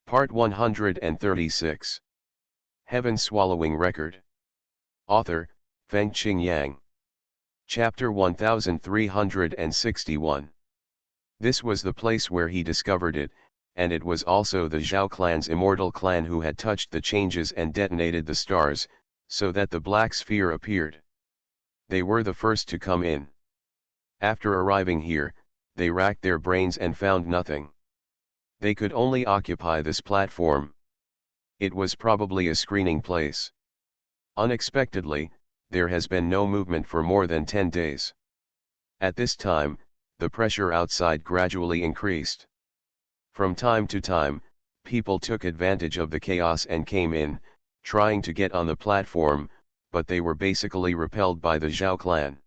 Part 136. Heaven Swallowing Record. Author, Fengqing Yang. Chapter 1361. This was the place where he discovered it, and it was also the Zhao clan's immortal clan who had touched the changes and detonated the stars, so that the black sphere appeared. They were the first to come in. After arriving here, they racked their brains and found nothing. They could only occupy this platform. It was probably a screening place. Unexpectedly, there has been no movement for more than 10 days. At this time, the pressure outside gradually increased. From time to time, people took advantage of the chaos and came in, trying to get on the platform, but they were basically repelled by the Zhao clan.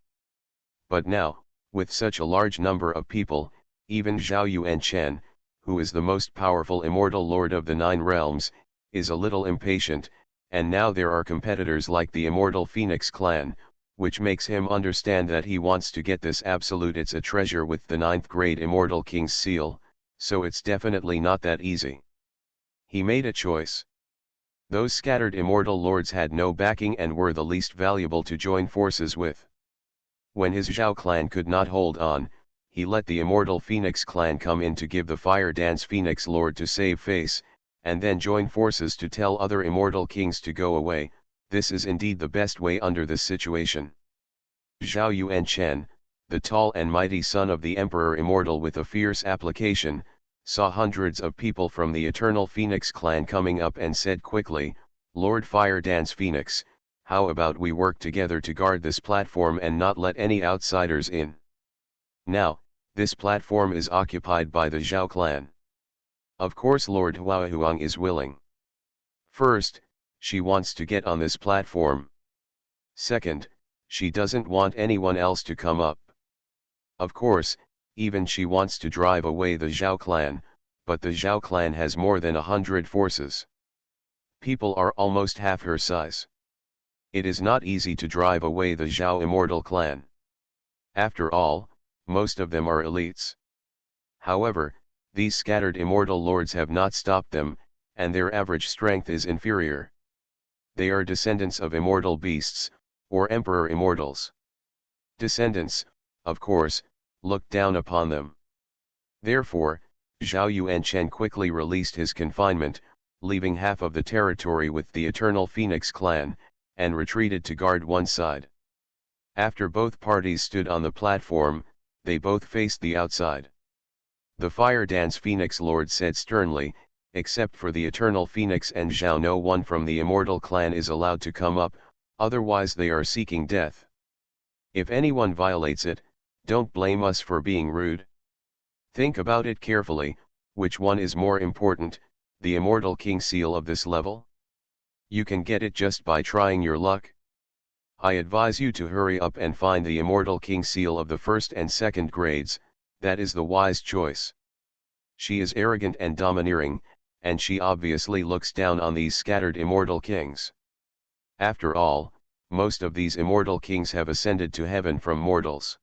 But now, with such a large number of people, even Zhao Yuanchen, who is the most powerful immortal lord of the 9 realms, is a little impatient, and now there are competitors like the immortal Phoenix clan, which makes him understand that he wants to get this absolute. It's a treasure with the 9th grade immortal king's seal, so it's definitely not that easy. He made a choice. Those scattered immortal lords had no backing and were the least valuable to join forces with. When his Zhao clan could not hold on, he let the immortal Phoenix clan come in to give the fire dance Phoenix Lord to save face, and then join forces to tell other immortal kings to go away. This is indeed the best way under this situation. Zhao Yuanchen, the tall and mighty son of the Emperor Immortal with a fierce application, saw hundreds of people from the eternal Phoenix clan coming up and said quickly, "Lord Fire Dance Phoenix, how about we work together to guard this platform and not let any outsiders in?" Now, this platform is occupied by the Zhao clan. Of course Lord Xuanhuan is willing. First, she wants to get on this platform. Second, she doesn't want anyone else to come up. Of course, even she wants to drive away the Zhao clan, but the Zhao clan has more than 100 forces. People are almost half her size. It is not easy to drive away the Zhao immortal clan. After all, most of them are elites. However, these scattered immortal lords have not stopped them, and their average strength is inferior. They are descendants of immortal beasts, or emperor immortals. Descendants, of course, look down upon them. Therefore, Zhao Yuanchen quickly released his confinement, leaving half of the territory with the eternal Phoenix clan, and retreated to guard one side. After both parties stood on the platform, they both faced the outside. The Fire Dance Phoenix Lord said sternly, "Except for the eternal Phoenix and Zhao, no one from the immortal clan is allowed to come up, otherwise they are seeking death. If anyone violates it, don't blame us for being rude. Think about it carefully, which one is more important, the immortal king seal of this level? You can get it just by trying your luck. I advise you to hurry up and find the immortal king seal of the 1st and 2nd grades, that is the wise choice." She is arrogant and domineering, and she obviously looks down on these scattered immortal kings. After all, most of these immortal kings have ascended to heaven from mortals.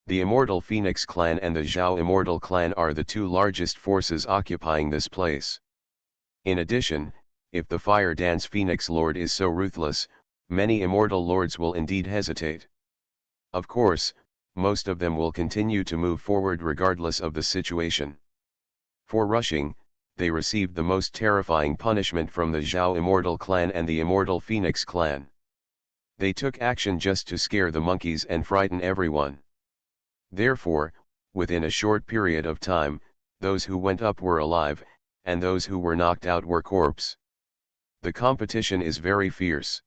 The immortal Phoenix clan and the Zhao immortal clan are the 2 largest forces occupying this place. In addition, if the Fire Dance Phoenix Lord is so ruthless, many immortal lords will indeed hesitate. Of course, most of them will continue to move forward regardless of the situation. For rushing, they received the most terrifying punishment from the Zhao immortal clan and the immortal Phoenix clan. They took action just to scare the monkeys and frighten everyone. Therefore, within a short period of time, those who went up were alive, and those who were knocked out were corpse. The competition is very fierce.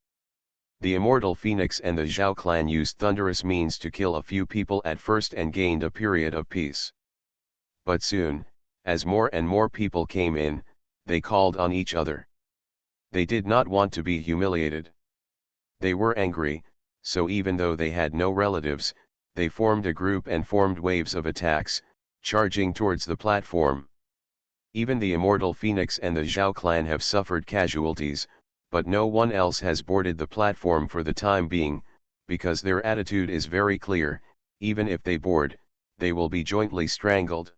The immortal Phoenix and the Zhao clan used thunderous means to kill a few people at first and gained a period of peace. But soon, as more and more people came in, they called on each other. They did not want to be humiliated. They were angry, so even though they had no relatives, they formed a group and formed waves of attacks, charging towards the platform. Even the immortal Phoenix and the Zhao clan have suffered casualties, but no one else has boarded the platform for the time being, because their attitude is very clear: even if they board, they will be jointly strangled.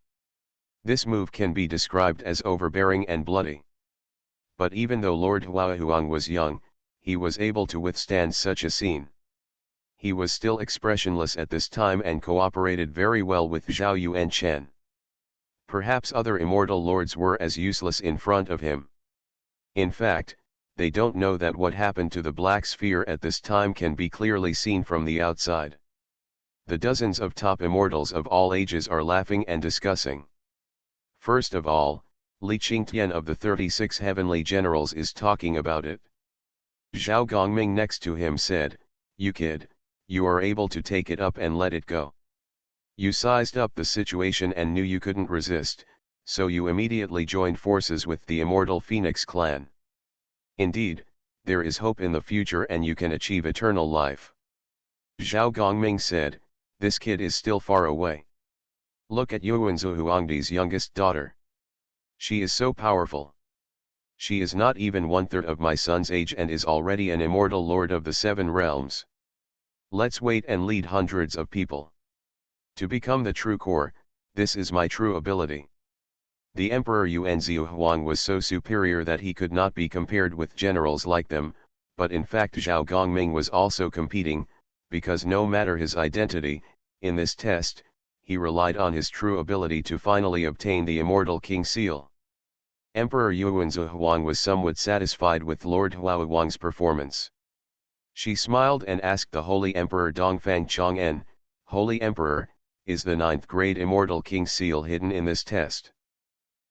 This move can be described as overbearing and bloody. But even though Lord Xuanhuan was young, he was able to withstand such a scene. He was still expressionless at this time and cooperated very well with Zhao Yuanchen. Perhaps other immortal lords were as useless in front of him. In fact, they don't know that what happened to the Black Sphere at this time can be clearly seen from the outside. The dozens of top immortals of all ages are laughing and discussing. First of all, Li Qingtian of the 36 heavenly generals is talking about it. Zhao Gongming next to him said, "You kid, you are able to take it up and let it go. You sized up the situation and knew you couldn't resist, so you immediately joined forces with the immortal Phoenix clan. Indeed, there is hope in the future and you can achieve eternal life." Zhao Gongming said, "This kid is still far away. Look at Yuanzhu Huangdi's youngest daughter. She is so powerful. She is not even 1/3 of my son's age and is already an immortal lord of the 7 realms. Let's wait and lead hundreds of people. To become the true core, this is my true ability." The Emperor Yuanzhu Huang was so superior that he could not be compared with generals like them, but in fact Zhao Gongming was also competing, because no matter his identity, in this test, he relied on his true ability to finally obtain the immortal king seal. Emperor Yuanzhu Huang was somewhat satisfied with Lord Huang's performance. She smiled and asked the Holy Emperor Dongfang Chang'en, "Holy Emperor, is the 9th grade immortal king seal hidden in this test?"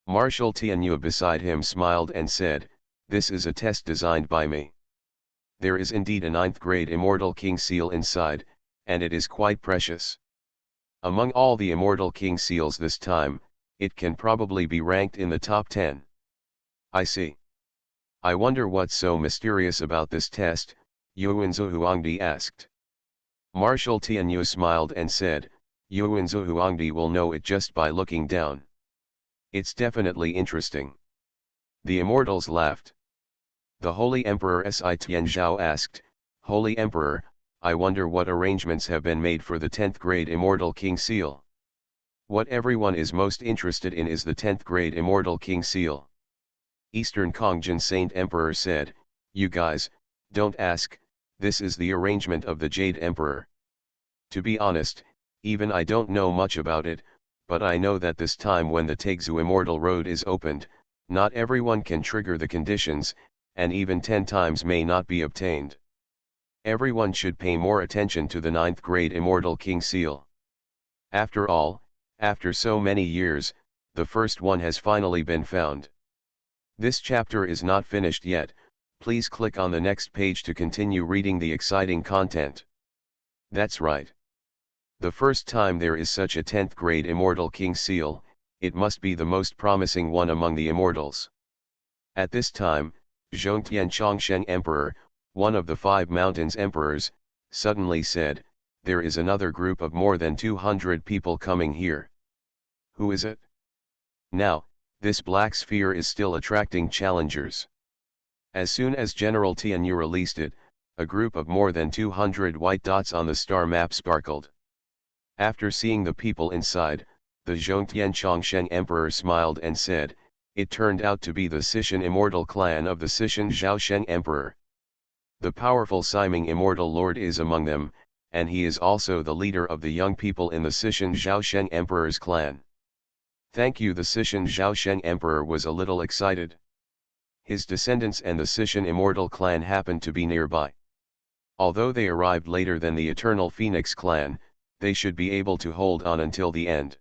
Marshal Tianyu beside him smiled and said, "This is a test designed by me. There is indeed a 9th grade immortal king seal inside, and it is quite precious. Among all the immortal king seals this time, it can probably be ranked in the top 10. I see. I wonder what's so mysterious about this test," Yuanzhu Huangdi asked. Marshal Tianyu smiled and said, "Yuanzhu Huangdi will know it just by looking down. It's definitely interesting." The immortals laughed. The Holy Emperor Si Tianzhao asked, "Holy Emperor, I wonder what arrangements have been made for the 10th grade immortal king seal. What everyone is most interested in is the 10th grade immortal king seal." Eastern Kongjin Saint Emperor said, "You guys, don't ask, this is the arrangement of the Jade Emperor. To be honest, even I don't know much about it, but I know that this time when the Taixu Immortal Road is opened, not everyone can trigger the conditions, and even 10 times may not be obtained. Everyone should pay more attention to the 9th grade Immortal King Seal. After all, after so many years, the first one has finally been found." This chapter is not finished yet, please click on the next page to continue reading the exciting content. That's right. The first time there is such a 10th grade Immortal King Seal, it must be the most promising one among the immortals. At this time, Zhongtian Chongsheng Emperor, one of the 5 mountains emperors, suddenly said, "There is another group of more than 200 people coming here. Who is it?" Now, this black sphere is still attracting challengers. As soon as General Tianyu released it, a group of more than 200 white dots on the star map sparkled. After seeing the people inside, the Zhongtian Chongsheng Emperor smiled and said, "It turned out to be the Sishan immortal clan of the Sishan Zhaosheng Emperor. The powerful Siming immortal lord is among them, and he is also the leader of the young people in the Sishan Zhaosheng Emperor's clan." Thank you. The Sishan Zhaosheng Emperor was a little excited. His descendants and the Sishan immortal clan happened to be nearby. Although they arrived later than the Eternal Phoenix clan, they should be able to hold on until the end.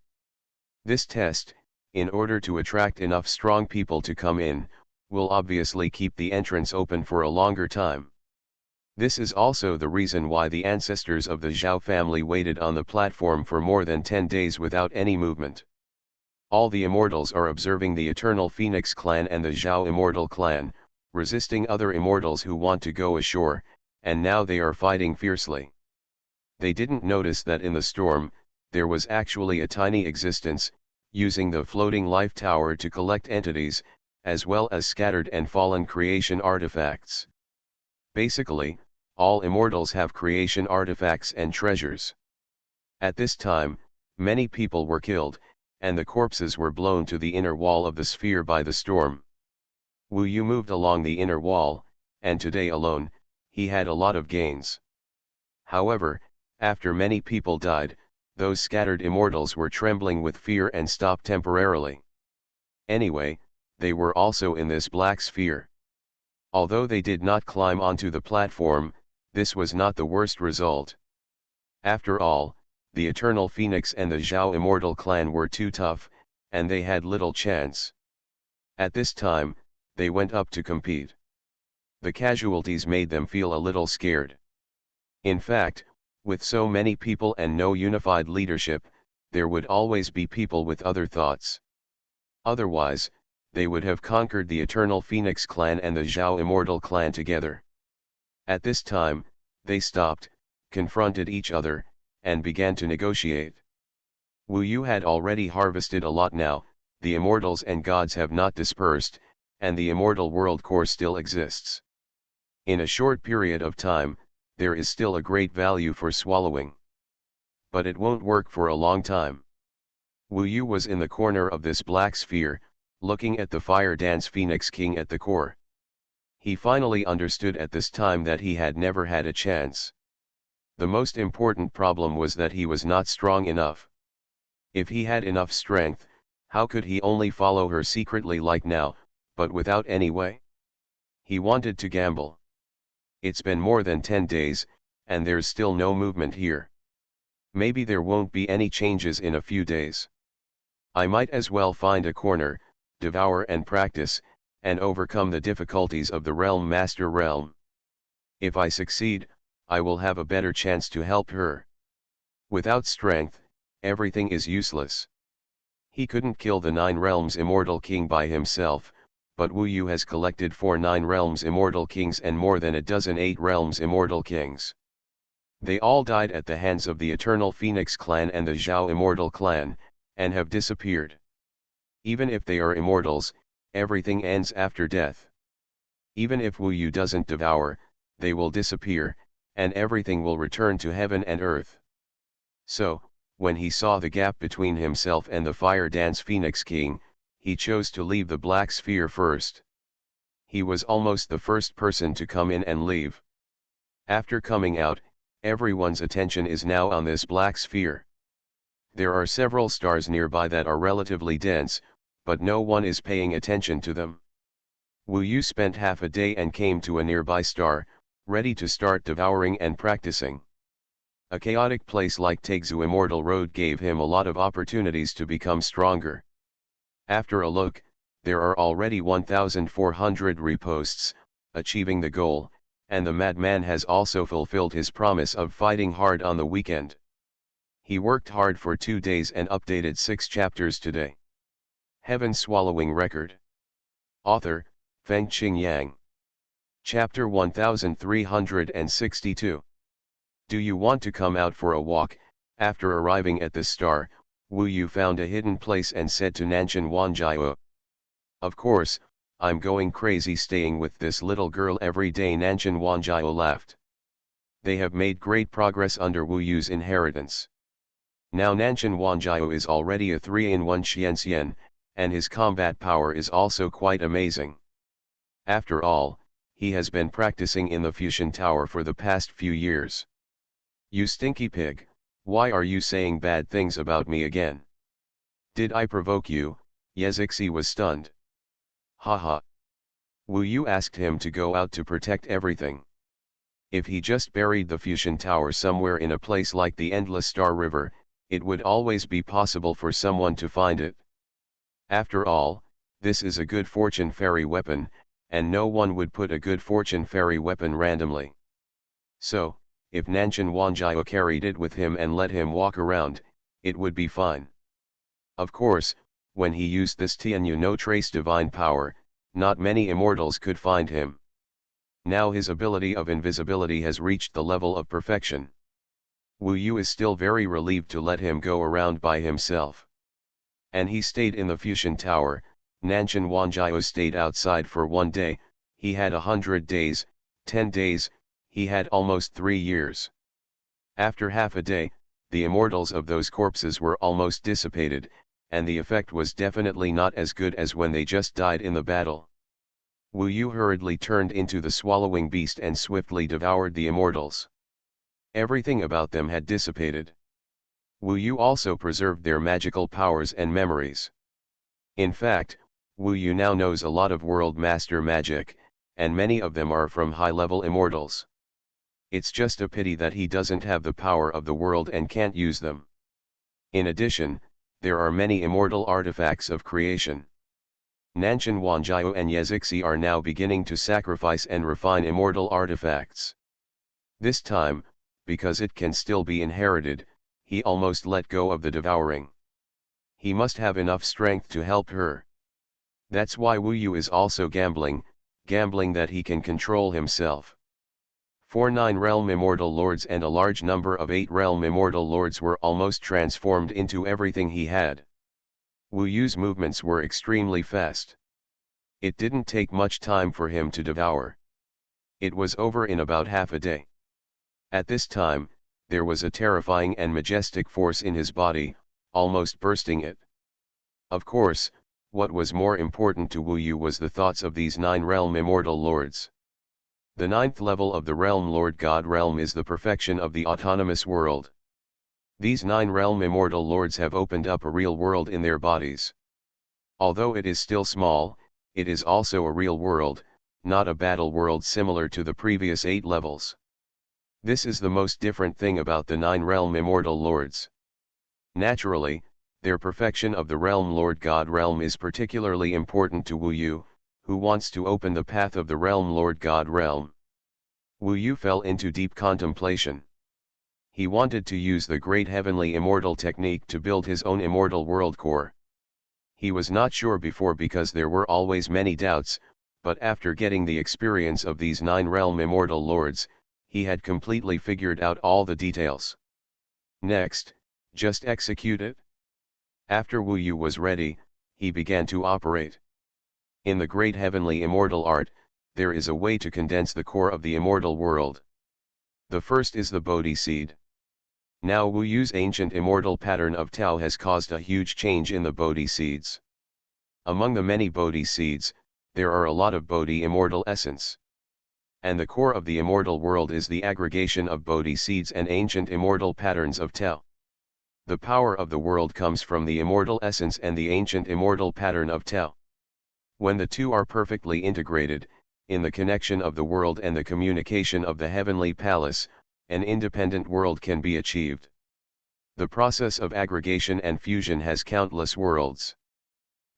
This test, in order to attract enough strong people to come in, will obviously keep the entrance open for a longer time. This is also the reason why the ancestors of the Zhao family waited on the platform for more than 10 days without any movement. All the immortals are observing the Eternal Phoenix clan and the Zhao immortal clan, resisting other immortals who want to go ashore, and now they are fighting fiercely. They didn't notice that in the storm, there was actually a tiny existence, using the floating life tower to collect entities, as well as scattered and fallen creation artifacts. Basically, all immortals have creation artifacts and treasures. At this time, many people were killed, and the corpses were blown to the inner wall of the sphere by the storm. Wu Yu moved along the inner wall, and today alone, he had a lot of gains. However, after many people died, those scattered immortals were trembling with fear and stopped temporarily. Anyway, they were also in this black sphere. Although they did not climb onto the platform, this was not the worst result. After all, the Eternal Phoenix and the Zhao Immortal clan were too tough, and they had little chance. At this time, they went up to compete. The casualties made them feel a little scared. In fact, with so many people and no unified leadership, there would always be people with other thoughts. Otherwise, they would have conquered the Eternal Phoenix clan and the Zhao Immortal clan together. At this time, they stopped, confronted each other, and began to negotiate. Wu Yu had already harvested a lot now, the immortals and gods have not dispersed, and the immortal world core still exists. In a short period of time, there is still a great value for swallowing. But it won't work for a long time. Wu Yu was in the corner of this black sphere, looking at the fire dance Phoenix King at the core. He finally understood at this time that he had never had a chance. The most important problem was that he was not strong enough. If he had enough strength, how could he only follow her secretly like now, but without any way? He wanted to gamble. It's been more than 10 days, and there's still no movement here. Maybe there won't be any changes in a few days. I might as well find a corner, devour and practice, and overcome the difficulties of the Realm Master realm. If I succeed, I will have a better chance to help her. Without strength, everything is useless. He couldn't kill the 9 realms immortal king by himself, but Wu Yu has collected 4 9 realms immortal kings and more than a dozen 8 realms immortal kings. They all died at the hands of the Eternal Phoenix clan and the Zhao Immortal clan, and have disappeared. Even if they are immortals, everything ends after death. Even if Wu Yu doesn't devour, they will disappear, and everything will return to heaven and earth. So, when he saw the gap between himself and the Fire Dance Phoenix King, he chose to leave the black sphere first. He was almost the first person to come in and leave. After coming out, everyone's attention is now on this black sphere. There are several stars nearby that are relatively dense, but no one is paying attention to them. Wu Yu spent half a day and came to a nearby star, ready to start devouring and practicing. A chaotic place like Taixu Immortal Road gave him a lot of opportunities to become stronger. After a look, there are already 1,400 reposts, achieving the goal, and the madman has also fulfilled his promise of fighting hard on the weekend. He worked hard for 2 days and updated 6 chapters today. Heaven Swallowing Record. Author, Fengqing Yang. Chapter 1362. Do you want to come out for a walk? After arriving at the star, Wu Yu found a hidden place and said to Nanshan Wanjiao. Of course, I'm going crazy staying with this little girl every day. Nanshan Wanjiao laughed. They have made great progress under Wu Yu's inheritance. Now Nanshan Wanjiao is already a 3-in-1 Xianxian, and his combat power is also quite amazing. After all, he has been practicing in the Fusion Tower for the past few years. You stinky pig, why are you saying bad things about me again? Did I provoke you? Yezixi was stunned. Haha. Wu Yu asked him to go out to protect everything. If he just buried the Fusion Tower somewhere in a place like the Endless Star River, it would always be possible for someone to find it. After all, this is a good fortune fairy weapon, and no one would put a good fortune fairy weapon randomly. So, if Nanshan Wanjiao carried it with him and let him walk around, it would be fine. Of course, when he used this Tianyu no trace divine power, not many immortals could find him. Now his ability of invisibility has reached the level of perfection. Wu Yu is still very relieved to let him go around by himself. And he stayed in the Fusion Tower. Nanshan Wanjiao stayed outside for 1 day, he had 100 days, 10 days, he had almost 3 years. After half a day, the immortals of those corpses were almost dissipated, and the effect was definitely not as good as when they just died in the battle. Wu Yu hurriedly turned into the swallowing beast and swiftly devoured the immortals. Everything about them had dissipated. Wu Yu also preserved their magical powers and memories. In fact, Wu Yu now knows a lot of world master magic, and many of them are from high-level immortals. It's just a pity that he doesn't have the power of the world and can't use them. In addition, there are many immortal artifacts of creation. Nanshan Wanjiao and Yezixi are now beginning to sacrifice and refine immortal artifacts. This time, because it can still be inherited, he almost let go of the devouring. He must have enough strength to help her. That's why Wu Yu is also gambling that he can control himself. 9 realm immortal lords and a large number of 8 realm immortal lords were almost transformed into everything he had. Wu Yu's movements were extremely fast. It didn't take much time for him to devour. It was over in about half a day. At this time, there was a terrifying and majestic force in his body, almost bursting it. Of course, what was more important to Wu Yu was the thoughts of these 9 realm immortal lords. The 9th level of the realm Lord God realm is the perfection of the autonomous world. These 9 realm immortal lords have opened up a real world in their bodies. Although it is still small, it is also a real world, not a battle world similar to the previous 8 levels. This is the most different thing about the 9 realm immortal lords. Naturally, their perfection of the realm Lord God realm is particularly important to Wu Yu, who wants to open the path of the realm Lord God realm. Wu Yu fell into deep contemplation. He wanted to use the great heavenly immortal technique to build his own immortal world core. He was not sure before because there were always many doubts, but after getting the experience of these 9 realm immortal lords, he had completely figured out all the details. Next, just execute it. After Wu Yu was ready, he began to operate. In the great heavenly immortal art, there is a way to condense the core of the immortal world. The first is the Bodhi seed. Now Wu Yu's ancient immortal pattern of Tao has caused a huge change in the Bodhi seeds. Among the many Bodhi seeds, there are a lot of Bodhi immortal essence. And the core of the immortal world is the aggregation of Bodhi seeds and ancient immortal patterns of Tao. The power of the world comes from the immortal essence and the ancient immortal pattern of Tao. When the two are perfectly integrated, in the connection of the world and the communication of the heavenly palace, an independent world can be achieved. The process of aggregation and fusion has countless worlds.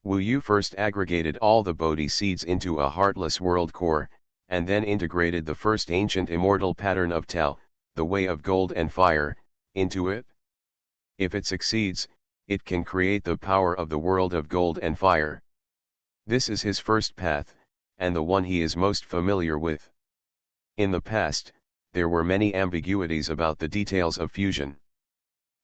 Wu Yu first aggregated all the Bodhi seeds into a heartless world core, and then integrated the first ancient immortal pattern of Tao, the way of gold and fire, into it. If it succeeds, it can create the power of the world of gold and fire. This is his first path, and the one he is most familiar with. In the past, there were many ambiguities about the details of fusion.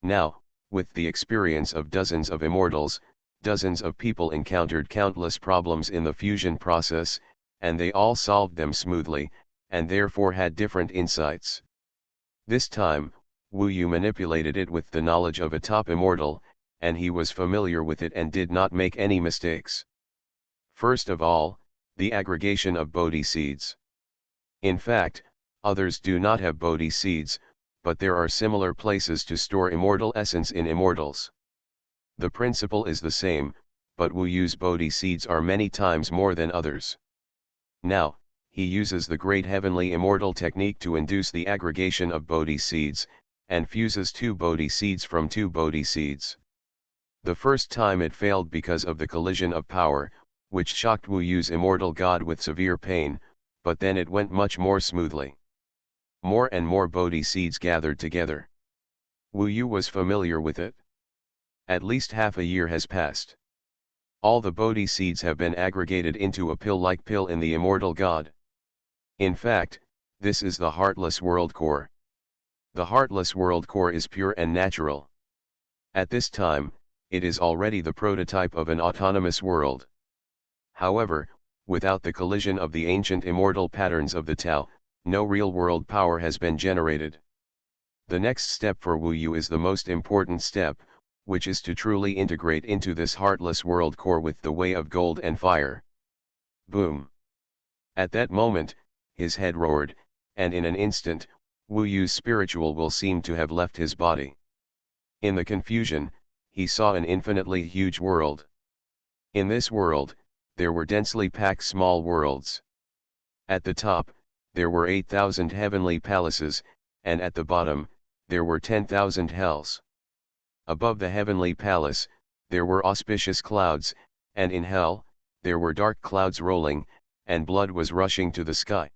Now, with the experience of dozens of immortals, dozens of people encountered countless problems in the fusion process, and they all solved them smoothly, and therefore had different insights. This time, Wu Yu manipulated it with the knowledge of a top immortal, and he was familiar with it and did not make any mistakes. First of all, the aggregation of Bodhi seeds. In fact, others do not have Bodhi seeds, but there are similar places to store immortal essence in immortals. The principle is the same, but Wu Yu's Bodhi seeds are many times more than others. Now, he uses the great heavenly immortal technique to induce the aggregation of Bodhi seeds, and fuses 2 Bodhi seeds from 2 Bodhi seeds. The first time it failed because of the collision of power, which shocked Wu Yu's immortal god with severe pain, but then it went much more smoothly. More and more Bodhi seeds gathered together. Wu Yu was familiar with it. At least half a year has passed. All the Bodhi seeds have been aggregated into a pill-like pill in the immortal god. In fact, this is the heartless world core. The heartless world core is pure and natural. At this time, it is already the prototype of an autonomous world. However, without the collision of the ancient immortal patterns of the Tao, no real world power has been generated. The next step for Wu Yu is the most important step, which is to truly integrate into this heartless world core with the way of gold and fire. Boom! At that moment, his head roared, and in an instant, Wu Yu's spiritual will seemed to have left his body. In the confusion, he saw an infinitely huge world. In this world, there were densely packed small worlds. At the top, there were 8,000 heavenly palaces, and at the bottom, there were 10,000 hells. Above the heavenly palace, there were auspicious clouds, and in hell, there were dark clouds rolling, and blood was rushing to the sky.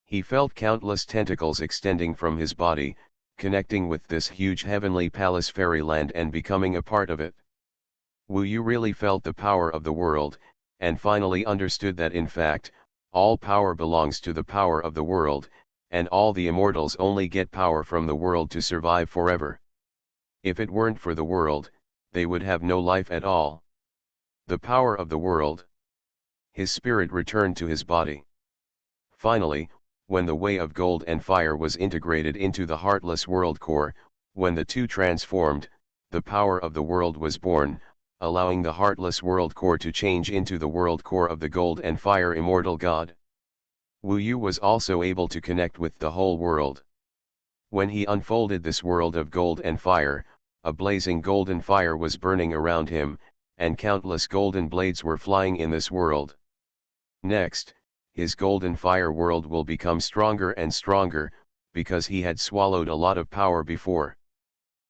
He felt countless tentacles extending from his body, connecting with this huge heavenly palace fairyland and becoming a part of it. Wu Yu really felt the power of the world, and finally understood that in fact, all power belongs to the power of the world, and all the immortals only get power from the world to survive forever. If it weren't for the world, they would have no life at all. The power of the world. His spirit returned to his body. Finally, when the way of gold and fire was integrated into the heartless world core, when the two transformed, the power of the world was born, allowing the heartless world core to change into the world core of the gold and fire immortal god. Wu Yu was also able to connect with the whole world. When he unfolded this world of gold and fire, a blazing golden fire was burning around him, and countless golden blades were flying in this world. Next, his golden fire world will become stronger and stronger, because he had swallowed a lot of power before.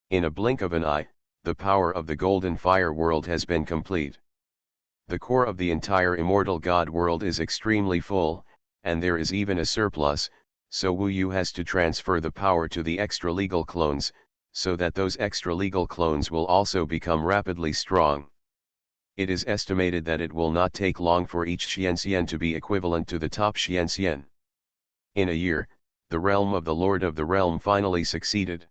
In a blink of an eye, the power of the golden fire world has been complete. The core of the entire immortal god world is extremely full, and there is even a surplus, so Wu Yu has to transfer the power to the extra-legal clones, so that those extra-legal clones will also become rapidly strong. It is estimated that it will not take long for each Xianxian to be equivalent to the top Xianxian. In a year, the realm of the Lord of the Realm finally succeeded.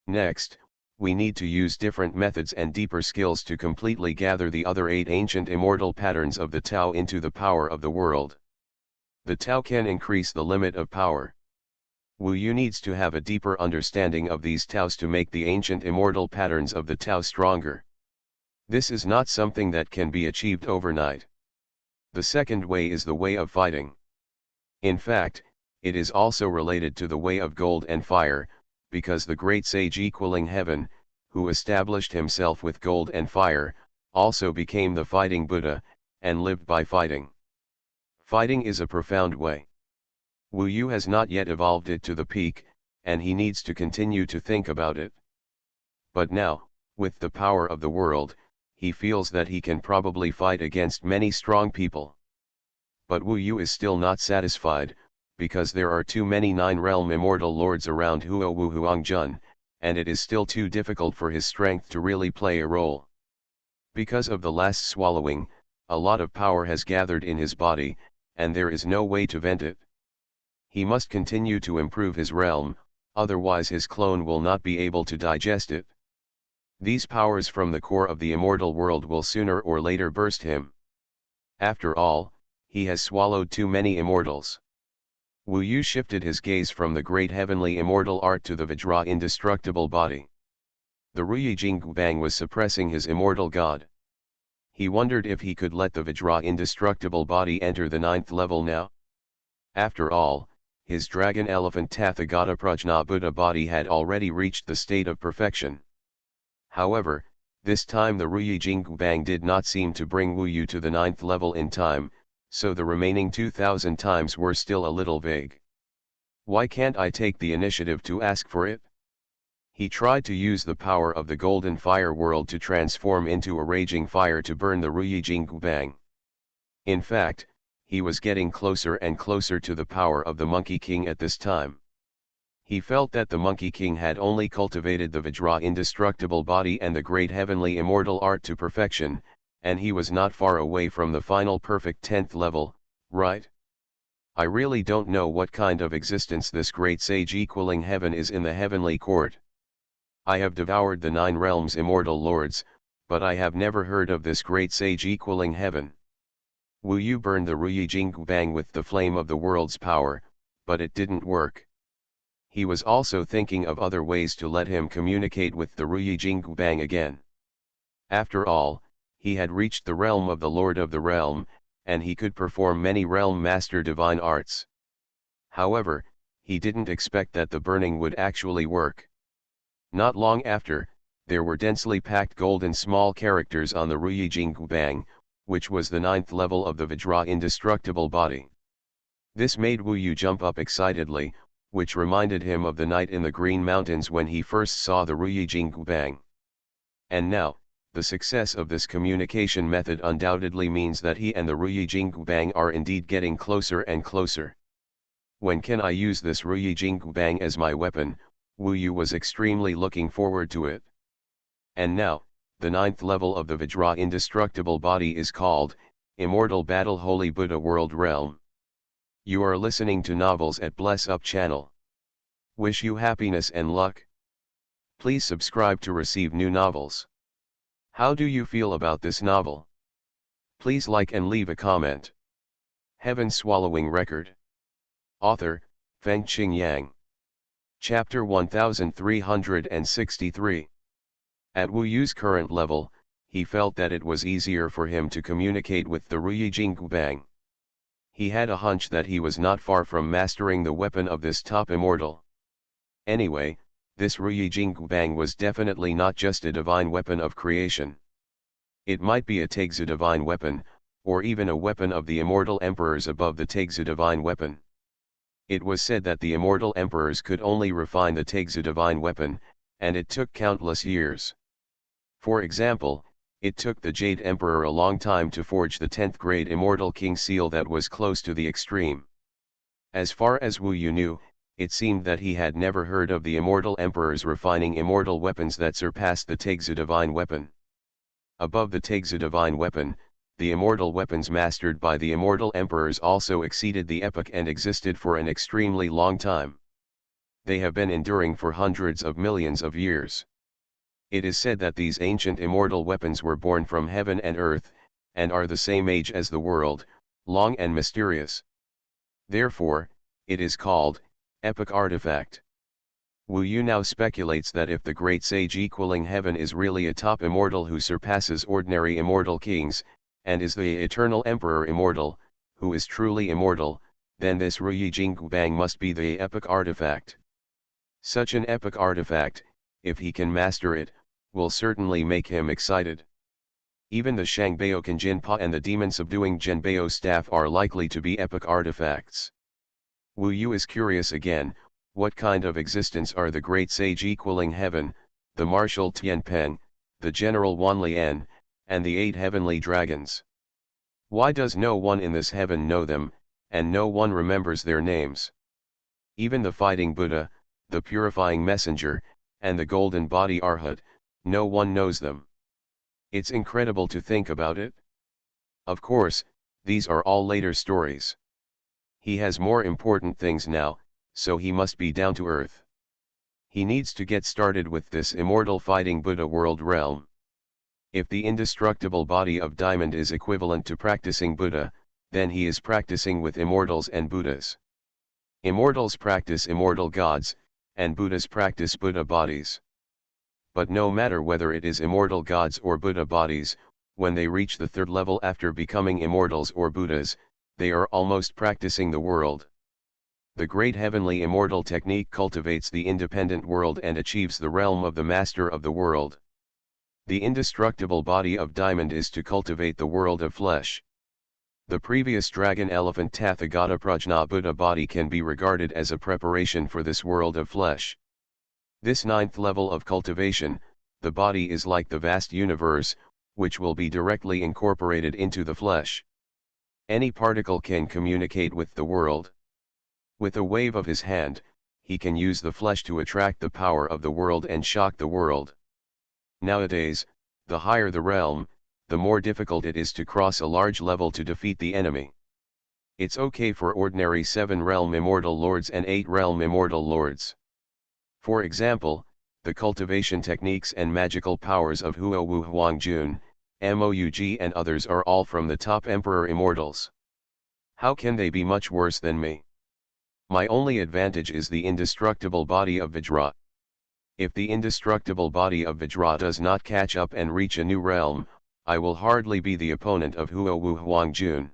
Next, we need to use different methods and deeper skills to completely gather the other 8 ancient immortal patterns of the Tao into the power of the world. The Tao can increase the limit of power. Wu Yu needs to have a deeper understanding of these Taos to make the ancient immortal patterns of the Tao stronger. This is not something that can be achieved overnight. The second way is the way of fighting. In fact, it is also related to the way of gold and fire, because the great sage equaling heaven, who established himself with gold and fire, also became the fighting Buddha, and lived by fighting. Fighting is a profound way. Wu Yu has not yet evolved it to the peak, and he needs to continue to think about it. But now, with the power of the world, he feels that he can probably fight against many strong people. But Wu Yu is still not satisfied, because there are too many 9-realm immortal lords around Huo Wu Huangjun, and it is still too difficult for his strength to really play a role. Because of the last swallowing, a lot of power has gathered in his body, and there is no way to vent it. He must continue to improve his realm, otherwise his clone will not be able to digest it. These powers from the core of the immortal world will sooner or later burst him. After all, he has swallowed too many immortals. Wu Yu shifted his gaze from the great heavenly immortal art to the Vajra indestructible body. The Ruyi Jingbang was suppressing his immortal god. He wondered if he could let the Vajra indestructible body enter the 9th level now. After all, his dragon elephant Tathagata Prajna Buddha body had already reached the state of perfection. However, this time the Ruyi Jingbang did not seem to bring Wu Yu to the 9th level in time, so the remaining 2,000 times were still a little vague. Why can't I take the initiative to ask for it? He tried to use the power of the golden fire world to transform into a raging fire to burn the Ruyi Jingbang. In fact, he was getting closer and closer to the power of the Monkey King at this time. He felt that the Monkey King had only cultivated the Vajra indestructible body and the great heavenly immortal art to perfection, and he was not far away from the final perfect 10th level, right? I really don't know what kind of existence this great sage equaling heaven is in the heavenly court. I have devoured the 9 realms immortal lords, but I have never heard of this great sage equaling heaven. Wu Yu burned the Ruyi Jingbang with the flame of the world's power, but it didn't work. He was also thinking of other ways to let him communicate with the Ruyi Jingbang again. After all, he had reached the realm of the Lord of the Realm, and he could perform many realm master divine arts. However, he didn't expect that the burning would actually work. Not long after, there were densely packed golden small characters on the Ruyi Jingbang, which was the 9th level of the Vajra indestructible body. This made Wu Yu jump up excitedly, which reminded him of the night in the Green Mountains when he first saw the Ruyi Jingbang. And now, the success of this communication method undoubtedly means that he and the Ruyi Jingbang are indeed getting closer and closer. When can I use this Ruyi Jingbang as my weapon? Wu Yu was extremely looking forward to it. And now, the 9th level of the Vajra indestructible body is called Immortal Battle Holy Buddha World Realm. You are listening to Novels at Bless Up channel. Wish you happiness and luck. Please subscribe to receive new novels. How do you feel about this novel? Please like and leave a comment. Heaven Swallowing Record. Author, Feng Qing Yang. Chapter 1363. At Wu Yu's current level, he felt that it was easier for him to communicate with the Ruyi Jingbang. He had a hunch that he was not far from mastering the weapon of this top immortal. Anyway, this Ruyi Jingbang was definitely not just a divine weapon of creation. It might be a Taixu divine weapon, or even a weapon of the immortal emperors above the Taixu divine weapon. It was said that the immortal emperors could only refine the Taixu divine weapon, and it took countless years. For example, it took the Jade Emperor a long time to forge the 10th grade Immortal King seal that was close to the extreme. As far as Wu Yu knew, it seemed that he had never heard of the Immortal Emperors refining immortal weapons that surpassed the Taixu divine weapon. Above the Taixu divine weapon, the immortal weapons mastered by the Immortal Emperors also exceeded the epoch and existed for an extremely long time. They have been enduring for hundreds of millions of years. It is said that these ancient immortal weapons were born from heaven and earth, and are the same age as the world, long and mysterious. Therefore, it is called epic artifact. Wu Yu now speculates that if the great sage equaling heaven is really a top immortal who surpasses ordinary immortal kings, and is the eternal emperor immortal, who is truly immortal, then this Ruyi Jingbang must be the epic artifact. Such an epic artifact, if he can master it, will certainly make him excited. Even the Shangbao Kanjinpa and the demon-subduing Genbao staff are likely to be epic artifacts. Wu Yu is curious again, what kind of existence are the great sage equaling heaven, the martial Tianpeng, the general Wanlian, and the 8 heavenly dragons? Why does no one in this heaven know them, and no one remembers their names? Even the fighting Buddha, the purifying messenger, and the golden body Arhat, no one knows them. It's incredible to think about it. Of course, these are all later stories. He has more important things now, so he must be down to earth. He needs to get started with this immortal fighting Buddha world realm. If the indestructible body of diamond is equivalent to practicing Buddha, then he is practicing with immortals and Buddhas. Immortals practice immortal gods, and Buddhas practice Buddha bodies. But no matter whether it is immortal gods or Buddha bodies, when they reach the 3rd level after becoming immortals or Buddhas, they are almost practicing the world. The great heavenly immortal technique cultivates the independent world and achieves the realm of the master of the world. The indestructible body of diamond is to cultivate the world of flesh. The previous dragon elephant Tathagata Prajna Buddha body can be regarded as a preparation for this world of flesh. This 9th level of cultivation, the body is like the vast universe, which will be directly incorporated into the flesh. Any particle can communicate with the world. With a wave of his hand, he can use the flesh to attract the power of the world and shock the world. Nowadays, the higher the realm, the more difficult it is to cross a large level to defeat the enemy. It's okay for ordinary 7-realm immortal lords and 8-realm immortal lords. For example, the cultivation techniques and magical powers of Huo Wu Huangjun, Moug and others are all from the top emperor immortals. How can they be much worse than me? My only advantage is the indestructible body of Vajra. If the indestructible body of Vajra does not catch up and reach a new realm, I will hardly be the opponent of Huo Wu Huangjun.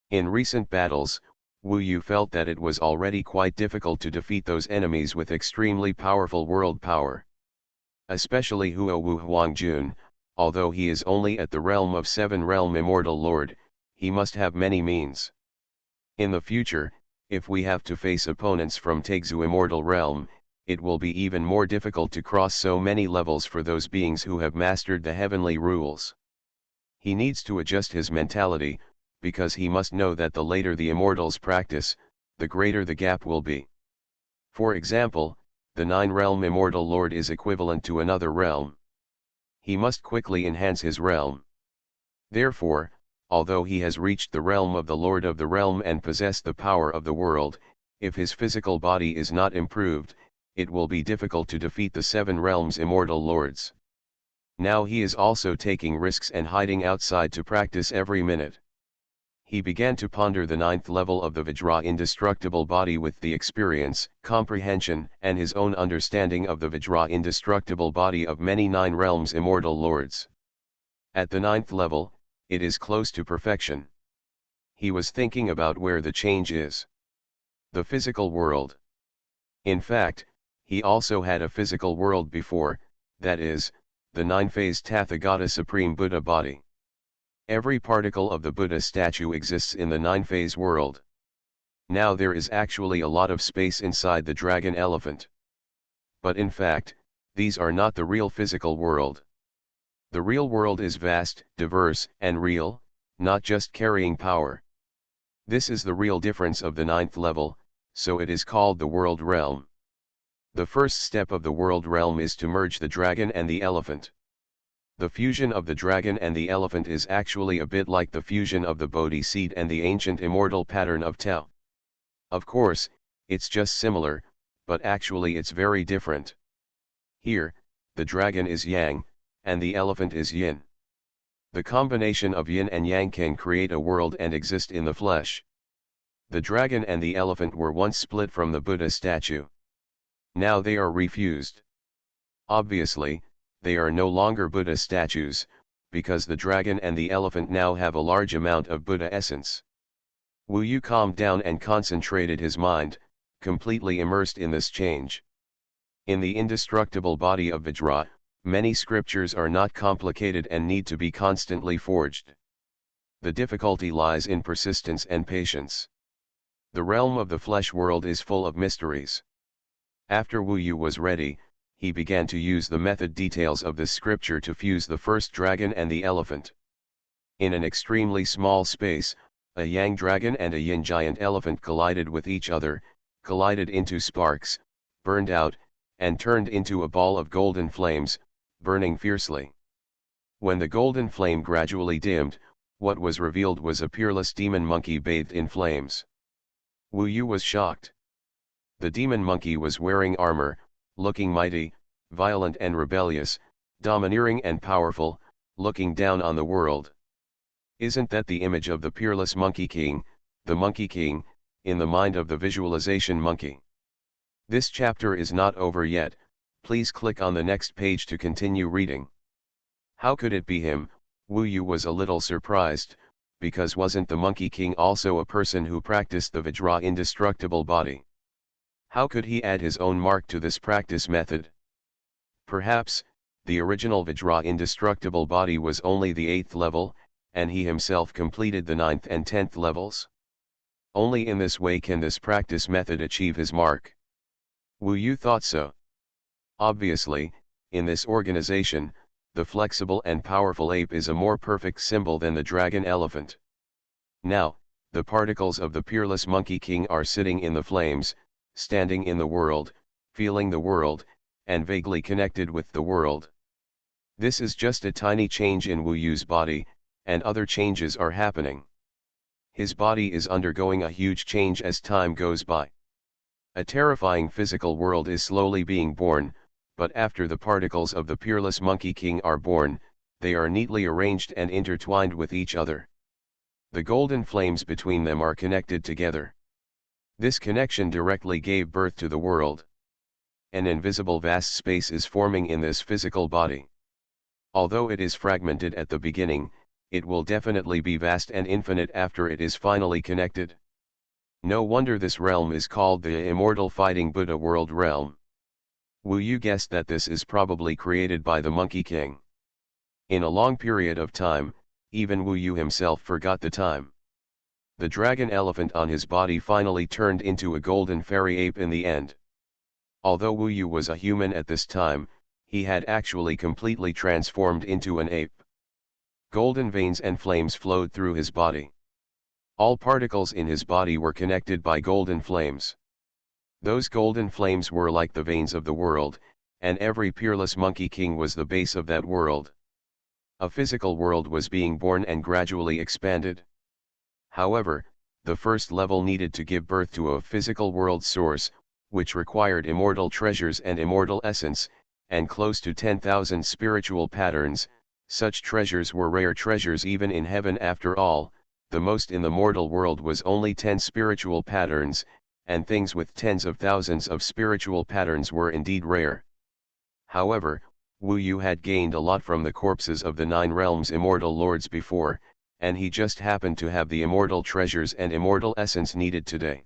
In recent battles, Wu Yu felt that it was already quite difficult to defeat those enemies with extremely powerful world power. Especially Huo Wu Huangjun, although he is only at the realm of 7 realm immortal lord, he must have many means. In the future, if we have to face opponents from Taixu immortal realm, it will be even more difficult to cross so many levels for those beings who have mastered the heavenly rules. He needs to adjust his mentality, because he must know that the later the immortals practice, the greater the gap will be. For example, the 9-realm immortal lord is equivalent to another realm. He must quickly enhance his realm. Therefore, although he has reached the realm of the lord of the realm and possessed the power of the world, if his physical body is not improved, it will be difficult to defeat the 7 realms immortal lords. Now he is also taking risks and hiding outside to practice every minute. He began to ponder the 9th level of the Vajra indestructible body with the experience, comprehension, and his own understanding of the Vajra indestructible body of many 9 realms immortal lords. At the 9th level, it is close to perfection. He was thinking about where the change is. The physical world. In fact, he also had a physical world before, that is, the 9-phase Tathagata Supreme Buddha body. Every particle of the Buddha statue exists in the 9-phase world. Now there is actually a lot of space inside the dragon elephant. But in fact, these are not the real physical world. The real world is vast, diverse, and real, not just carrying power. This is the real difference of the 9th level, so it is called the world realm. The first step of the world realm is to merge the dragon and the elephant. The fusion of the dragon and the elephant is actually a bit like the fusion of the Bodhi seed and the ancient immortal pattern of Tao. Of course, it's just similar, but actually it's very different. Here, the dragon is yang, and the elephant is yin. The combination of yin and yang can create a world and exist in the flesh. The dragon and the elephant were once split from the Buddha statue. Now they are refused. Obviously, they are no longer Buddha statues, because the dragon and the elephant now have a large amount of Buddha essence. Wu Yu calmed down and concentrated his mind, completely immersed in this change. In the indestructible body of Vajra, many scriptures are not complicated and need to be constantly forged. The difficulty lies in persistence and patience. The realm of the flesh world is full of mysteries. After Wu Yu was ready, he began to use the method details of this scripture to fuse the first dragon and the elephant. In an extremely small space, a yang dragon and a yin giant elephant collided with each other, collided into sparks, burned out, and turned into a ball of golden flames, burning fiercely. When the golden flame gradually dimmed, what was revealed was a peerless demon monkey bathed in flames. Wu Yu was shocked. The demon monkey was wearing armor, looking mighty, violent and rebellious, domineering and powerful, looking down on the world. Isn't that the image of the peerless Monkey King, the Monkey King, in the mind of the visualization monkey? This chapter is not over yet, please click on the next page to continue reading. How could it be him? Wu Yu was a little surprised, because wasn't the Monkey King also a person who practiced the Vajra indestructible body? How could he add his own mark to this practice method? Perhaps, the original Vajra indestructible body was only the 8th level, and he himself completed the 9th and 10th levels. Only in this way can this practice method achieve his mark. Wu Yu thought so. Obviously, in this organization, the flexible and powerful ape is a more perfect symbol than the dragon elephant. Now, the particles of the peerless Monkey King are sitting in the flames, standing in the world, feeling the world, and vaguely connected with the world. This is just a tiny change in Wu Yu's body, and other changes are happening. His body is undergoing a huge change as time goes by. A terrifying physical world is slowly being born, but after the particles of the peerless Monkey King are born, they are neatly arranged and intertwined with each other. The golden flames between them are connected together. This connection directly gave birth to the world. An invisible vast space is forming in this physical body. Although it is fragmented at the beginning, it will definitely be vast and infinite after it is finally connected. No wonder this realm is called the Immortal Fighting Buddha World Realm. Wu Yu guessed that this is probably created by the Monkey King. In a long period of time, even Wu Yu himself forgot the time. The dragon elephant on his body finally turned into a golden fairy ape in the end. Although Wu Yu was a human at this time, he had actually completely transformed into an ape. Golden veins and flames flowed through his body. All particles in his body were connected by golden flames. Those golden flames were like the veins of the world, and every peerless Monkey King was the base of that world. A physical world was being born and gradually expanded. However, the first level needed to give birth to a physical world source, which required immortal treasures and immortal essence, and close to 10,000 spiritual patterns. Such treasures were rare treasures even in heaven. After all, the most in the mortal world was only 10 spiritual patterns, and things with tens of thousands of spiritual patterns were indeed rare. However, Wu Yu had gained a lot from the corpses of the 9 realms immortal lords before, and he just happened to have the immortal treasures and immortal essence needed today.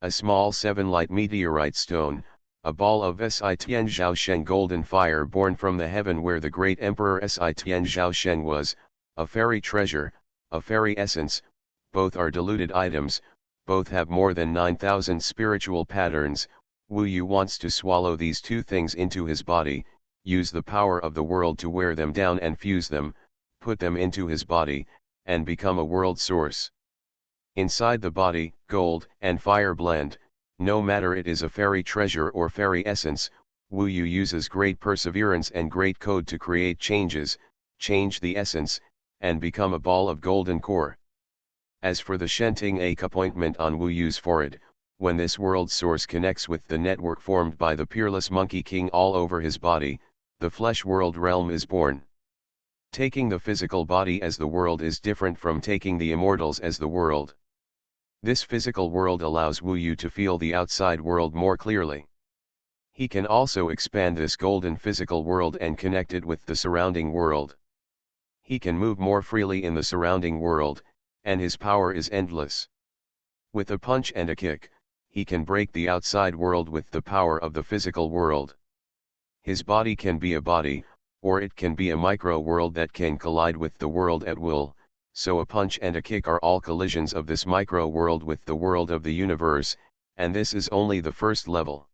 A small 7-light meteorite stone, a ball of Si Tian Zhaosheng golden fire born from the heaven where the great emperor Si Tian Zhaosheng was, a fairy treasure, a fairy essence, both are diluted items, both have more than 9,000 spiritual patterns. Wu Yu wants to swallow these two things into his body, use the power of the world to wear them down and fuse them, put them into his body, and become a world source. Inside the body, gold and fire blend, no matter it is a fairy treasure or fairy essence. Wu Yu uses great perseverance and great code to create changes, change the essence, and become a ball of golden core. As for the Shenting Ake appointment on Wu Yu's forehead, when this world source connects with the network formed by the peerless Monkey King all over his body, the flesh world realm is born. Taking the physical body as the world is different from taking the immortals as the world. This physical world allows Wu Yu to feel the outside world more clearly. He can also expand this golden physical world and connect it with the surrounding world. He can move more freely in the surrounding world, and his power is endless. With a punch and a kick, he can break the outside world with the power of the physical world. His body can be a body, or it can be a micro world that can collide with the world at will. So a punch and a kick are all collisions of this micro world with the world of the universe, and this is only the first level.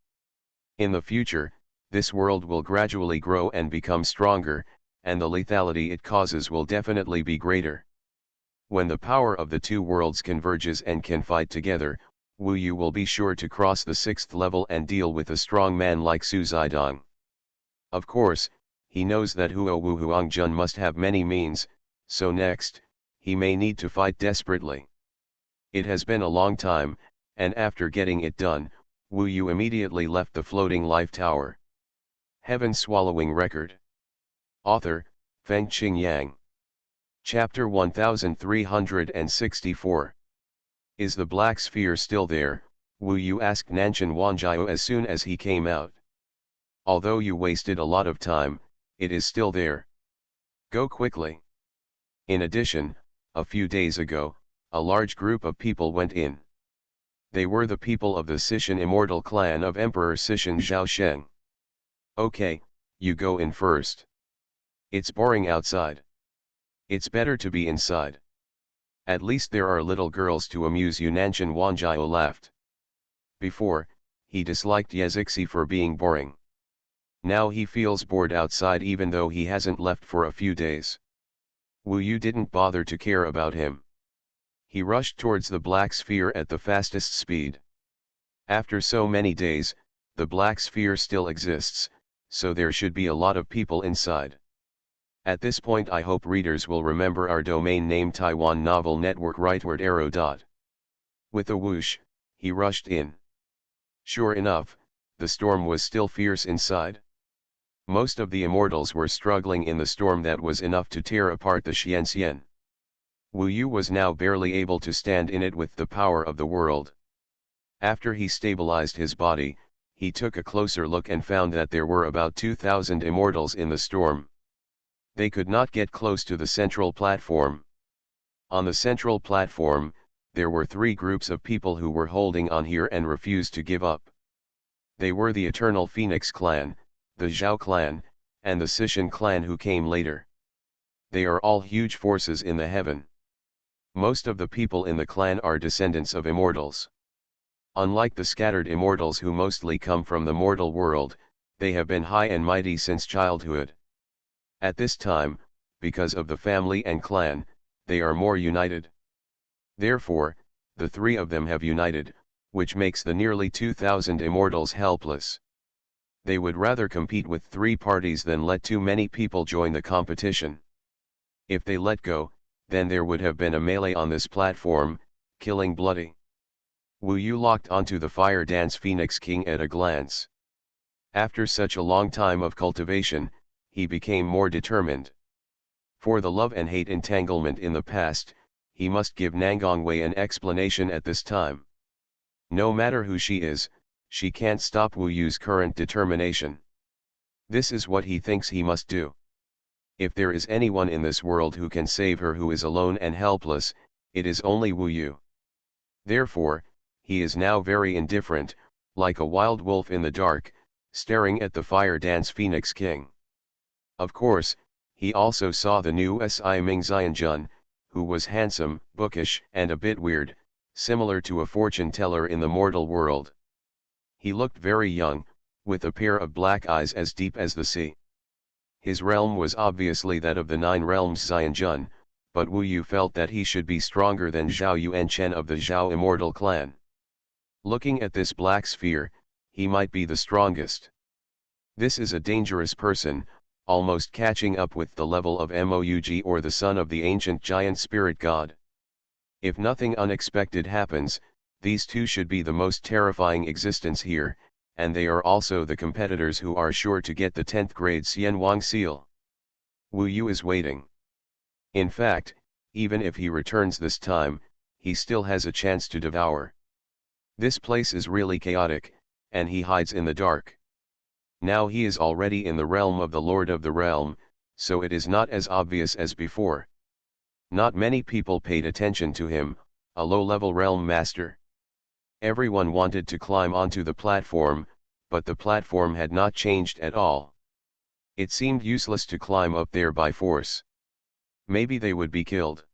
In the future, this world will gradually grow and become stronger, and the lethality it causes will definitely be greater. When the power of the two worlds converges and can fight together, Wu Yu will be sure to cross the 6th level and deal with a strong man like Su Zidong. Of course, he knows that Huo Wu Huangjun must have many means, so next, he may need to fight desperately. It has been a long time, and after getting it done, Wu Yu immediately left the floating life tower. Heaven Swallowing Record. Author, Feng Qing Yang. Chapter 1364. Is the black sphere still there? Wu Yu asked Nanshan Wanjiao as soon as he came out. Although you wasted a lot of time, it is still there. Go quickly. In addition, a few days ago, a large group of people went in. They were the people of the Sishan immortal clan of Emperor Sishan Zhaosheng. Okay, you go in first. It's boring outside. It's better to be inside. At least there are little girls to amuse you. Nanshan Wanjiao laughed. Before, he disliked Yezixi for being boring. Now he feels bored outside even though he hasn't left for a few days. Wu Yu didn't bother to care about him. He rushed towards the black sphere at the fastest speed. After so many days, the black sphere still exists, so there should be a lot of people inside. At this point I hope readers will remember our domain name Taiwan Novel Network rightward arrow dot. With a whoosh, he rushed in. Sure enough, the storm was still fierce inside. Most of the immortals were struggling in the storm that was enough to tear apart the Xianxian. Wu Yu was now barely able to stand in it with the power of the world. After he stabilized his body, he took a closer look and found that there were about 2,000 immortals in the storm. They could not get close to the central platform. On the central platform, there were three groups of people who were holding on here and refused to give up. They were the Eternal Phoenix clan, the Zhao clan, and the Sishan clan who came later. They are all huge forces in the heaven. Most of the people in the clan are descendants of immortals. Unlike the scattered immortals who mostly come from the mortal world, they have been high and mighty since childhood. At this time, because of the family and clan, they are more united. Therefore, the three of them have united, which makes the nearly 2,000 immortals helpless. They would rather compete with three parties than let too many people join the competition. If they let go, then there would have been a melee on this platform, killing bloody. Wu Yu locked onto the fire dance Phoenix King at a glance. After such a long time of cultivation, he became more determined. For the love and hate entanglement in the past, he must give Nangongwei an explanation at this time. No matter who she is, she can't stop Wu Yu's current determination. This is what he thinks he must do. If there is anyone in this world who can save her who is alone and helpless, it is only Wu Yu. Therefore, he is now very indifferent, like a wild wolf in the dark, staring at the fire dance Phoenix King. Of course, he also saw the new Si Ming Xianjun, who was handsome, bookish, and a bit weird, similar to a fortune teller in the mortal world. He looked very young, with a pair of black eyes as deep as the sea. His realm was obviously that of the Nine Realms Xianjun, but Wu Yu felt that he should be stronger than Zhao Yuanchen of the Zhao Immortal clan. Looking at this black sphere, he might be the strongest. This is a dangerous person, almost catching up with the level of Moug or the son of the ancient giant spirit god. If nothing unexpected happens, these two should be the most terrifying existence here, and they are also the competitors who are sure to get the 10th grade Xuanhuan seal. Wu Yu is waiting. In fact, even if he returns this time, he still has a chance to devour. This place is really chaotic, and he hides in the dark. Now he is already in the realm of the Lord of the Realm, so it is not as obvious as before. Not many people paid attention to him, a low-level realm master. Everyone wanted to climb onto the platform, but the platform had not changed at all. It seemed useless to climb up there by force. Maybe they would be killed.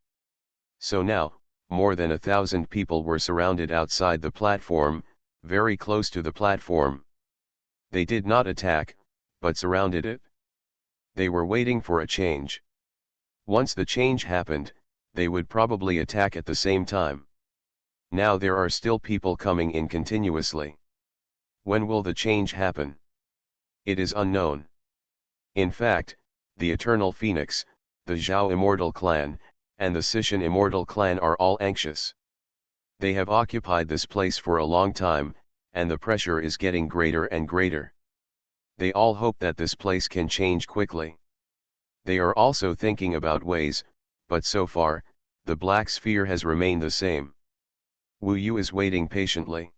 So now, more than 1,000 people were surrounded outside the platform, very close to the platform. They did not attack, but surrounded it. They were waiting for a change. Once the change happened, they would probably attack at the same time. Now there are still people coming in continuously. When will the change happen? It is unknown. In fact, the Eternal Phoenix, the Zhao Immortal clan, and the Sishan Immortal clan are all anxious. They have occupied this place for a long time, and the pressure is getting greater and greater. They all hope that this place can change quickly. They are also thinking about ways, but so far, the black sphere has remained the same. Wu Yu is waiting patiently.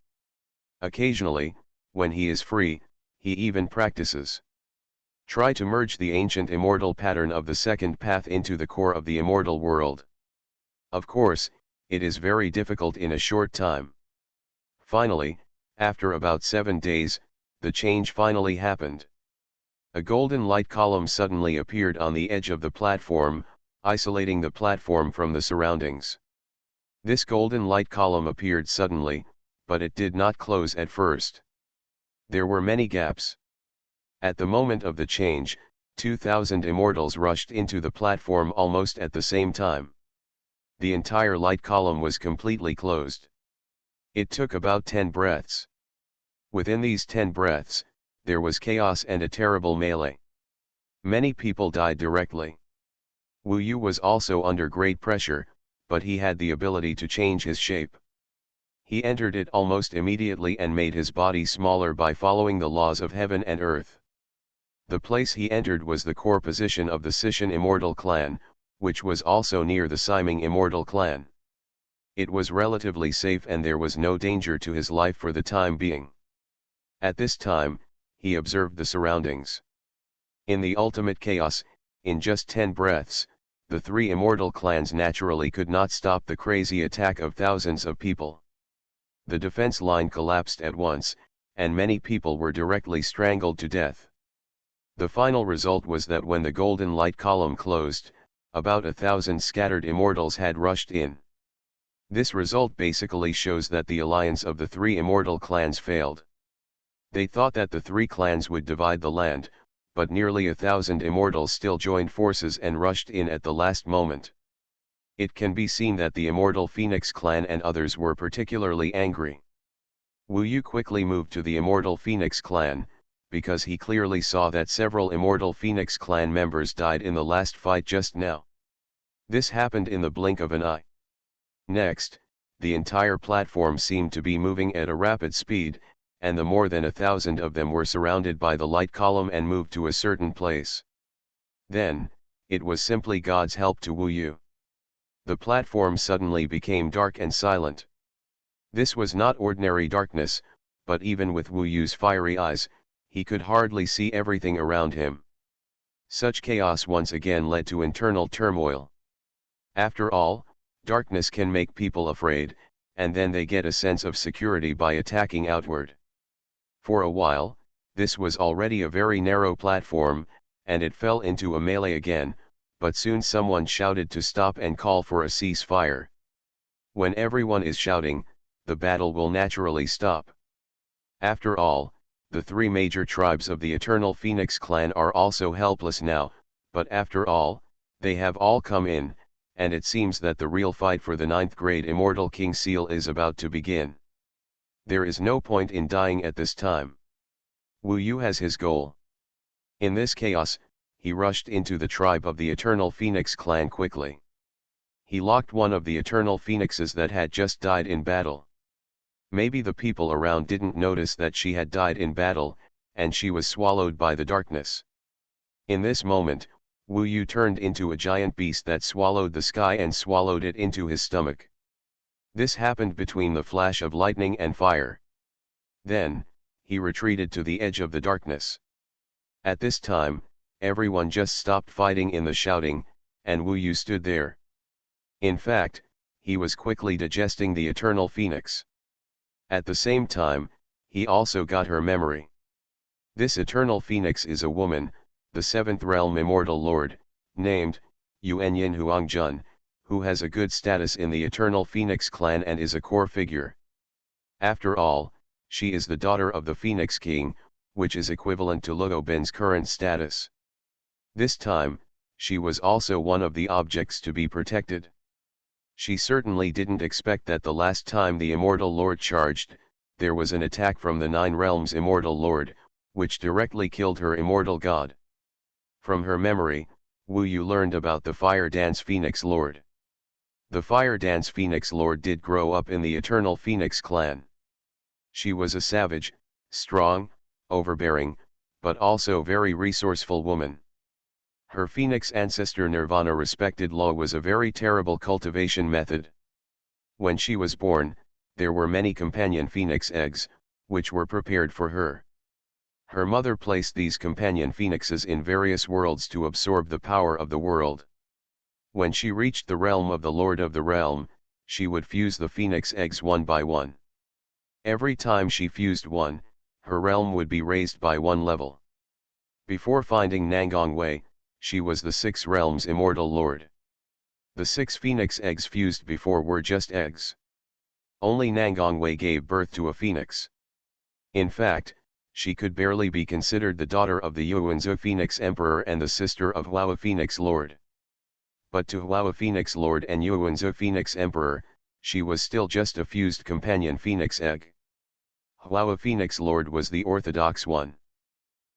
Occasionally, when he is free, he even practices. Try to merge the ancient immortal pattern of the second path into the core of the immortal world. Of course, it is very difficult in a short time. Finally, after about 7 days, the change finally happened. A golden light column suddenly appeared on the edge of the platform, isolating the platform from the surroundings. This golden light column appeared suddenly, but it did not close at first. There were many gaps. At the moment of the change, 2,000 immortals rushed into the platform almost at the same time. The entire light column was completely closed. It took about 10 breaths. Within these 10 breaths, there was chaos and a terrible melee. Many people died directly. Wu Yu was also under great pressure, but he had the ability to change his shape. He entered it almost immediately and made his body smaller by following the laws of heaven and earth. The place he entered was the core position of the Sishan Immortal clan, which was also near the Siming Immortal clan. It was relatively safe and there was no danger to his life for the time being. At this time, he observed the surroundings. In the ultimate chaos, in just 10 breaths, the three immortal clans naturally could not stop the crazy attack of thousands of people. The defense line collapsed at once, and many people were directly strangled to death. The final result was that when the golden light column closed, about 1,000 scattered immortals had rushed in. This result basically shows that the alliance of the three immortal clans failed. They thought that the three clans would divide the land, but nearly 1,000 immortals still joined forces and rushed in at the last moment. It can be seen that the immortal Phoenix clan and others were particularly angry. Wu Yu quickly moved to the immortal Phoenix clan, because he clearly saw that several immortal Phoenix clan members died in the last fight just now. This happened in the blink of an eye. Next, the entire platform seemed to be moving at a rapid speed, and the more than 1,000 of them were surrounded by the light column and moved to a certain place. Then, it was simply God's help to Wu Yu. The platform suddenly became dark and silent. This was not ordinary darkness, but even with Wu Yu's fiery eyes, he could hardly see everything around him. Such chaos once again led to internal turmoil. After all, darkness can make people afraid, and then they get a sense of security by attacking outward. For a while, this was already a very narrow platform, and it fell into a melee again, but soon someone shouted to stop and call for a ceasefire. When everyone is shouting, the battle will naturally stop. After all, the three major tribes of the Eternal Phoenix clan are also helpless now, but after all, they have all come in, and it seems that the real fight for the 9th grade Immortal King Seal is about to begin. There is no point in dying at this time. Wu Yu has his goal. In this chaos, he rushed into the tribe of the Eternal Phoenix clan quickly. He locked one of the Eternal Phoenixes that had just died in battle. Maybe the people around didn't notice that she had died in battle, and she was swallowed by the darkness. In this moment, Wu Yu turned into a giant beast that swallowed the sky and swallowed it into his stomach. This happened between the flash of lightning and fire. Then, he retreated to the edge of the darkness. At this time, everyone just stopped fighting in the shouting, and Wu Yu stood there. In fact, he was quickly digesting the Eternal Phoenix. At the same time, he also got her memory. This Eternal Phoenix is a woman, the 7th Realm Immortal Lord, named Yuanyin Huangjun, who has a good status in the Eternal Phoenix clan and is a core figure. After all, she is the daughter of the Phoenix King, which is equivalent to Luo Bin's current status. This time, she was also one of the objects to be protected. She certainly didn't expect that the last time the Immortal Lord charged, there was an attack from the 9 Realms Immortal Lord, which directly killed her immortal god. From her memory, Wu Yu learned about the Fire Dance Phoenix Lord. The Fire Dance Phoenix Lord did grow up in the Eternal Phoenix clan. She was a savage, strong, overbearing, but also very resourceful woman. Her Phoenix ancestor Nirvana respected law was a very terrible cultivation method. When she was born, there were many companion phoenix eggs, which were prepared for her. Her mother placed these companion phoenixes in various worlds to absorb the power of the world. When she reached the realm of the Lord of the Realm, she would fuse the phoenix eggs one by one. Every time she fused one, her realm would be raised by one level. Before finding Nangong Wei, she was the 6 Realms Immortal Lord. The 6 phoenix eggs fused before were just eggs. Only Nangong Wei gave birth to a phoenix. In fact, she could barely be considered the daughter of the Yuanzhou Phoenix Emperor and the sister of Hua Phoenix Lord. But to Hua Phoenix Lord and Yuanzhou Phoenix Emperor, she was still just a fused companion phoenix egg. Hua Phoenix Lord was the orthodox one.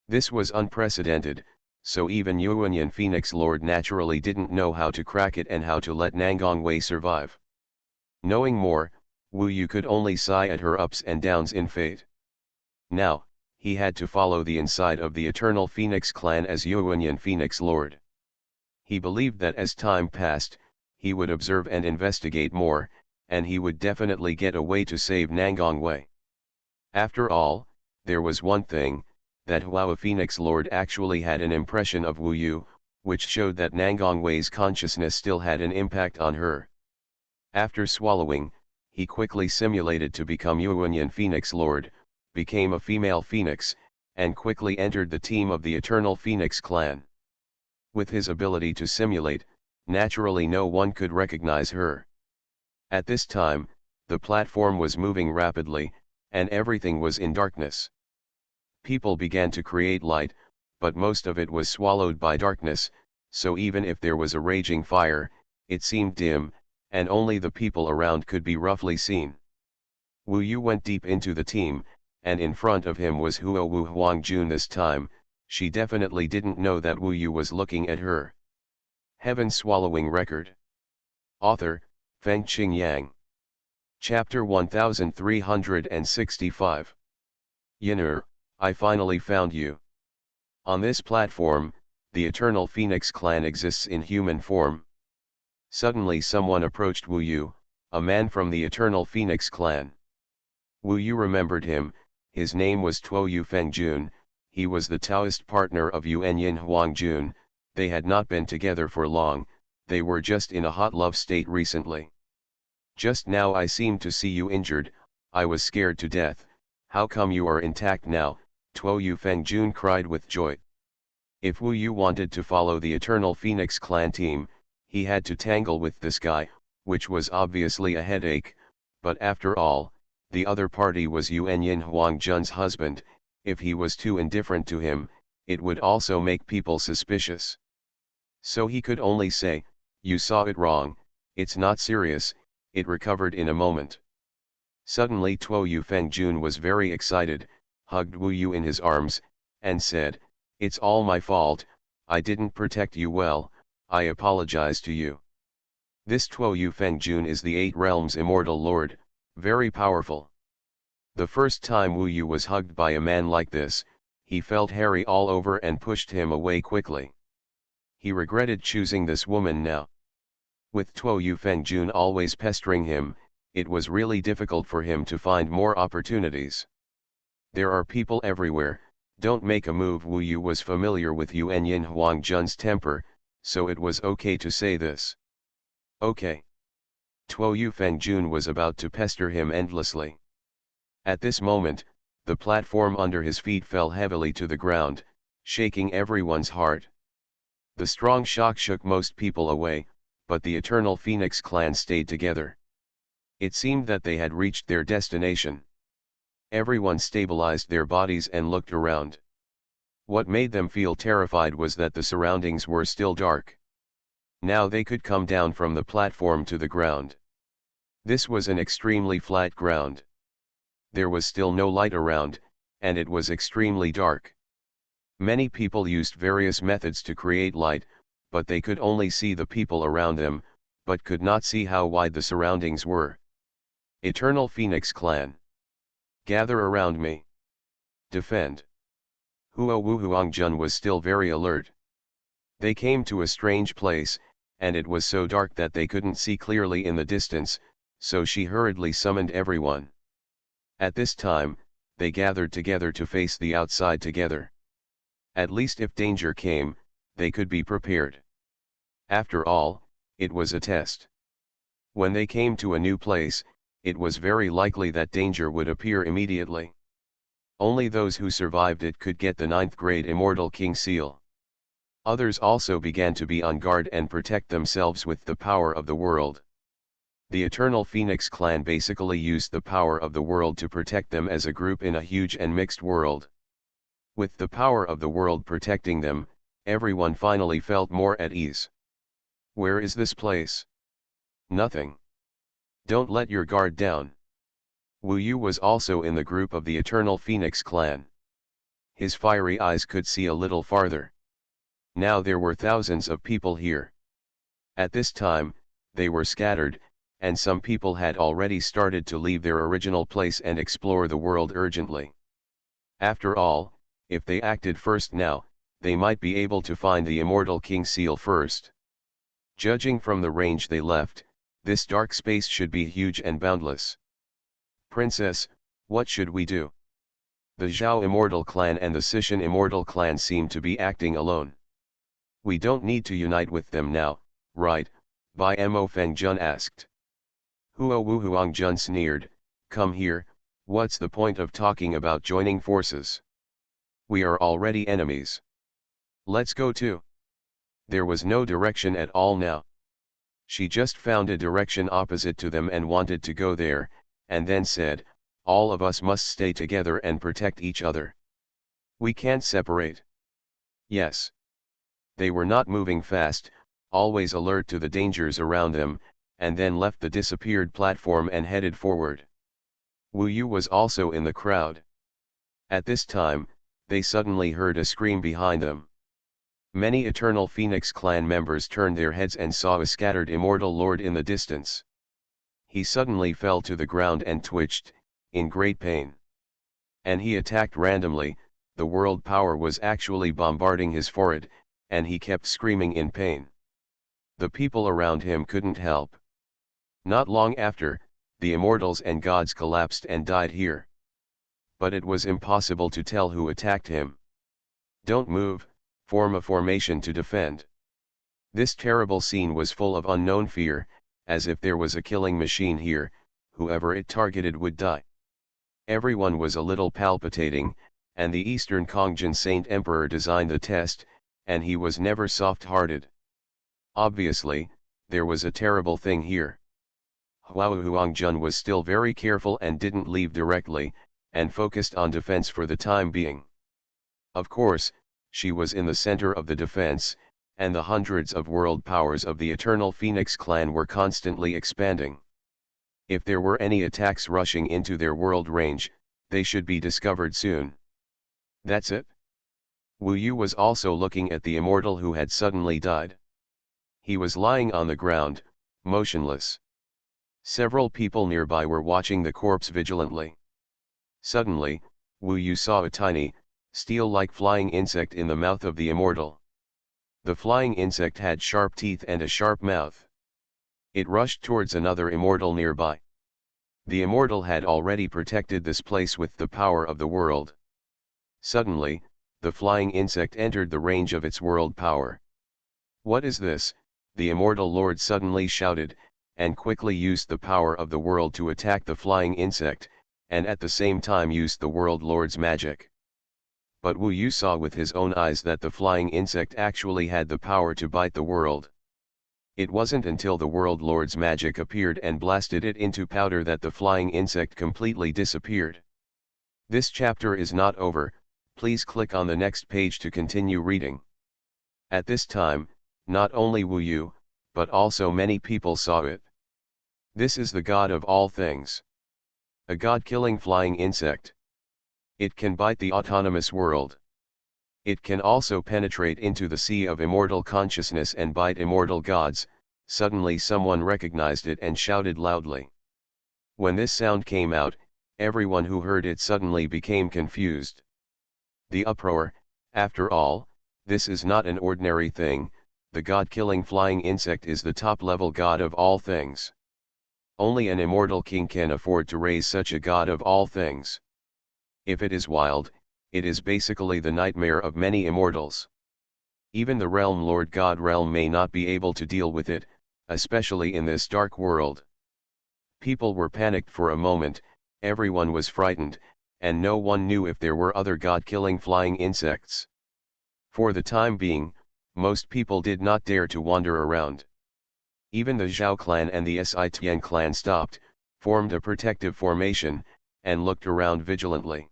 This was unprecedented, so even Yuanyin Phoenix Lord naturally didn't know how to crack it and how to let Nangong Wei survive. Knowing more, Wu Yu could only sigh at her ups and downs in fate. Now, he had to follow the inside of the Eternal Phoenix clan as Yuanyin Phoenix Lord. He believed that as time passed, he would observe and investigate more, and he would definitely get away to save Nangongwei. After all, there was one thing, that Hua Phoenix Lord actually had an impression of Wu Yu, which showed that Nangongwei's consciousness still had an impact on her. After swallowing, he quickly simulated to become Xuanhuan Phoenix Lord, became a female phoenix, and quickly entered the team of the Eternal Phoenix clan. With his ability to simulate, naturally no one could recognize her. At this time, the platform was moving rapidly, and everything was in darkness. People began to create light, but most of it was swallowed by darkness, so even if there was a raging fire, it seemed dim, and only the people around could be roughly seen. Wu Yu went deep into the team, and in front of him was Hua Wu Huangjun. This time, she definitely didn't know that Wu Yu was looking at her. Heaven Swallowing Record. Author, Feng Qing Yang. Chapter 1365. Yin'er, I finally found you. On this platform, the Eternal Phoenix clan exists in human form. Suddenly someone approached Wu Yu, a man from the Eternal Phoenix clan. Wu Yu remembered him. His name was Tuo Yu Fengjun, he was the Taoist partner of Yuanyin Huangjun. They had not been together for long, they were just in a hot love state recently. Just now I seemed to see you injured, I was scared to death. How come you are intact now? Tuo Yu Fengjun cried with joy. If Wu Yu wanted to follow the Eternal Phoenix clan team, he had to tangle with this guy, which was obviously a headache, but after all, the other party was Yuanyin Huangjun's husband. If he was too indifferent to him, it would also make people suspicious. So he could only say, "You saw it wrong, it's not serious, it recovered in a moment." Suddenly Tuo Yu Fengjun was very excited, hugged Wu Yu in his arms, and said, "It's all my fault, I didn't protect you well, I apologize to you." This Tuo Yu Fengjun is the Eight Realms Immortal Lord, very powerful. The first time Wu Yu was hugged by a man like this, he felt hairy all over and pushed him away quickly. He regretted choosing this woman now. With Tuo Yu Fengjun always pestering him, it was really difficult for him to find more opportunities. There are people everywhere, don't make a move. Wu Yu was familiar with Yuanyin Huangjun's temper, so it was okay to say this. Okay. Tuo Yu Fengjun was about to pester him endlessly. At this moment, the platform under his feet fell heavily to the ground, shaking everyone's heart. The strong shock shook most people away, but the Eternal Phoenix clan stayed together. It seemed that they had reached their destination. Everyone stabilized their bodies and looked around. What made them feel terrified was that the surroundings were still dark. Now they could come down from the platform to the ground. This was an extremely flat ground. There was still no light around, and it was extremely dark. Many people used various methods to create light, but they could only see the people around them, but could not see how wide the surroundings were. Eternal Phoenix Clan. Gather around me. Defend. Hua Wu Huangjun was still very alert. They came to a strange place, and it was so dark that they couldn't see clearly in the distance, so she hurriedly summoned everyone. At this time, they gathered together to face the outside together. At least if danger came, they could be prepared. After all, it was a test. When they came to a new place, it was very likely that danger would appear immediately. Only those who survived it could get the 9th grade Immortal King Seal. Others also began to be on guard and protect themselves with the power of the world. The Eternal Phoenix clan basically used the power of the world to protect them as a group in a huge and mixed world. With the power of the world protecting them, everyone finally felt more at ease. Where is this place? Nothing. Don't let your guard down. Wu Yu was also in the group of the Eternal Phoenix clan. His fiery eyes could see a little farther. Now there were thousands of people here. At this time, they were scattered, and some people had already started to leave their original place and explore the world urgently. After all, if they acted first now, they might be able to find the Immortal King Seal first. Judging from the range they left, This dark space should be huge and boundless. Princess, what should we do? The Zhao Immortal clan and the Sishan Immortal clan seem to be acting alone. We don't need to unite with them now, right? Bai Mo Feng Jun asked. Huo Wu Huang Jun sneered, come here, what's the point of talking about joining forces? We are already enemies. Let's go too. There was no direction at all now. She just found a direction opposite to them and wanted to go there, and then said, all of us must stay together and protect each other. We can't separate. Yes. They were not moving fast, always alert to the dangers around them, and then left the disappeared platform and headed forward. Wu Yu was also in the crowd. At this time, they suddenly heard a scream behind them. Many Eternal Phoenix clan members turned their heads and saw a scattered Immortal Lord in the distance. He suddenly fell to the ground and twitched, in great pain. And he attacked randomly, the world power was actually bombarding his forehead, and he kept screaming in pain. The people around him couldn't help. Not long after, the Immortals and gods collapsed and died here. But it was impossible to tell who attacked him. Don't move, form a formation to defend. This terrible scene was full of unknown fear, as if there was a killing machine here, whoever it targeted would die. Everyone was a little palpitating, and the Eastern Kongjin Saint Emperor designed the test, and he was never soft-hearted. Obviously, there was a terrible thing here. Huo Huangjun was still very careful and didn't leave directly, and focused on defense for the time being. Of course, she was in the center of the defense, and the hundreds of world powers of the Eternal Phoenix clan were constantly expanding. If there were any attacks rushing into their world range, they should be discovered soon. That's it. Wu Yu was also looking at the immortal who had suddenly died. He was lying on the ground, motionless. Several people nearby were watching the corpse vigilantly. Suddenly, Wu Yu saw a tiny, steel-like flying insect in the mouth of the immortal. The flying insect had sharp teeth and a sharp mouth. It rushed towards another immortal nearby. The immortal had already protected this place with the power of the world. Suddenly, the flying insect entered the range of its world power. What is this? The immortal lord suddenly shouted, and quickly used the power of the world to attack the flying insect, and at the same time used the world lord's magic. But Wu Yu saw with his own eyes that the flying insect actually had the power to bite the world. It wasn't until the world lord's magic appeared and blasted it into powder that the flying insect completely disappeared. This chapter is not over, please click on the next page to continue reading. At this time, not only Wu Yu, but also many people saw it. This is the god of all things. A god-killing flying insect. It can bite the autonomous world. It can also penetrate into the sea of immortal consciousness and bite immortal gods. Suddenly someone recognized it and shouted loudly. When this sound came out, everyone who heard it suddenly became confused. The uproar, after all, this is not an ordinary thing, the god-killing flying insect is the top-level god of all things. Only an immortal king can afford to raise such a god of all things. If it is wild, it is basically the nightmare of many immortals. Even the realm lord god realm may not be able to deal with it, especially in this dark world. People were panicked for a moment, everyone was frightened, and no one knew if there were other god-killing flying insects. For the time being, most people did not dare to wander around. Even the Zhao clan and the Sitian clan stopped, formed a protective formation, and looked around vigilantly.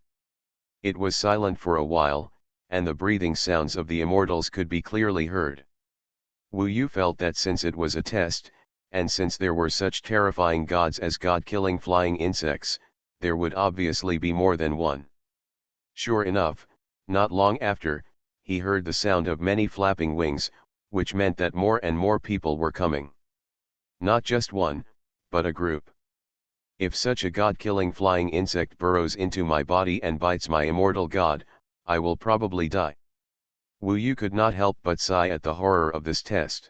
It was silent for a while, and the breathing sounds of the immortals could be clearly heard. Wu Yu felt that since it was a test, and since there were such terrifying gods as god-killing flying insects, there would obviously be more than one. Sure enough, not long after, he heard the sound of many flapping wings, which meant that more and more people were coming. Not just one, but a group. If such a god-killing flying insect burrows into my body and bites my immortal god, I will probably die. Wu Yu could not help but sigh at the horror of this test.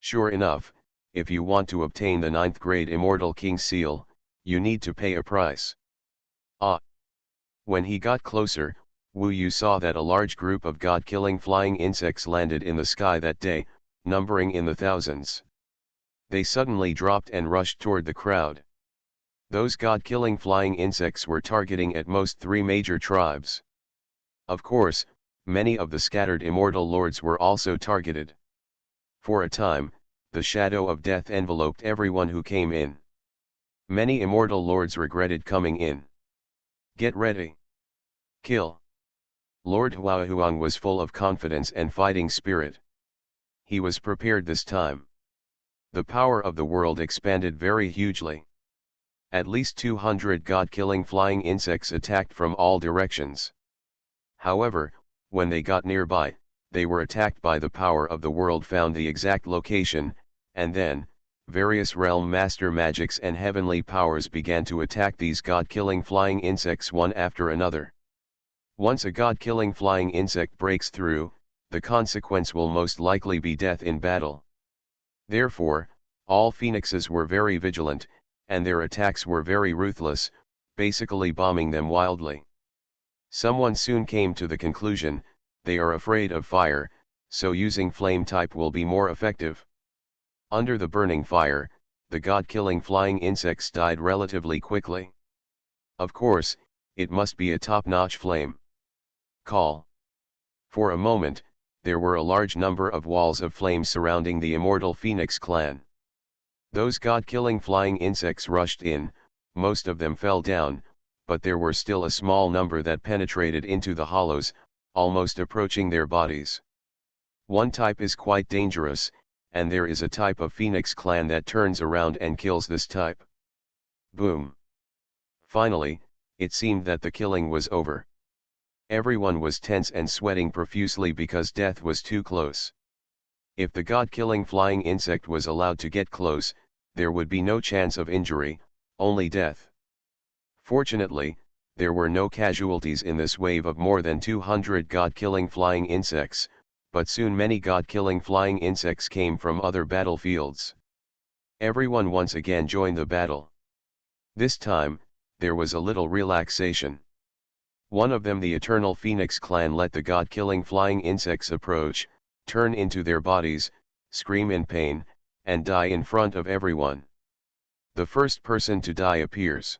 Sure enough, if you want to obtain the 9th grade Immortal King seal, you need to pay a price. Ah! When he got closer, Wu Yu saw that a large group of god-killing flying insects landed in the sky that day, numbering in the thousands. They suddenly dropped and rushed toward the crowd. Those god-killing flying insects were targeting at most 3 major tribes. Of course, many of the scattered immortal lords were also targeted. For a time, the shadow of death enveloped everyone who came in. Many immortal lords regretted coming in. Get ready. Kill. Lord Xuanhuan was full of confidence and fighting spirit. He was prepared this time. The power of the world expanded very hugely. At least 200 god-killing flying insects attacked from all directions. However, when they got nearby, they were attacked by the power of the world found the exact location, and then, various realm master magics and heavenly powers began to attack these god-killing flying insects one after another. Once a god-killing flying insect breaks through, the consequence will most likely be death in battle. Therefore, all phoenixes were very vigilant, and their attacks were very ruthless, basically bombing them wildly. Someone soon came to the conclusion, they are afraid of fire, so using flame type will be more effective. Under the burning fire, the god-killing flying insects died relatively quickly. Of course, it must be a top-notch flame. Call. For a moment, there were a large number of walls of flame surrounding the immortal Phoenix clan. Those god-killing flying insects rushed in, most of them fell down, but there were still a small number that penetrated into the hollows, almost approaching their bodies. One type is quite dangerous, and there is a type of Phoenix clan that turns around and kills this type. Boom! Finally, it seemed that the killing was over. Everyone was tense and sweating profusely because death was too close. If the god-killing flying insect was allowed to get close, there would be no chance of injury, only death. Fortunately, there were no casualties in this wave of more than 200 god-killing flying insects, but soon many god-killing flying insects came from other battlefields. Everyone once again joined the battle. This time, there was a little relaxation. One of them, the Eternal Phoenix clan, let the god-killing flying insects approach, turn into their bodies, scream in pain, and die in front of everyone. The first person to die appears.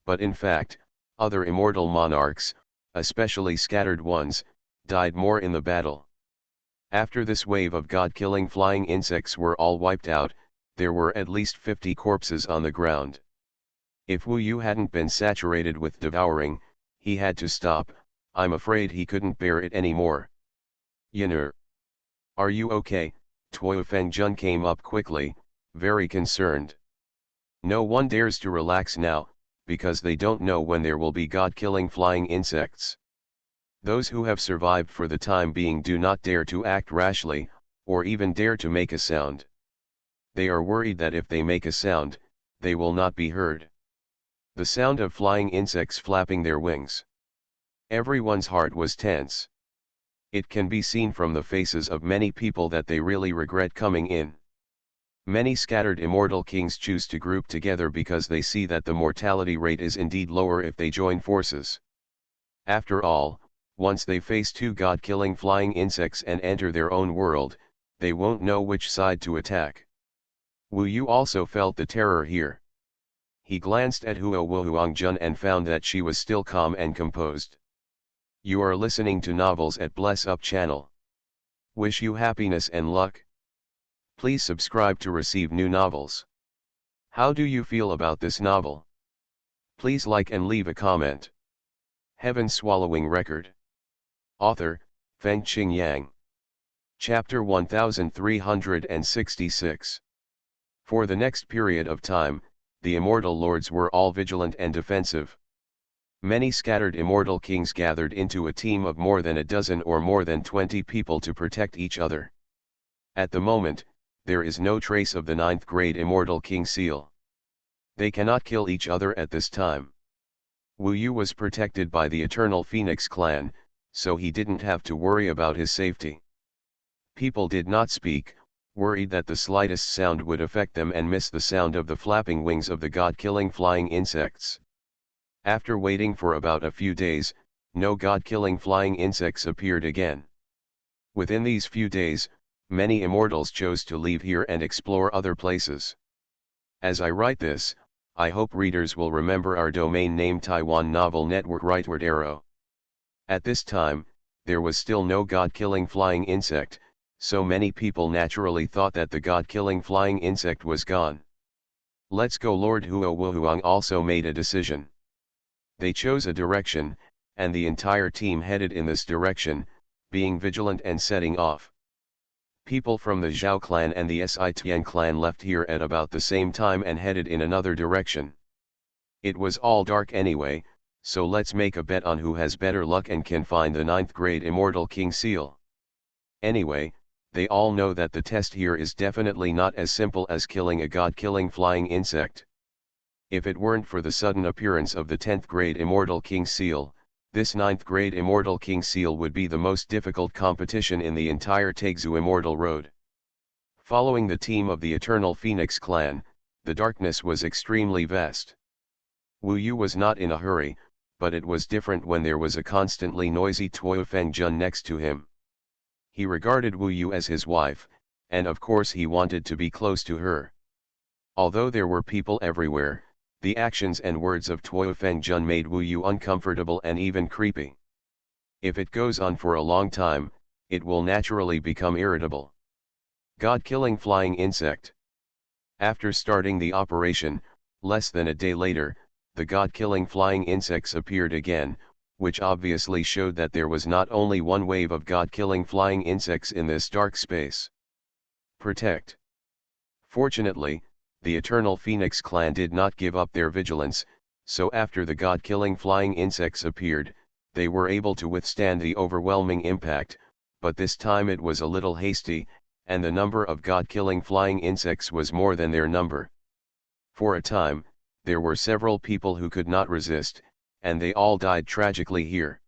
But in fact, other immortal monarchs, especially scattered ones, died more in the battle. After this wave of god-killing flying insects were all wiped out, there were at least 50 corpses on the ground. If Wu Yu hadn't been saturated with devouring, he had to stop. I'm afraid he couldn't bear it anymore. Yanur. Are you okay? Tuo Fengjun came up quickly, very concerned. No one dares to relax now, because they don't know when there will be god-killing flying insects. Those who have survived for the time being do not dare to act rashly, or even dare to make a sound. They are worried that if they make a sound, they will not be heard. The sound of flying insects flapping their wings. Everyone's heart was tense. It can be seen from the faces of many people that they really regret coming in. Many scattered immortal kings choose to group together because they see that the mortality rate is indeed lower if they join forces. After all, once they face 2 god-killing flying insects and enter their own world, they won't know which side to attack. Wu Yu also felt the terror here. He glanced at Huo Wuhuangjun and found that she was still calm and composed. You are listening to Novels at Bless Up channel. Wish you happiness and luck. Please subscribe to receive new novels. How do you feel about this novel? Please like and leave a comment. Heaven Swallowing Record. Author, Fengqing Yang. Chapter 1366. For the next period of time, the immortal lords were all vigilant and defensive. Many scattered immortal kings gathered into a team of more than a dozen or more than 20 people to protect each other. At the moment, there is no trace of the 9th grade Immortal King seal. They cannot kill each other at this time. Wu Yu was protected by the Eternal Phoenix clan, so he didn't have to worry about his safety. People did not speak, worried that the slightest sound would affect them and miss the sound of the flapping wings of the god-killing flying insects. After waiting for about a few days, no god-killing flying insects appeared again. Within these few days, many immortals chose to leave here and explore other places. As I write this, I hope readers will remember our domain name Taiwan Novel Network Rightward Arrow. At this time, there was still no god-killing flying insect, so many people naturally thought that the god-killing flying insect was gone. Let's Go Lord Huo Wuhuang also made a decision. They chose a direction, and the entire team headed in this direction, being vigilant and setting off. People from the Zhao clan and the Sitian clan left here at about the same time and headed in another direction. It was all dark anyway, so let's make a bet on who has better luck and can find the 9th grade Immortal King Seal. Anyway, they all know that the test here is definitely not as simple as killing a god-killing flying insect. If it weren't for the sudden appearance of the 10th grade Immortal King Seal, this 9th grade Immortal King Seal would be the most difficult competition in the entire Taixu Immortal Road. Following the team of the Eternal Phoenix clan, the darkness was extremely vast. Wu Yu was not in a hurry, but it was different when there was a constantly noisy Tuo Feng Jun next to him. He regarded Wu Yu as his wife, and of course he wanted to be close to her. Although there were people everywhere, the actions and words of Tuo Feng Jun made Wu Yu uncomfortable and even creepy. If it goes on for a long time, it will naturally become irritable. God-killing flying insect. After starting the operation, less than a day later, the god-killing flying insects appeared again, which obviously showed that there was not only one wave of god-killing flying insects in this dark space. Protect. Fortunately, the Eternal Phoenix clan did not give up their vigilance, so after the god-killing flying insects appeared, they were able to withstand the overwhelming impact, but this time it was a little hasty, and the number of god-killing flying insects was more than their number. For a time, there were several people who could not resist, and they all died tragically here.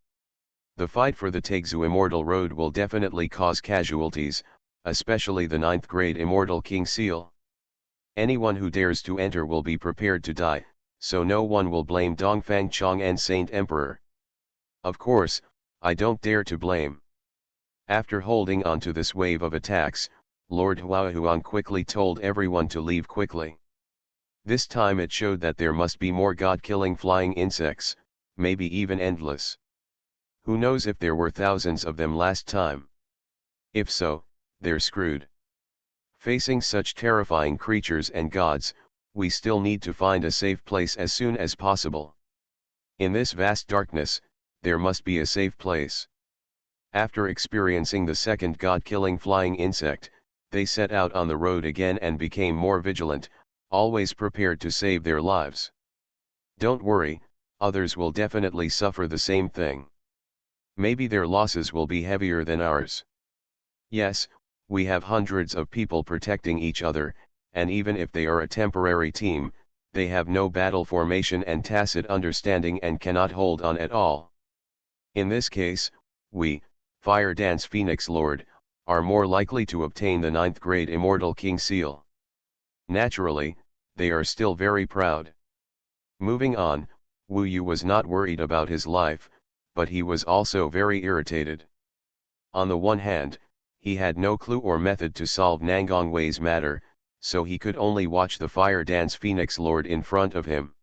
The fight for the Taixu Immortal Road will definitely cause casualties, especially the 9th grade Immortal King Seal. Anyone who dares to enter will be prepared to die, so no one will blame Dongfang Chong and Saint Emperor. Of course, I don't dare to blame. After holding on to this wave of attacks, Lord Huahuang quickly told everyone to leave quickly. This time it showed that there must be more god-killing flying insects, maybe even endless. Who knows if there were thousands of them last time? If so, they're screwed. Facing such terrifying creatures and gods, we still need to find a safe place as soon as possible. In this vast darkness, there must be a safe place. After experiencing the second god-killing flying insect, they set out on the road again and became more vigilant, always prepared to save their lives. Don't worry, others will definitely suffer the same thing. Maybe their losses will be heavier than ours. Yes, we have hundreds of people protecting each other, and even if they are a temporary team, they have no battle formation and tacit understanding and cannot hold on at all. In this case, we, Fire Dance Phoenix Lord, are more likely to obtain the 9th grade Immortal King Seal. Naturally, they are still very proud. Moving on, Wu Yu was not worried about his life, but he was also very irritated. On the one hand, he had no clue or method to solve Nangong Wei's matter, so he could only watch the Fire Dance Phoenix Lord in front of him.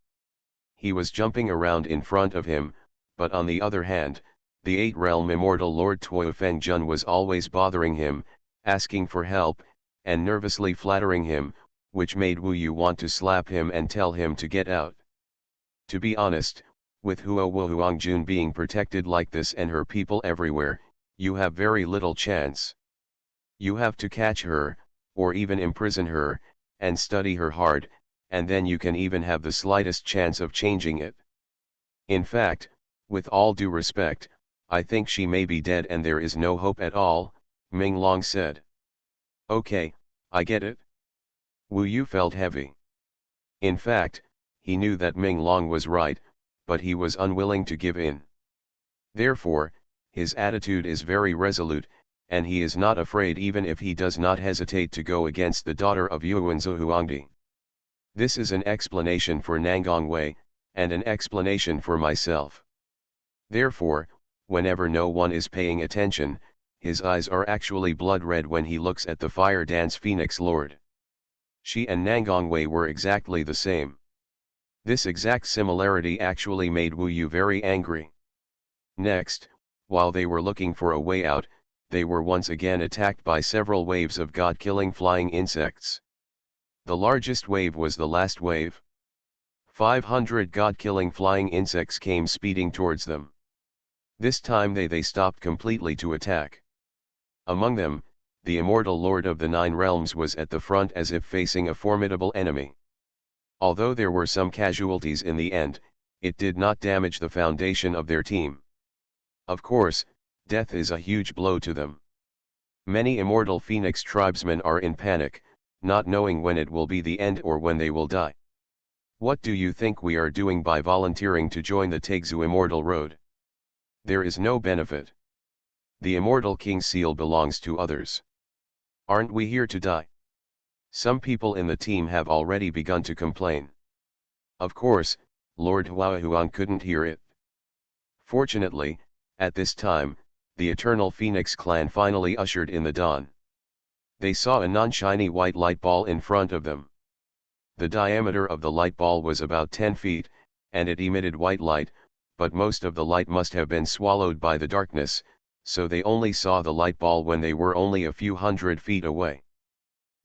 He was jumping around in front of him, but on the other hand, the 8-realm Immortal Lord Tuo Feng Jun was always bothering him, asking for help, and nervously flattering him, which made Wu Yu want to slap him and tell him to get out. To be honest, with Huo Wuhuang Jun being protected like this and her people everywhere, you have very little chance. You have to catch her, or even imprison her, and study her hard, and then you can even have the slightest chance of changing it. In fact, with all due respect, I think she may be dead and there is no hope at all, Ming Long said. Okay, I get it. Wu Yu felt heavy. In fact, he knew that Ming Long was right, but he was unwilling to give in. Therefore, his attitude is very resolute, and he is not afraid even if he does not hesitate to go against the daughter of Yuan Zhuangdi. This is an explanation for Nangongwei, and an explanation for myself. Therefore, whenever no one is paying attention, his eyes are actually blood red when he looks at the fire dance Phoenix Lord. She and Nangongwei were exactly the same. This exact similarity actually made Wu Yu very angry. Next, while they were looking for a way out, they were once again attacked by several waves of god-killing flying insects. The largest wave was the last wave. 500 god-killing flying insects came speeding towards them. This time they stopped completely to attack. Among them, the immortal Lord of the Nine Realms was at the front as if facing a formidable enemy. Although there were some casualties in the end, it did not damage the foundation of their team. Of course, death is a huge blow to them. Many immortal Phoenix tribesmen are in panic, not knowing when it will be the end or when they will die. What do you think we are doing by volunteering to join the Taixu Immortal Road? There is no benefit. The Immortal King Seal belongs to others. Aren't we here to die? Some people in the team have already begun to complain. Of course, Lord Huahuang couldn't hear it. Fortunately, at this time, the Eternal Phoenix clan finally ushered in the dawn. They saw a non-shiny white light ball in front of them. The diameter of the light ball was about 10 feet, and it emitted white light, but most of the light must have been swallowed by the darkness, so they only saw the light ball when they were only a few hundred feet away.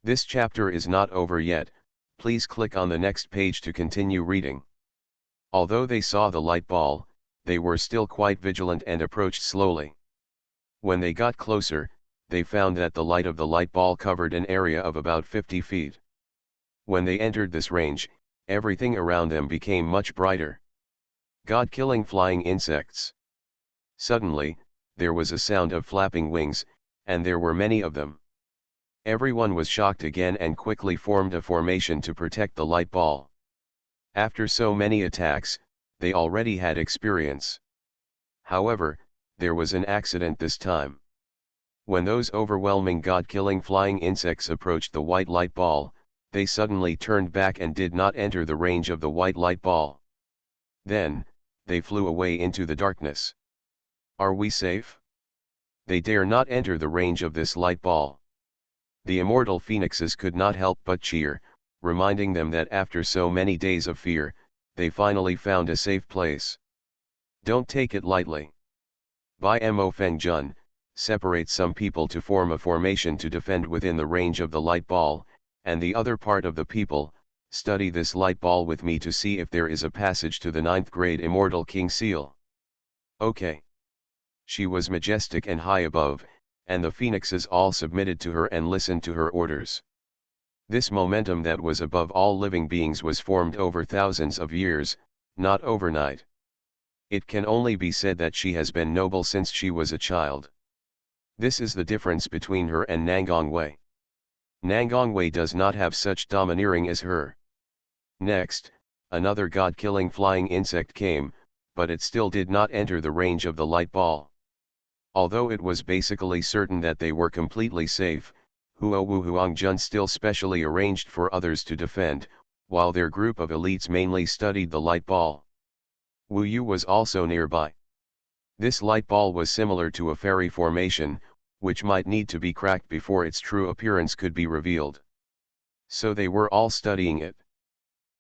This chapter is not over yet, please click on the next page to continue reading. Although they saw the light ball, they were still quite vigilant and approached slowly. When they got closer, they found that the light of the light ball covered an area of about 50 feet. When they entered this range, everything around them became much brighter. God-killing flying insects. Suddenly, there was a sound of flapping wings, and there were many of them. Everyone was shocked again and quickly formed a formation to protect the light ball. After so many attacks, they already had experience. However, there was an accident this time. When those overwhelming god-killing flying insects approached the white light ball, they suddenly turned back and did not enter the range of the white light ball. Then, they flew away into the darkness. Are we safe? They dare not enter the range of this light ball. The immortal phoenixes could not help but cheer, reminding them that after so many days of fear, they finally found a safe place. Don't take it lightly. By Mo Fengjun, separate some people to form a formation to defend within the range of the light ball, and the other part of the people, study this light ball with me to see if there is a passage to the 9th grade Immortal King Seal. Okay. She was majestic and high above, and the phoenixes all submitted to her and listened to her orders. This momentum that was above all living beings was formed over thousands of years, not overnight. It can only be said that she has been noble since she was a child. This is the difference between her and Nangongwei. Nangongwei does not have such domineering as her. Next, another god-killing flying insect came, but it still did not enter the range of the light ball. Although it was basically certain that they were completely safe, Huo Huangjun still specially arranged for others to defend, while their group of elites mainly studied the light ball. Wu Yu was also nearby. This light ball was similar to a fairy formation, which might need to be cracked before its true appearance could be revealed. So they were all studying it.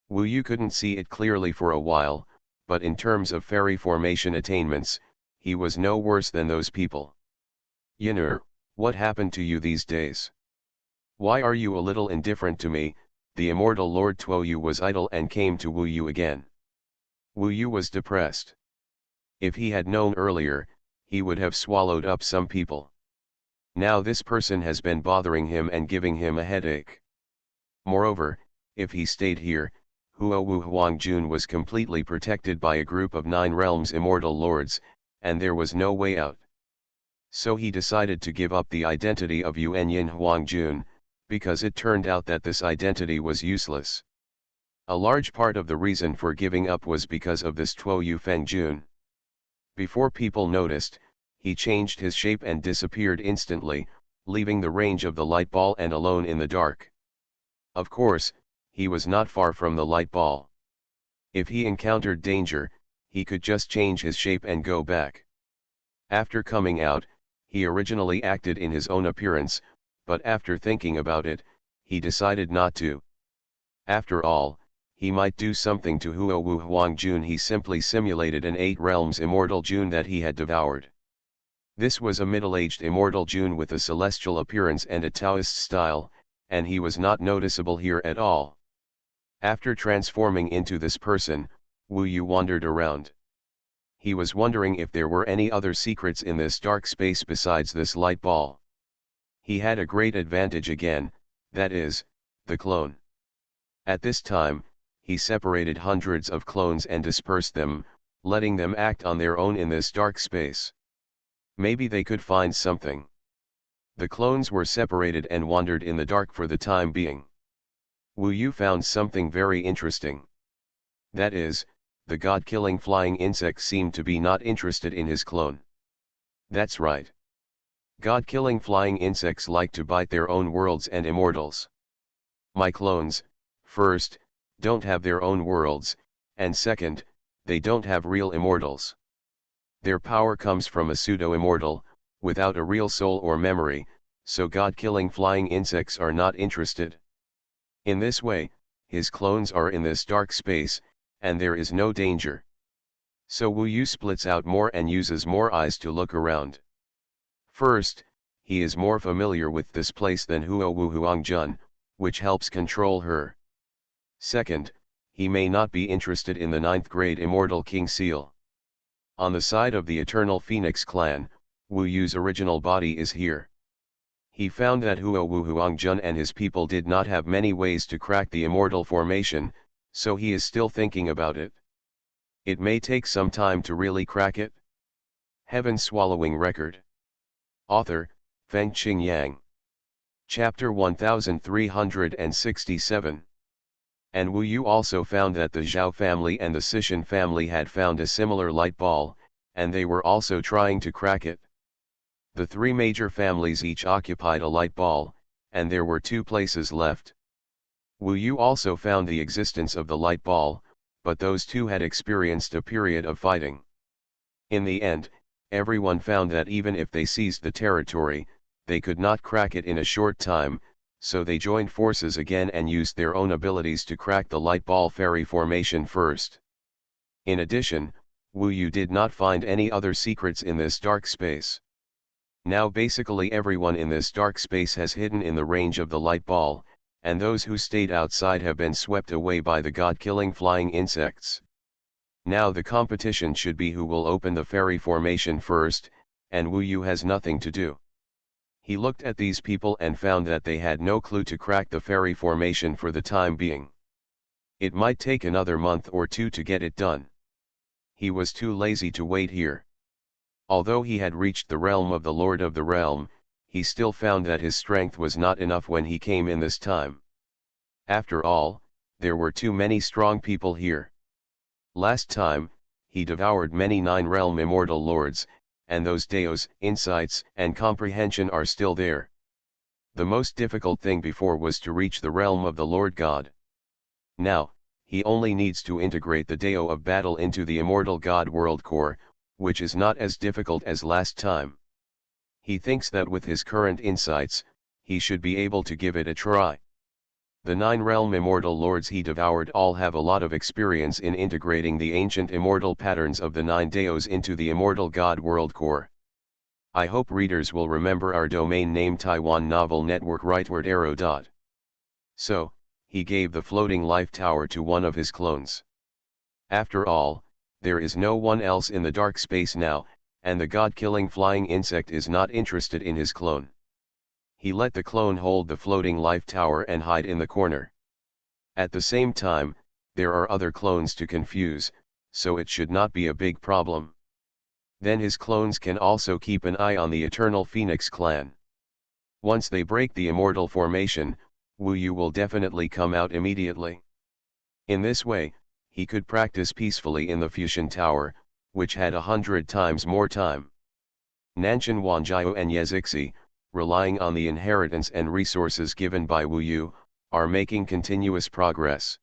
Wu Yu couldn't see it clearly for a while, but in terms of fairy formation attainments, he was no worse than those people. Yinur, what happened to you these days? Why are you a little indifferent to me? The immortal Lord Tuoyu was idle and came to Wu Yu again. Wu Yu was depressed. If he had known earlier, he would have swallowed up some people. Now this person has been bothering him and giving him a headache. Moreover, if he stayed here, Huo Huangjun was completely protected by a group of 9 realms immortal lords, and there was no way out. So he decided to give up the identity of Yuanyin Huangjun, because it turned out that this identity was useless. A large part of the reason for giving up was because of this Tuoyu Fengjun. Before people noticed, he changed his shape and disappeared instantly, leaving the range of the light ball and alone in the dark. Of course, he was not far from the light ball. If he encountered danger, he could just change his shape and go back. After coming out, he originally acted in his own appearance, but after thinking about it, he decided not to. After all, he might do something to Huo Wu Huang Jun. He simply simulated an 8 realms immortal Jun that he had devoured. This was a middle-aged immortal Jun with a celestial appearance and a Taoist style, and he was not noticeable here at all. After transforming into this person, Wu Yu wandered around. He was wondering if there were any other secrets in this dark space besides this light ball. He had a great advantage again, that is, the clone. At this time, he separated hundreds of clones and dispersed them, letting them act on their own in this dark space. Maybe they could find something. The clones were separated and wandered in the dark for the time being. Wu Yu found something very interesting. That is, the god-killing flying insect seemed to be not interested in his clone. That's right. God-killing flying insects like to bite their own worlds and immortals. My clones, first, don't have their own worlds, and second, they don't have real immortals. Their power comes from a pseudo-immortal, without a real soul or memory, so god-killing flying insects are not interested. In this way, his clones are in this dark space, and there is no danger. So Wu Yu splits out more and uses more eyes to look around. First, he is more familiar with this place than Huo Wu Huang Jun, which helps control her. Second, he may not be interested in the 9th grade Immortal King Seal. On the side of the Eternal Phoenix clan, Wu Yu's original body is here. He found that Huo Wu Huang Jun and his people did not have many ways to crack the immortal formation, so he is still thinking about it. It may take some time to really crack it. Heaven-swallowing record. Author, Feng Qing Yang. Chapter 1367. And Wu Yu also found that the Zhao family and the Sishan family had found a similar light ball, and they were also trying to crack it. The 3 major families each occupied a light ball, and there were 2 places left. Wu Yu also found the existence of the light ball, but those 2 had experienced a period of fighting. In the end, everyone found that even if they seized the territory, they could not crack it in a short time, so they joined forces again and used their own abilities to crack the light ball fairy formation first. In addition, Wu Yu did not find any other secrets in this dark space. Now basically everyone in this dark space has hidden in the range of the light ball, and those who stayed outside have been swept away by the god-killing flying insects. Now the competition should be who will open the fairy formation first, and Wu Yu has nothing to do. He looked at these people and found that they had no clue to crack the fairy formation for the time being. It might take another month or 2 to get it done. He was too lazy to wait here. Although he had reached the realm of the Lord of the Realm, he still found that his strength was not enough when he came in this time. After all, there were too many strong people here. Last time, he devoured many 9-realm immortal lords, and those Dao's insights and comprehension are still there. The most difficult thing before was to reach the realm of the Lord God. Now, he only needs to integrate the Dao of battle into the immortal God world core, which is not as difficult as last time. He thinks that with his current insights, he should be able to give it a try. The 9-realm immortal lords he devoured all have a lot of experience in integrating the ancient immortal patterns of the 9 Daos into the immortal God world core. I hope readers will remember our domain name Taiwan Novel Network rightward arrow. So, he gave the floating life tower to one of his clones. After all, there is no one else in the dark space now, and the god-killing flying insect is not interested in his clone. He let the clone hold the floating life tower and hide in the corner. At the same time, there are other clones to confuse, so it should not be a big problem. Then his clones can also keep an eye on the Eternal Phoenix clan. Once they break the immortal formation, Wu Yu will definitely come out immediately. In this way, he could practice peacefully in the Fusion Tower, which had 100 times more time. Nanshan Wanjiao and Yezixi, relying on the inheritance and resources given by Wu Yu, are making continuous progress.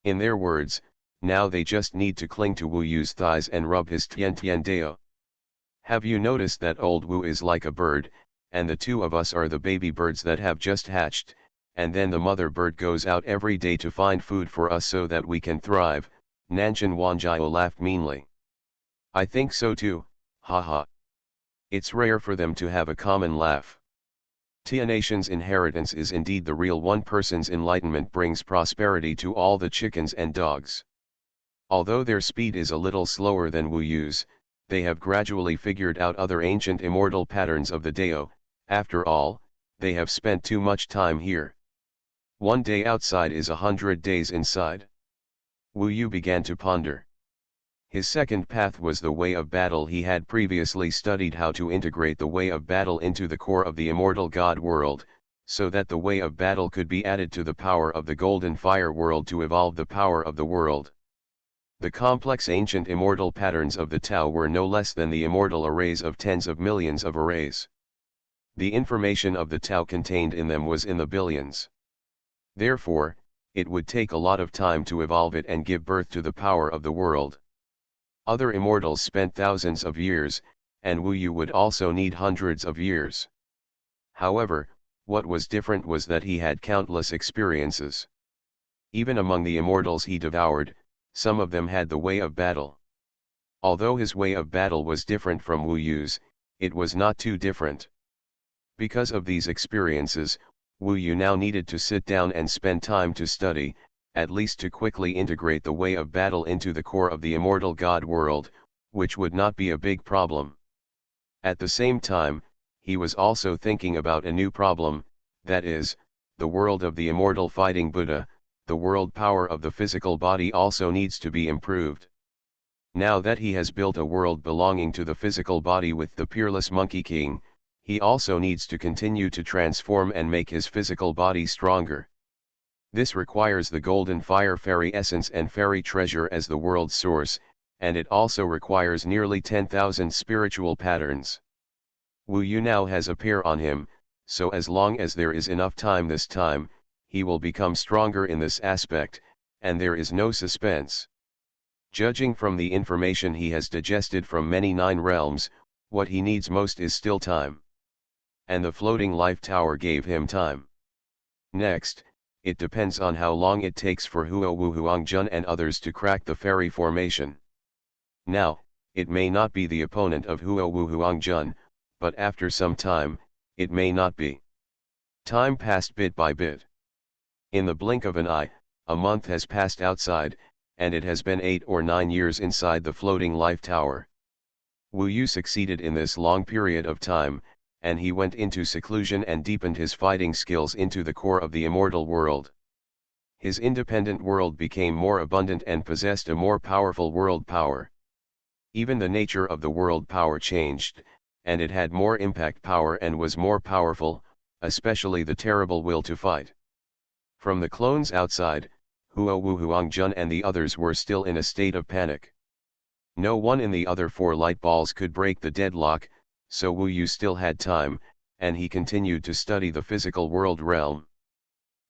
In their words, now they just need to cling to Wu Yu's thighs and rub his Tian Tian Dao. Have you noticed that old Wu is like a bird, and the two of us are the baby birds that have just hatched, and then the mother bird goes out every day to find food for us so that we can thrive? Nanshan Wanjiao laughed meanly. I think so too, haha. It's rare for them to have a common laugh. Tianation's inheritance is indeed the real one. Person's enlightenment brings prosperity to all the chickens and dogs. Although their speed is a little slower than Wu Yu's, they have gradually figured out other ancient immortal patterns of the Dao. After all, they have spent too much time here. One day outside is 100 days inside. Wu Yu began to ponder. His second path was the way of battle. He had previously studied how to integrate the way of battle into the core of the immortal God world, so that the way of battle could be added to the power of the golden fire world to evolve the power of the world. The complex ancient immortal patterns of the Tao were no less than the immortal arrays of tens of millions of arrays. The information of the Tao contained in them was in the billions. Therefore, it would take a lot of time to evolve it and give birth to the power of the world. Other immortals spent thousands of years, and Wu Yu would also need hundreds of years. However, what was different was that he had countless experiences. Even among the immortals he devoured, some of them had the way of battle. Although his way of battle was different from Wu Yu's, it was not too different. Because of these experiences, Wu Yu now needed to sit down and spend time to study, at least to quickly integrate the way of battle into the core of the immortal God world, which would not be a big problem. At the same time, he was also thinking about a new problem, that is, the world of the immortal fighting Buddha. The world power of the physical body also needs to be improved. Now that he has built a world belonging to the physical body with the peerless Monkey King, he also needs to continue to transform and make his physical body stronger. This requires the golden fire fairy essence and fairy treasure as the world's source, and it also requires nearly 10,000 spiritual patterns. Wu Yu now has a pair on him, so as long as there is enough time this time, he will become stronger in this aspect, and there is no suspense. Judging from the information he has digested from many 9 realms, what he needs most is still time. And the floating life tower gave him time. Next, it depends on how long it takes for Huo Wu Huangjun and others to crack the fairy formation. Now, it may not be the opponent of Huo Wu Huangjun, but after some time, it may not be. Time passed bit by bit. In the blink of an eye, a month has passed outside, and it has been 8 or 9 years inside the floating life tower. Wu Yu succeeded in this long period of time, and he went into seclusion and deepened his fighting skills into the core of the immortal world. His independent world became more abundant and possessed a more powerful world power. Even the nature of the world power changed, and it had more impact power and was more powerful, especially the terrible will to fight. From the clones outside, Huo Wu Huangjun and the others were still in a state of panic. No one in the other 4 light balls could break the deadlock, so Wu Yu still had time, and he continued to study the physical world realm.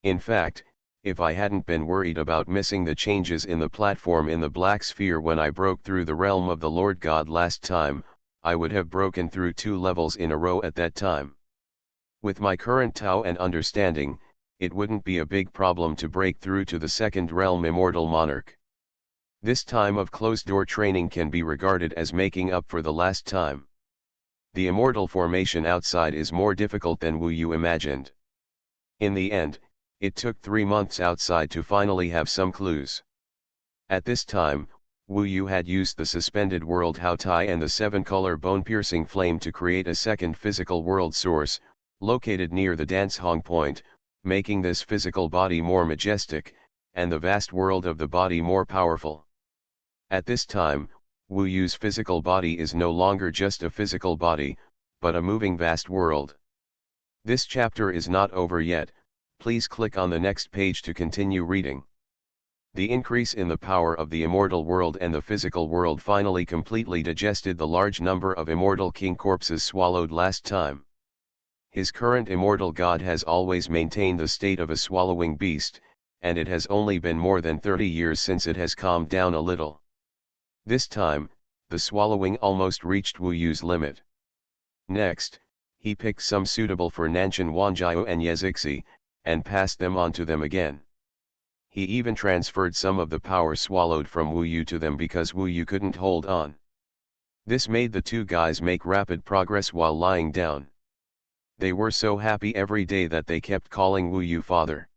In fact, if I hadn't been worried about missing the changes in the platform in the Black Sphere when I broke through the realm of the Lord God last time, I would have broken through 2 levels in a row at that time. With my current Tao and understanding, it wouldn't be a big problem to break through to the second realm Immortal Monarch. This time of closed-door training can be regarded as making up for the last time. The immortal formation outside is more difficult than Wu Yu imagined. In the end, it took 3 months outside to finally have some clues. At this time, Wu Yu had used the suspended world Hao Tai and the 7-color bone-piercing flame to create a second physical world source, located near the Dance Hong point, making this physical body more majestic, and the vast world of the body more powerful. At this time, Wu Yu's physical body is no longer just a physical body, but a moving vast world. This chapter is not over yet, please click on the next page to continue reading. The increase in the power of the immortal world and the physical world finally completely digested the large number of immortal king corpses swallowed last time. His current immortal god has always maintained the state of a swallowing beast, and it has only been more than 30 years since it has calmed down a little. This time, the swallowing almost reached Wu Yu's limit. Next, he picked some suitable for Nanshan Wanjiao and Yezixi, and passed them on to them again. He even transferred some of the power swallowed from Wu Yu to them because Wu Yu couldn't hold on. This made the two guys make rapid progress while lying down. They were so happy every day that they kept calling Wu Yu father.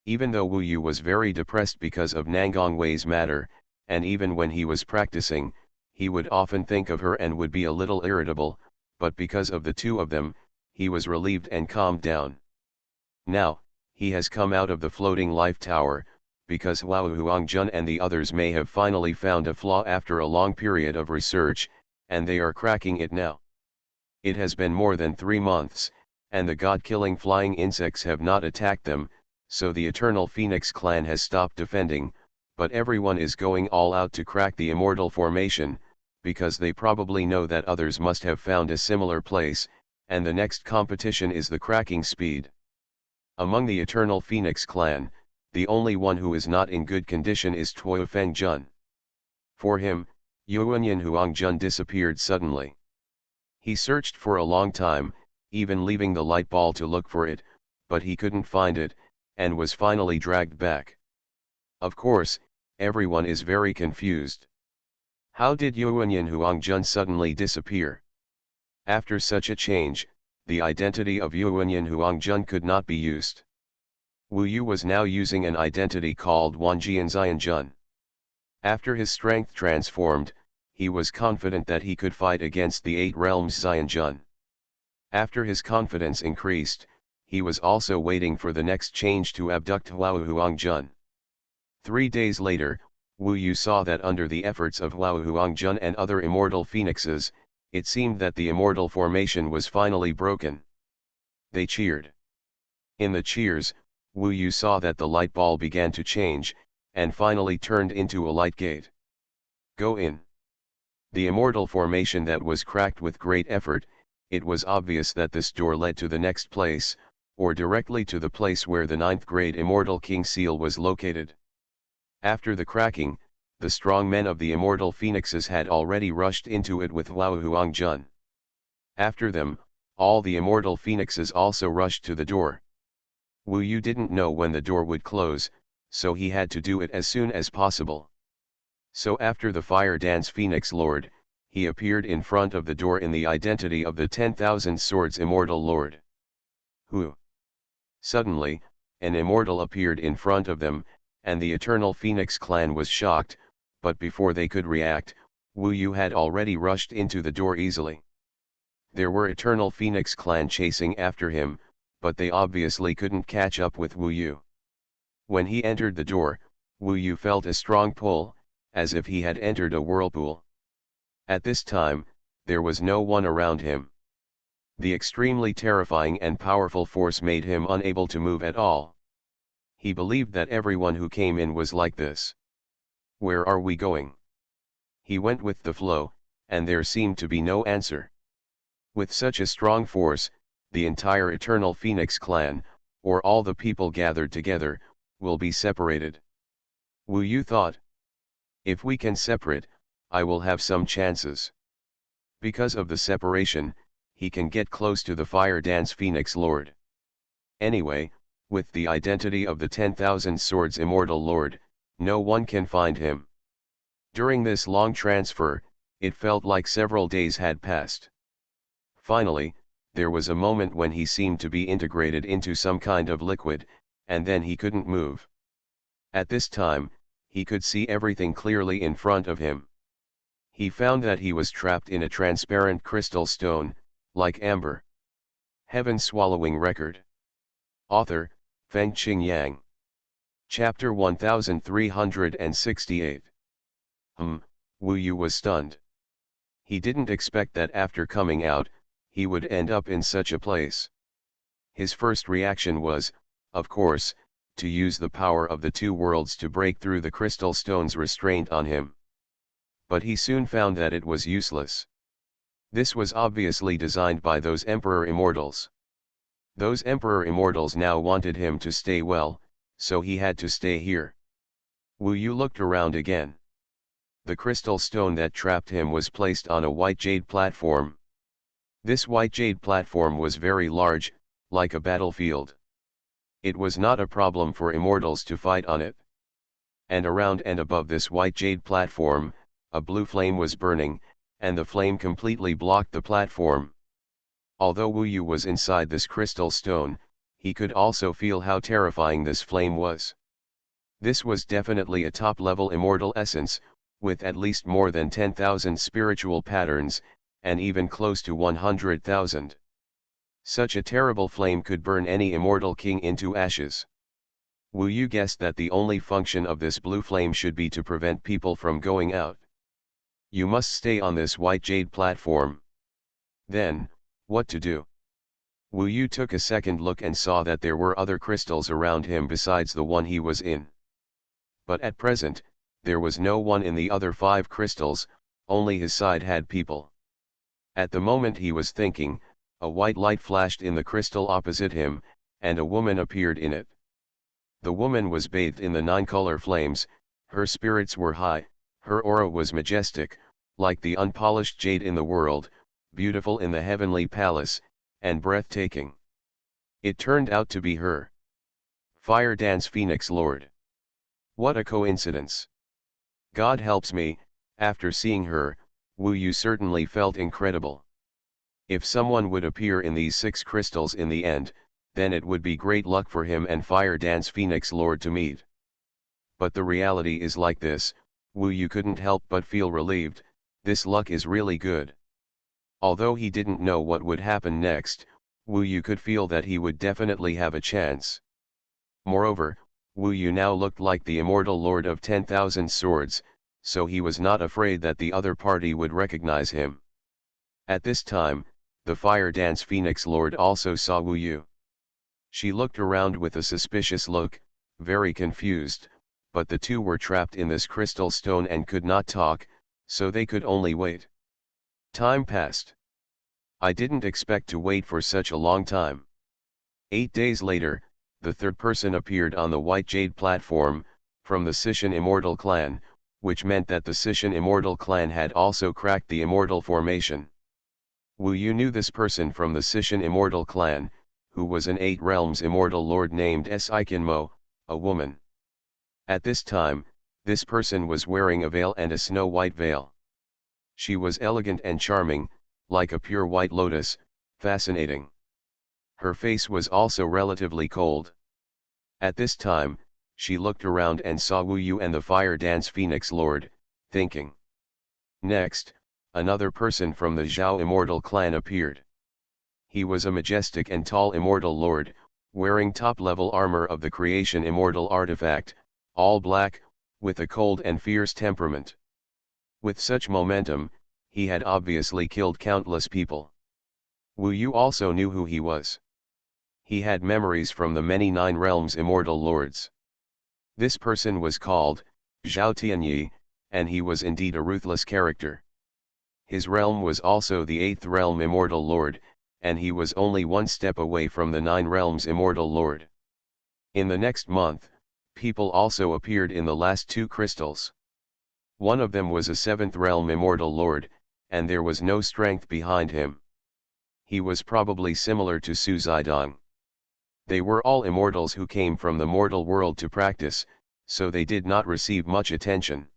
Even though Wu Yu was very depressed because of Nangong Wei's matter, and even when he was practicing, he would often think of her and would be a little irritable, but because of the two of them, he was relieved and calmed down. Now, he has come out of the floating life tower, because Huao Huangjun and the others may have finally found a flaw after a long period of research, and they are cracking it now. It has been more than 3 months, and the god-killing flying insects have not attacked them, so the Eternal Phoenix clan has stopped defending, but everyone is going all out to crack the immortal formation, because they probably know that others must have found a similar place, and the next competition is the cracking speed. Among the Eternal Phoenix clan, the only one who is not in good condition is Tuo Feng Jun. For him, Yuanyan Huangjun disappeared suddenly. He searched for a long time, even leaving the light ball to look for it, but he couldn't find it, and was finally dragged back. Of course, everyone is very confused. How did Yuanyan Huangjun suddenly disappear? After such a change, the identity of Yuanyan Huangjun could not be used. Wu Yu was now using an identity called Wanjian Xianjun. After his strength transformed, he was confident that he could fight against the 8 realms Xianjun. After his confidence increased, he was also waiting for the next change to abduct Huao Huangjun. 3 days later, Wu Yu saw that under the efforts of Huao Huangjun and other immortal phoenixes, it seemed that the immortal formation was finally broken. They cheered. In the cheers, Wu Yu saw that the light ball began to change, and finally turned into a light gate. Go in. The immortal formation that was cracked with great effort, it was obvious that this door led to the next place, or directly to the place where the 9th grade immortal king seal was located. After the cracking, the strong men of the immortal phoenixes had already rushed into it with Huao Huangjun. After them, all the immortal phoenixes also rushed to the door. Wu Yu didn't know when the door would close, so he had to do it as soon as possible. So after the fire dance Phoenix Lord, he appeared in front of the door in the identity of the 10,000 Swords Immortal Lord. Who? Suddenly, an immortal appeared in front of them, and the Eternal Phoenix clan was shocked, but before they could react, Wu Yu had already rushed into the door easily. There were Eternal Phoenix clan chasing after him, but they obviously couldn't catch up with Wu Yu. When he entered the door, Wu Yu felt a strong pull, as if he had entered a whirlpool. At this time, there was no one around him. The extremely terrifying and powerful force made him unable to move at all. He believed that everyone who came in was like this. Where are we going? He went with the flow, and there seemed to be no answer. With such a strong force, the entire Eternal Phoenix clan, or all the people gathered together, will be separated. Wu Yu thought. If we can separate, I will have some chances. Because of the separation, he can get close to the Fire Dance Phoenix Lord. Anyway, with the identity of the 10,000 Swords Immortal Lord, no one can find him. During this long transfer, it felt like several days had passed. Finally, there was a moment when he seemed to be integrated into some kind of liquid, and then he couldn't move. At this time, he could see everything clearly in front of him. He found that he was trapped in a transparent crystal stone, like amber. Heaven Swallowing Record. Author, Feng Qing Yang. Chapter 1368. Wu Yu was stunned. He didn't expect that after coming out, he would end up in such a place. His first reaction was, of course, to use the power of the two worlds to break through the crystal stone's restraint on him. But he soon found that it was useless. This was obviously designed by those Emperor Immortals. Those Emperor Immortals now wanted him to stay well, so he had to stay here. Wu Yu looked around again. The crystal stone that trapped him was placed on a white jade platform. This white jade platform was very large, like a battlefield. It was not a problem for immortals to fight on it. And around and above this white jade platform, a blue flame was burning, and the flame completely blocked the platform. Although Wu Yu was inside this crystal stone, he could also feel how terrifying this flame was. This was definitely a top-level immortal essence, with at least more than 10,000 spiritual patterns, and even close to 100,000. Such a terrible flame could burn any immortal king into ashes. Wu Yu guessed that the only function of this blue flame should be to prevent people from going out. You must stay on this white jade platform. Then, what to do? Wu Yu took a second look and saw that there were other crystals around him besides the one he was in. But at present, there was no one in the other 5 crystals, only his side had people. At the moment he was thinking, a white light flashed in the crystal opposite him, and a woman appeared in it. The woman was bathed in the 9-color flames, her spirits were high, her aura was majestic, like the unpolished jade in the world, beautiful in the heavenly palace, and breathtaking. It turned out to be her. Fire Dance Phoenix Lord. What a coincidence. God helps me, after seeing her, Wu Yu certainly felt incredible. If someone would appear in these 6 crystals in the end, then it would be great luck for him and Fire Dance Phoenix Lord to meet. But the reality is like this, Wu Yu couldn't help but feel relieved, this luck is really good. Although he didn't know what would happen next, Wu Yu could feel that he would definitely have a chance. Moreover, Wu Yu now looked like the immortal lord of 10,000 swords, so he was not afraid that the other party would recognize him. At this time, the Fire Dance Phoenix Lord also saw Wu Yu. She looked around with a suspicious look, very confused, but the two were trapped in this crystal stone and could not talk, so they could only wait. Time passed. I didn't expect to wait for such a long time. 8 days later, the third person appeared on the white jade platform, from the Sishan Immortal clan, which meant that the Sishan Immortal clan had also cracked the immortal formation. Wu Yu knew this person from the Sishan Immortal clan, who was an 8 realms immortal lord named Ikinmo, a woman. At this time, this person was wearing a veil and a snow-white veil. She was elegant and charming, like a pure white lotus, fascinating. Her face was also relatively cold. At this time, she looked around and saw Wu Yu and the Fire Dance Phoenix Lord, thinking. Next, another person from the Zhao Immortal clan appeared. He was a majestic and tall immortal lord, wearing top-level armor of the Creation Immortal artifact, all black, with a cold and fierce temperament. With such momentum, he had obviously killed countless people. Wu Yu also knew who he was. He had memories from the many 9 realms immortal lords. This person was called Zhao Tianyi, and he was indeed a ruthless character. His realm was also the 8th realm immortal lord, and he was only 1 step away from the 9 realms immortal lord. In the next month, people also appeared in the last 2 crystals. One of them was a 7th realm immortal lord, and there was no strength behind him. He was probably similar to Su Zidong. They were all immortals who came from the mortal world to practice, so they did not receive much attention.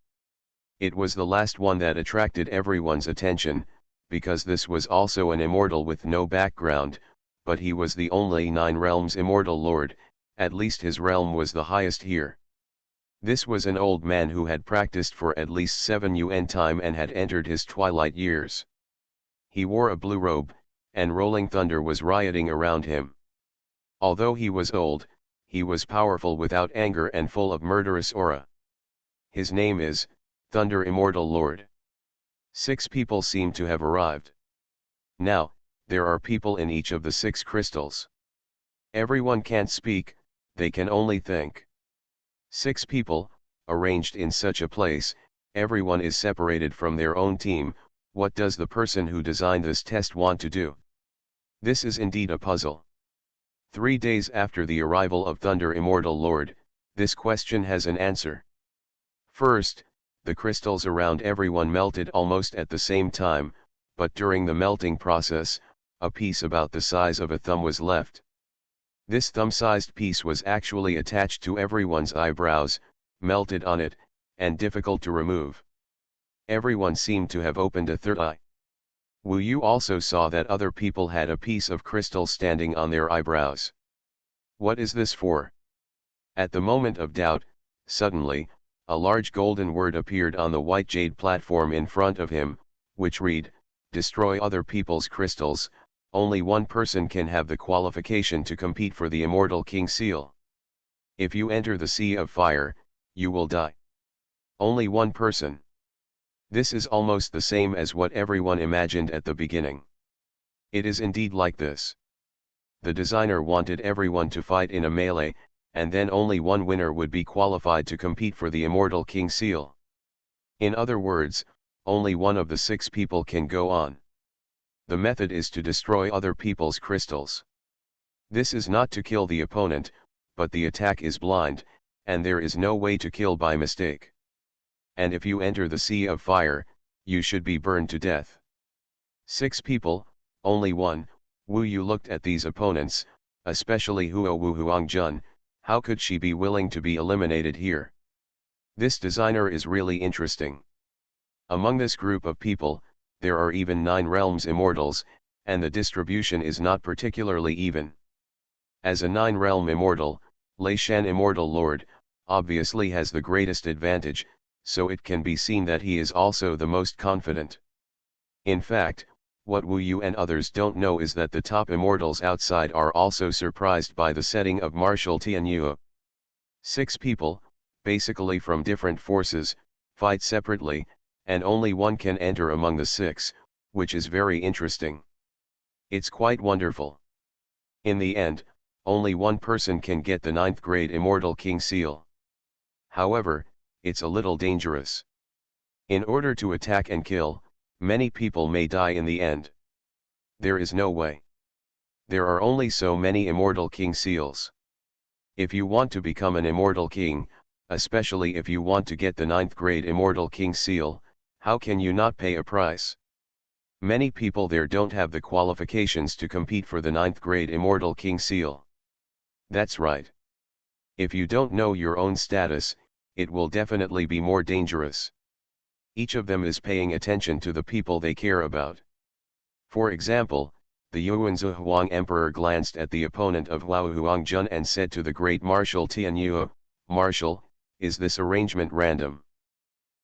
It was the last one that attracted everyone's attention, because this was also an immortal with no background, but he was the only 9 realms immortal lord, at least his realm was the highest here. This was an old man who had practiced for at least 7 yuan time and had entered his twilight years. He wore a blue robe, and rolling thunder was rioting around him. Although he was old, he was powerful without anger and full of murderous aura. His name is, Thunder Immortal Lord. 6 people seem to have arrived. Now, there are people in each of the 6 crystals. Everyone can't speak, they can only think. 6 people, arranged in such a place, everyone is separated from their own team. What does the person who designed this test want to do? This is indeed a puzzle. 3 days after the arrival of Thunder Immortal Lord, this question has an answer. First, the crystals around everyone melted almost at the same time, but during the melting process, a piece about the size of a thumb was left. This thumb-sized piece was actually attached to everyone's eyebrows, melted on it, and difficult to remove. Everyone seemed to have opened a third eye. Wu Yu also saw that other people had a piece of crystal standing on their eyebrows. What is this for? At the moment of doubt, suddenly, a large golden word appeared on the white jade platform in front of him, which read, "Destroy other people's crystals. Only one person can have the qualification to compete for the Immortal King Seal. If you enter the Sea of Fire, you will die. Only one person." This is almost the same as what everyone imagined at the beginning. It is indeed like this. The designer wanted everyone to fight in a melee, and then only one winner would be qualified to compete for the Immortal King Seal. In other words, only one of the 6 people can go on. The method is to destroy other people's crystals. This is not to kill the opponent, but the attack is blind, and there is no way to kill by mistake. And if you enter the Sea of Fire, you should be burned to death. 6 people, only one. Wu Yu looked at these opponents, especially Huo Wu Huangjun. How could she be willing to be eliminated here? This designer is really interesting. Among this group of people, there are even 9 realms immortals, and the distribution is not particularly even. As a 9-realm immortal, Lei Shan Immortal Lord, obviously has the greatest advantage, so it can be seen that he is also the most confident. In fact, what Wu Yu and others don't know is that the top immortals outside are also surprised by the setting of Martial Tianyue. 6 people, basically from different forces, fight separately, and only one can enter among the 6, which is very interesting. It's quite wonderful. In the end, only one person can get the 9th grade Immortal King Seal. However, it's a little dangerous. In order to attack and kill, many people may die in the end. There is no way. There are only so many Immortal King Seals. If you want to become an Immortal King, especially if you want to get the 9th grade Immortal King Seal, how can you not pay a price? Many people there don't have the qualifications to compete for the 9th grade Immortal King Seal. That's right. If you don't know your own status, it will definitely be more dangerous. Each of them is paying attention to the people they care about. For example, the Yuanzi Huang Emperor glanced at the opponent of Huo Huangjun and said to the great Marshal Tianyue, "Marshal, is this arrangement random?"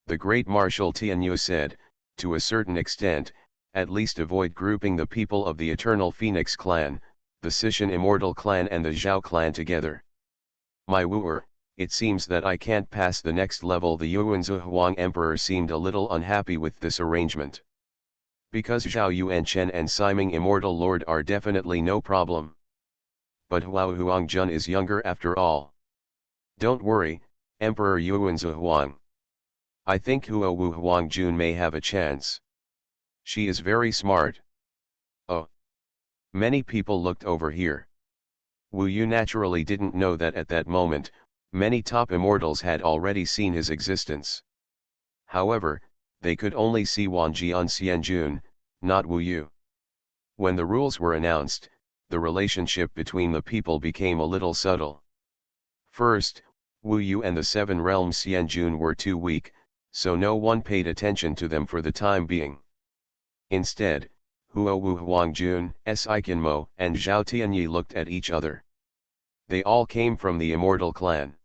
The great Marshal Tianyue said, "To a certain extent, at least avoid grouping the people of the Eternal Phoenix clan, the Sishan Immortal clan and the Zhao clan together. My wooer, it seems that I can't pass the next level." The Yuanzi Huang Emperor seemed a little unhappy with this arrangement. Because Zhao Yuanchen and Siming Immortal Lord are definitely no problem. But Huo Huangjun is younger after all. Don't worry, Emperor Yuanzi Huang. I think Huo Wu Huangjun may have a chance. She is very smart. Oh. Many people looked over here. Wu Yu naturally didn't know that at that moment, many top immortals had already seen his existence. However, they could only see Wang Jian Xianjun, not Wu Yu. When the rules were announced, the relationship between the people became a little subtle. First, Wu Yu and the 7 realms Xianjun were too weak, so no one paid attention to them for the time being. Instead, Huo Wu Huangjun, Saikinmo and Zhao Tianyi looked at each other. They all came from the Immortal clan.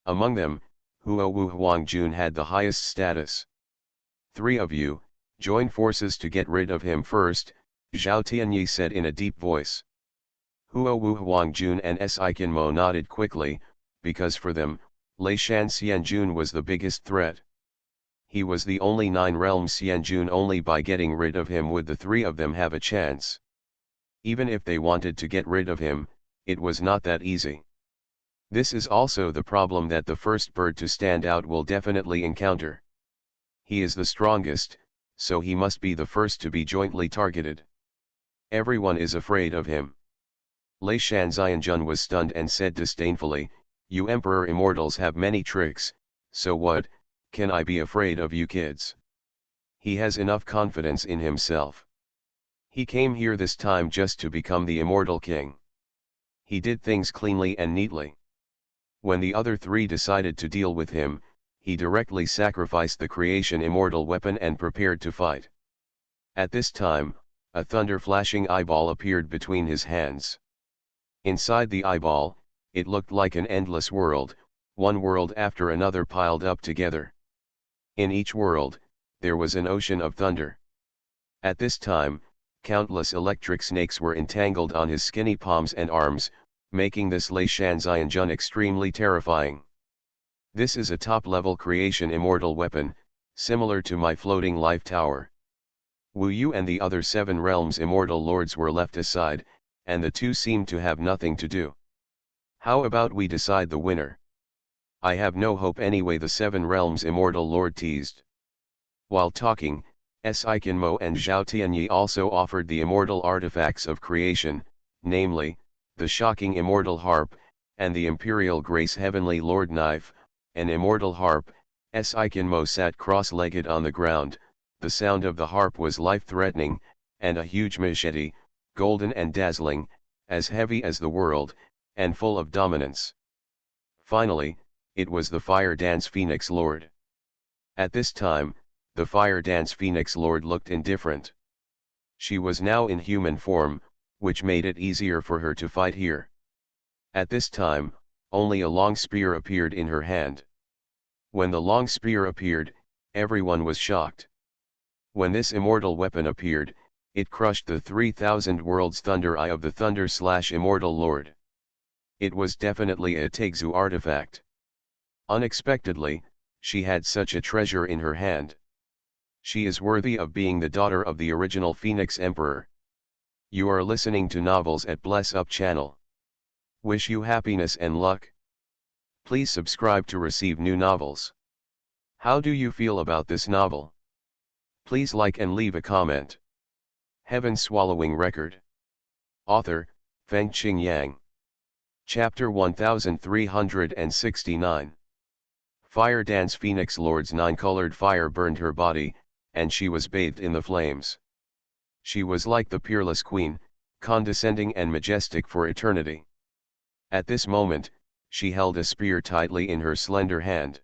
Among them, Huo Wu Huangjun had the highest status. 3 of you, join forces to get rid of him first, Zhao Tianyi said in a deep voice. Huo Wu Huangjun and Saikinmo nodded quickly, because for them, Lei Shan Xianjun was the biggest threat. He was the only 9 realms Xianjun. Only by getting rid of him would the 3 of them have a chance. Even if they wanted to get rid of him, it was not that easy. This is also the problem that the first bird to stand out will definitely encounter. He is the strongest, so he must be the first to be jointly targeted. Everyone is afraid of him. Lei Shanxianjun was stunned and said disdainfully, "You Emperor Immortals have many tricks, so what, can I be afraid of you kids?" He has enough confidence in himself. He came here this time just to become the Immortal King. He did things cleanly and neatly. When the other three decided to deal with him, he directly sacrificed the creation immortal weapon and prepared to fight. At this time, a thunder-flashing eyeball appeared between his hands. Inside the eyeball, it looked like an endless world, one world after another piled up together. In each world, there was an ocean of thunder. At this time, countless electric snakes were entangled on his skinny palms and arms, making this Lei Shanxianjun extremely terrifying. This is a top-level creation immortal weapon, similar to my floating life tower. Wu Yu and the other 7 realms immortal lords were left aside, and the two seemed to have nothing to do. How about we decide the winner? I have no hope anyway, the 7 realms immortal lord teased. While talking, Saikinmo and Zhao Tianyi also offered the immortal artifacts of creation, namely, the shocking immortal harp, and the imperial grace heavenly lord knife, an immortal harp. Saikinmo sat cross-legged on the ground, the sound of the harp was life-threatening, and a huge machete, golden and dazzling, as heavy as the world, and full of dominance. Finally, it was the Fire Dance Phoenix Lord. At this time, the Fire Dance Phoenix Lord looked indifferent. She was now in human form, which made it easier for her to fight here. At this time, only a long spear appeared in her hand. When the long spear appeared, everyone was shocked. When this immortal weapon appeared, it crushed the 3,000 worlds thunder eye of the Thunder/Immortal Lord. It was definitely a Tegzu artifact. Unexpectedly, she had such a treasure in her hand. She is worthy of being the daughter of the original Phoenix Emperor. You are listening to Novels at Bless Up channel. Wish you happiness and luck. Please subscribe to receive new novels. How do you feel about this novel? Please like and leave a comment. Heaven Swallowing Record. Author, Fengqing Yang. Chapter 1369. Fire Dance Phoenix Lord's 9-colored fire burned her body, and she was bathed in the flames. She was like the peerless queen, condescending and majestic for eternity. At this moment, she held a spear tightly in her slender hand.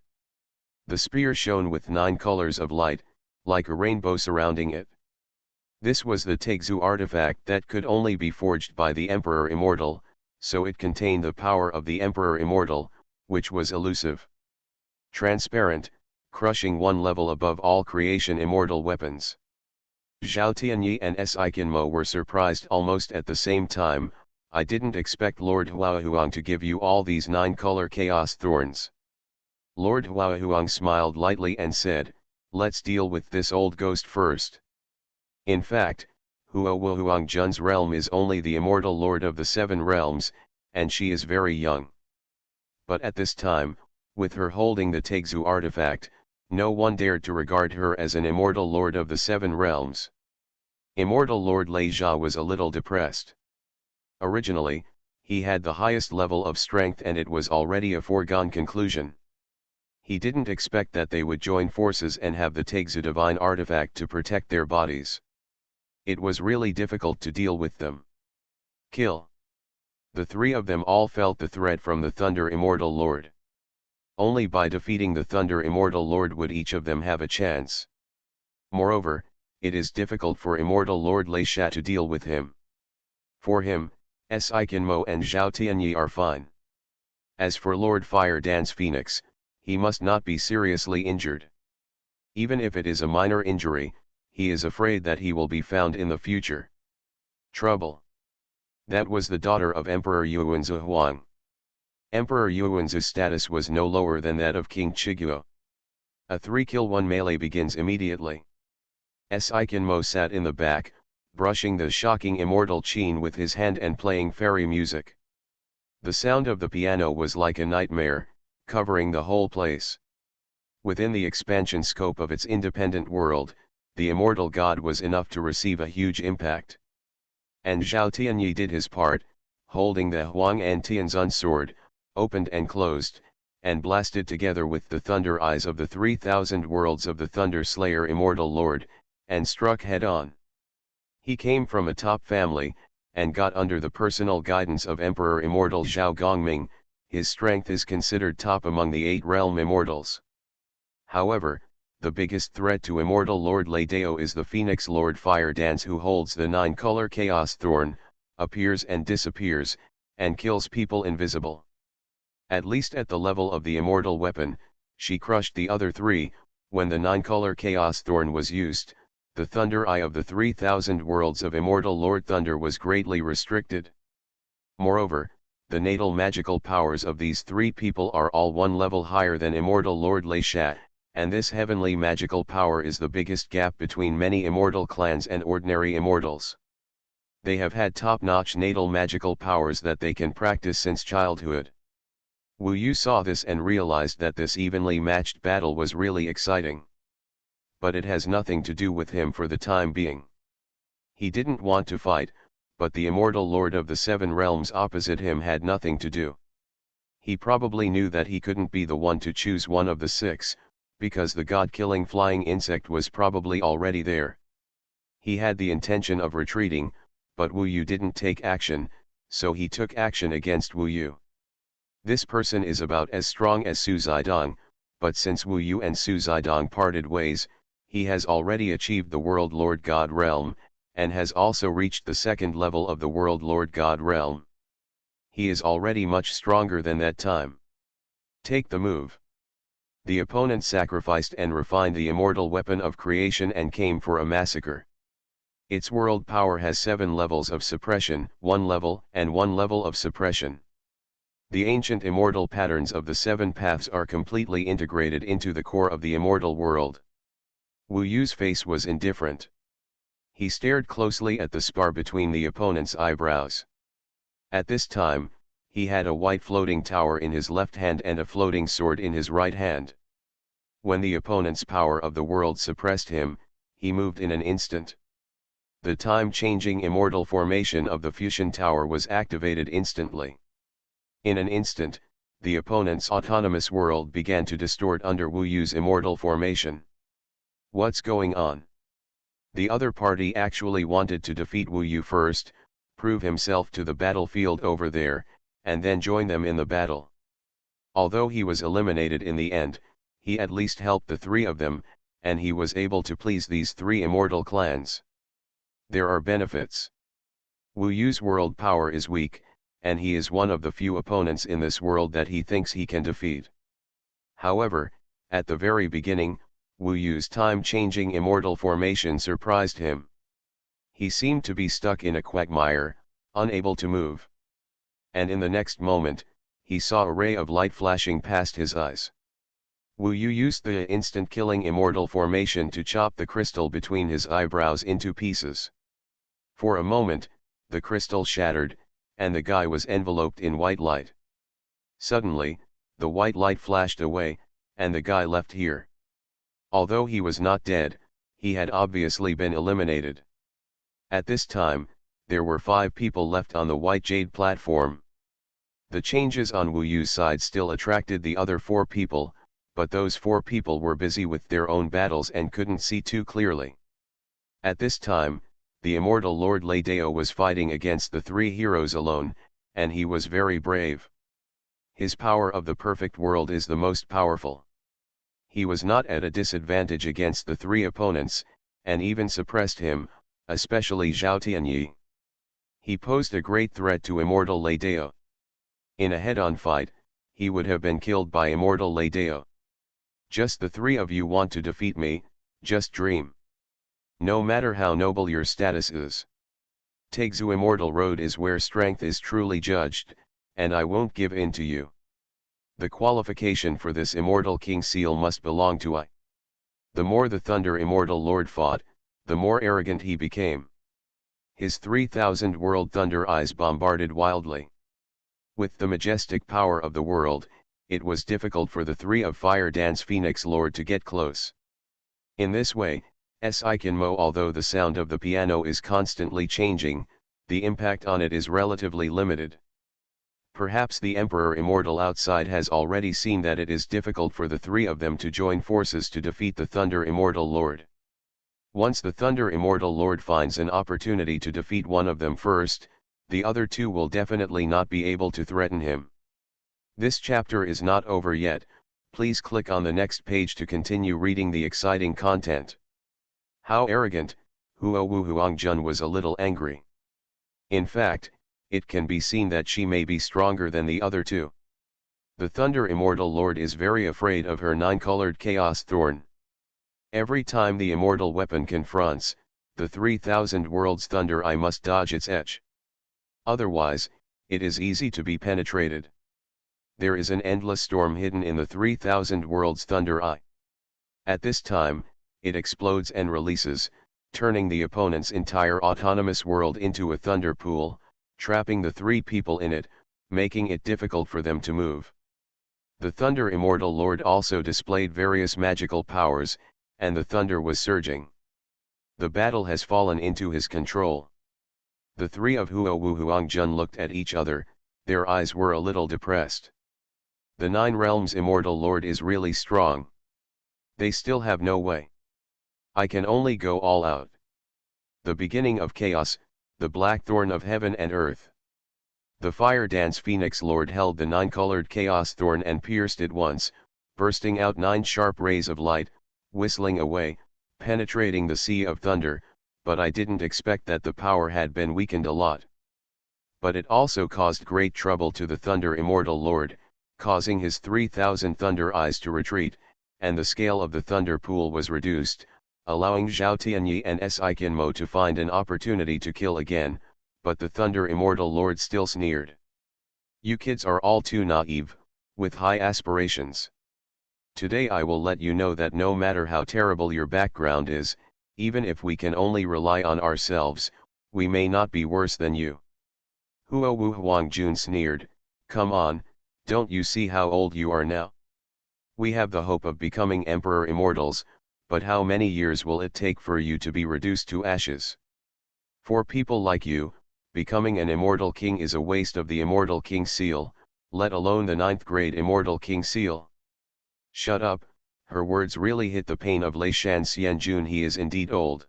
The spear shone with 9 colors of light, like a rainbow surrounding it. This was the Tegzu artifact that could only be forged by the Emperor Immortal, so it contained the power of the Emperor Immortal, which was elusive. Transparent, crushing one level above all creation immortal weapons. Zhao Tianyi and Saikinmo were surprised almost at the same time. I didn't expect Lord Huahuang to give you all these 9-color chaos thorns. Lord Huahuang smiled lightly and said, "Let's deal with this old ghost first." In fact, Huahuang Jun's realm is only the immortal lord of the 7 realms, and she is very young. But at this time, with her holding the Tegzu artifact, no one dared to regard her as an immortal lord of the 7 realms. Immortal Lord Lei Jia was a little depressed. Originally, he had the highest level of strength and it was already a foregone conclusion. He didn't expect that they would join forces and have the Tegzu divine artifact to protect their bodies. It was really difficult to deal with them. Kill. The 3 of them all felt the threat from the Thunder Immortal Lord. Only by defeating the Thunder Immortal Lord would each of them have a chance. Moreover, it is difficult for Immortal Lord Lei Xia to deal with him. For him, Saikinmo and Zhao Tianyi are fine. As for Lord Fire Dance Phoenix, he must not be seriously injured. Even if it is a minor injury, he is afraid that he will be found in the future. Trouble. That was the daughter of Emperor Yuanzi Huang. Emperor Yuanzi's status was no lower than that of King Chiguo. A 3-kill-1 melee begins immediately. Saikinmo sat in the back, brushing the shocking immortal Qin with his hand and playing fairy music. The sound of the piano was like a nightmare, covering the whole place. Within the expansion scope of its independent world, the immortal god was enough to receive a huge impact. And Zhao Tianyi did his part, holding the Huang and Tianzun sword, opened and closed, and blasted together with the thunder eyes of the 3,000 worlds of the Thunder Slayer Immortal Lord, and struck head-on. He came from a top family, and got under the personal guidance of Emperor Immortal Zhao Gongming. His strength is considered top among the 8 realm immortals. However, the biggest threat to Immortal Lord Lei Dao is the Phoenix Lord Fire Dance, who holds the 9-color Chaos Thorn, appears and disappears, and kills people invisible. At least at the level of the immortal weapon, she crushed the other 3, when the 9-color Chaos Thorn was used. The thunder eye of the 3,000 worlds of Immortal Lord Thunder was greatly restricted. Moreover, the natal magical powers of these 3 people are all 1 level higher than Immortal Lord Lei Sha, and this heavenly magical power is the biggest gap between many immortal clans and ordinary immortals. They have had top-notch natal magical powers that they can practice since childhood. Wu Yu saw this and realized that this evenly matched battle was really exciting. But it has nothing to do with him for the time being. He didn't want to fight, but the immortal lord of the 7 realms opposite him had nothing to do. He probably knew that he couldn't be the one to choose one of the 6, because the god-killing flying insect was probably already there. He had the intention of retreating, but Wu Yu didn't take action, so he took action against Wu Yu. This person is about as strong as Su Zidong, but since Wu Yu and Su Zidong parted ways, he has already achieved the World Lord God realm, and has also reached the 2nd level of the World Lord God realm. He is already much stronger than that time. Take the move. The opponent sacrificed and refined the immortal weapon of creation and came for a massacre. Its world power has 7 levels of suppression, 1 level and 1 level of suppression. The ancient immortal patterns of the 7 paths are completely integrated into the core of the immortal world. Wu Yu's face was indifferent. He stared closely at the scar between the opponent's eyebrows. At this time, he had a white floating tower in his left hand and a floating sword in his right hand. When the opponent's power of the world suppressed him, he moved in an instant. The time-changing immortal formation of the fusion tower was activated instantly. In an instant, the opponent's autonomous world began to distort under Wu Yu's immortal formation. What's going on? The other party actually wanted to defeat Wu Yu first, prove himself to the battlefield over there, and then join them in the battle. Although he was eliminated in the end, he at least helped the 3 of them, and he was able to please these 3 immortal clans. There are benefits. Wu Yu's world power is weak, and he is one of the few opponents in this world that he thinks he can defeat. However, at the very beginning, Wu Yu's time-changing immortal formation surprised him. He seemed to be stuck in a quagmire, unable to move. And in the next moment, he saw a ray of light flashing past his eyes. Wu Yu used the instant-killing immortal formation to chop the crystal between his eyebrows into pieces. For a moment, the crystal shattered, and the guy was enveloped in white light. Suddenly, the white light flashed away, and the guy left here. Although he was not dead, he had obviously been eliminated. At this time, there were 5 people left on the white jade platform. The changes on Wu Yu's side still attracted the other 4 people, but those 4 people were busy with their own battles and couldn't see too clearly. At this time, the immortal Lord Lei Dao was fighting against the 3 heroes alone, and he was very brave. His power of the perfect world is the most powerful. He was not at a disadvantage against the 3 opponents, and even suppressed him, especially Zhao Tianyi. He posed a great threat to Immortal Lei Dao. In a head-on fight, he would have been killed by Immortal Lei Dao. Just the 3 of you want to defeat me, just dream. No matter how noble your status is. Taixu Immortal Road is where strength is truly judged, and I won't give in to you. The qualification for this Immortal King Seal must belong to I. The more the Thunder Immortal Lord fought, the more arrogant he became. His 3,000 world thunder eyes bombarded wildly. With the majestic power of the world, it was difficult for the three of Fire Dance Phoenix Lord to get close. In this way, Mo, although the sound of the piano is constantly changing, the impact on it is relatively limited. Perhaps the Emperor Immortal outside has already seen that it is difficult for the three of them to join forces to defeat the Thunder Immortal Lord. Once the Thunder Immortal Lord finds an opportunity to defeat one of them first, the other two will definitely not be able to threaten him. This chapter is not over yet, please click on the next page to continue reading the exciting content. How arrogant, Huo Wu Huangjun was a little angry. In fact, it can be seen that she may be stronger than the other two. The Thunder Immortal Lord is very afraid of her nine-colored Chaos Thorn. Every time the immortal weapon confronts, the 3,000 worlds thunder eye must dodge its edge. Otherwise, it is easy to be penetrated. There is an endless storm hidden in the 3,000 worlds thunder eye. At this time, it explodes and releases, turning the opponent's entire autonomous world into a thunder pool, trapping the three people in it, making it difficult for them to move. The Thunder Immortal Lord also displayed various magical powers, and the thunder was surging. The battle has fallen into his control. The three of Huo Wu Huangjun looked at each other, their eyes were a little depressed. The Nine Realms Immortal Lord is really strong. They still have no way. I can only go all out. The beginning of chaos, the black thorn of heaven and earth. The Fire Dance Phoenix Lord held the nine-colored Chaos Thorn and pierced it once, bursting out 9 sharp rays of light, whistling away, penetrating the sea of thunder, but I didn't expect that the power had been weakened a lot. But it also caused great trouble to the Thunder Immortal Lord, causing his 3,000 thunder eyes to retreat, and the scale of the thunder pool was reduced, allowing Zhao Tianyi and Mo to find an opportunity to kill again, but the Thunder Immortal Lord still sneered. You kids are all too naive, with high aspirations. Today I will let you know that no matter how terrible your background is, even if we can only rely on ourselves, we may not be worse than you. Huo Wu Huangjun sneered, come on, don't you see how old you are now? We have the hope of becoming Emperor Immortals, but how many years will it take for you to be reduced to ashes? For people like you, becoming an Immortal King is a waste of the Immortal King seal, let alone the 9th grade Immortal King seal. Shut up, her words really hit the pain of Lei Shan Xianjun. He is indeed old.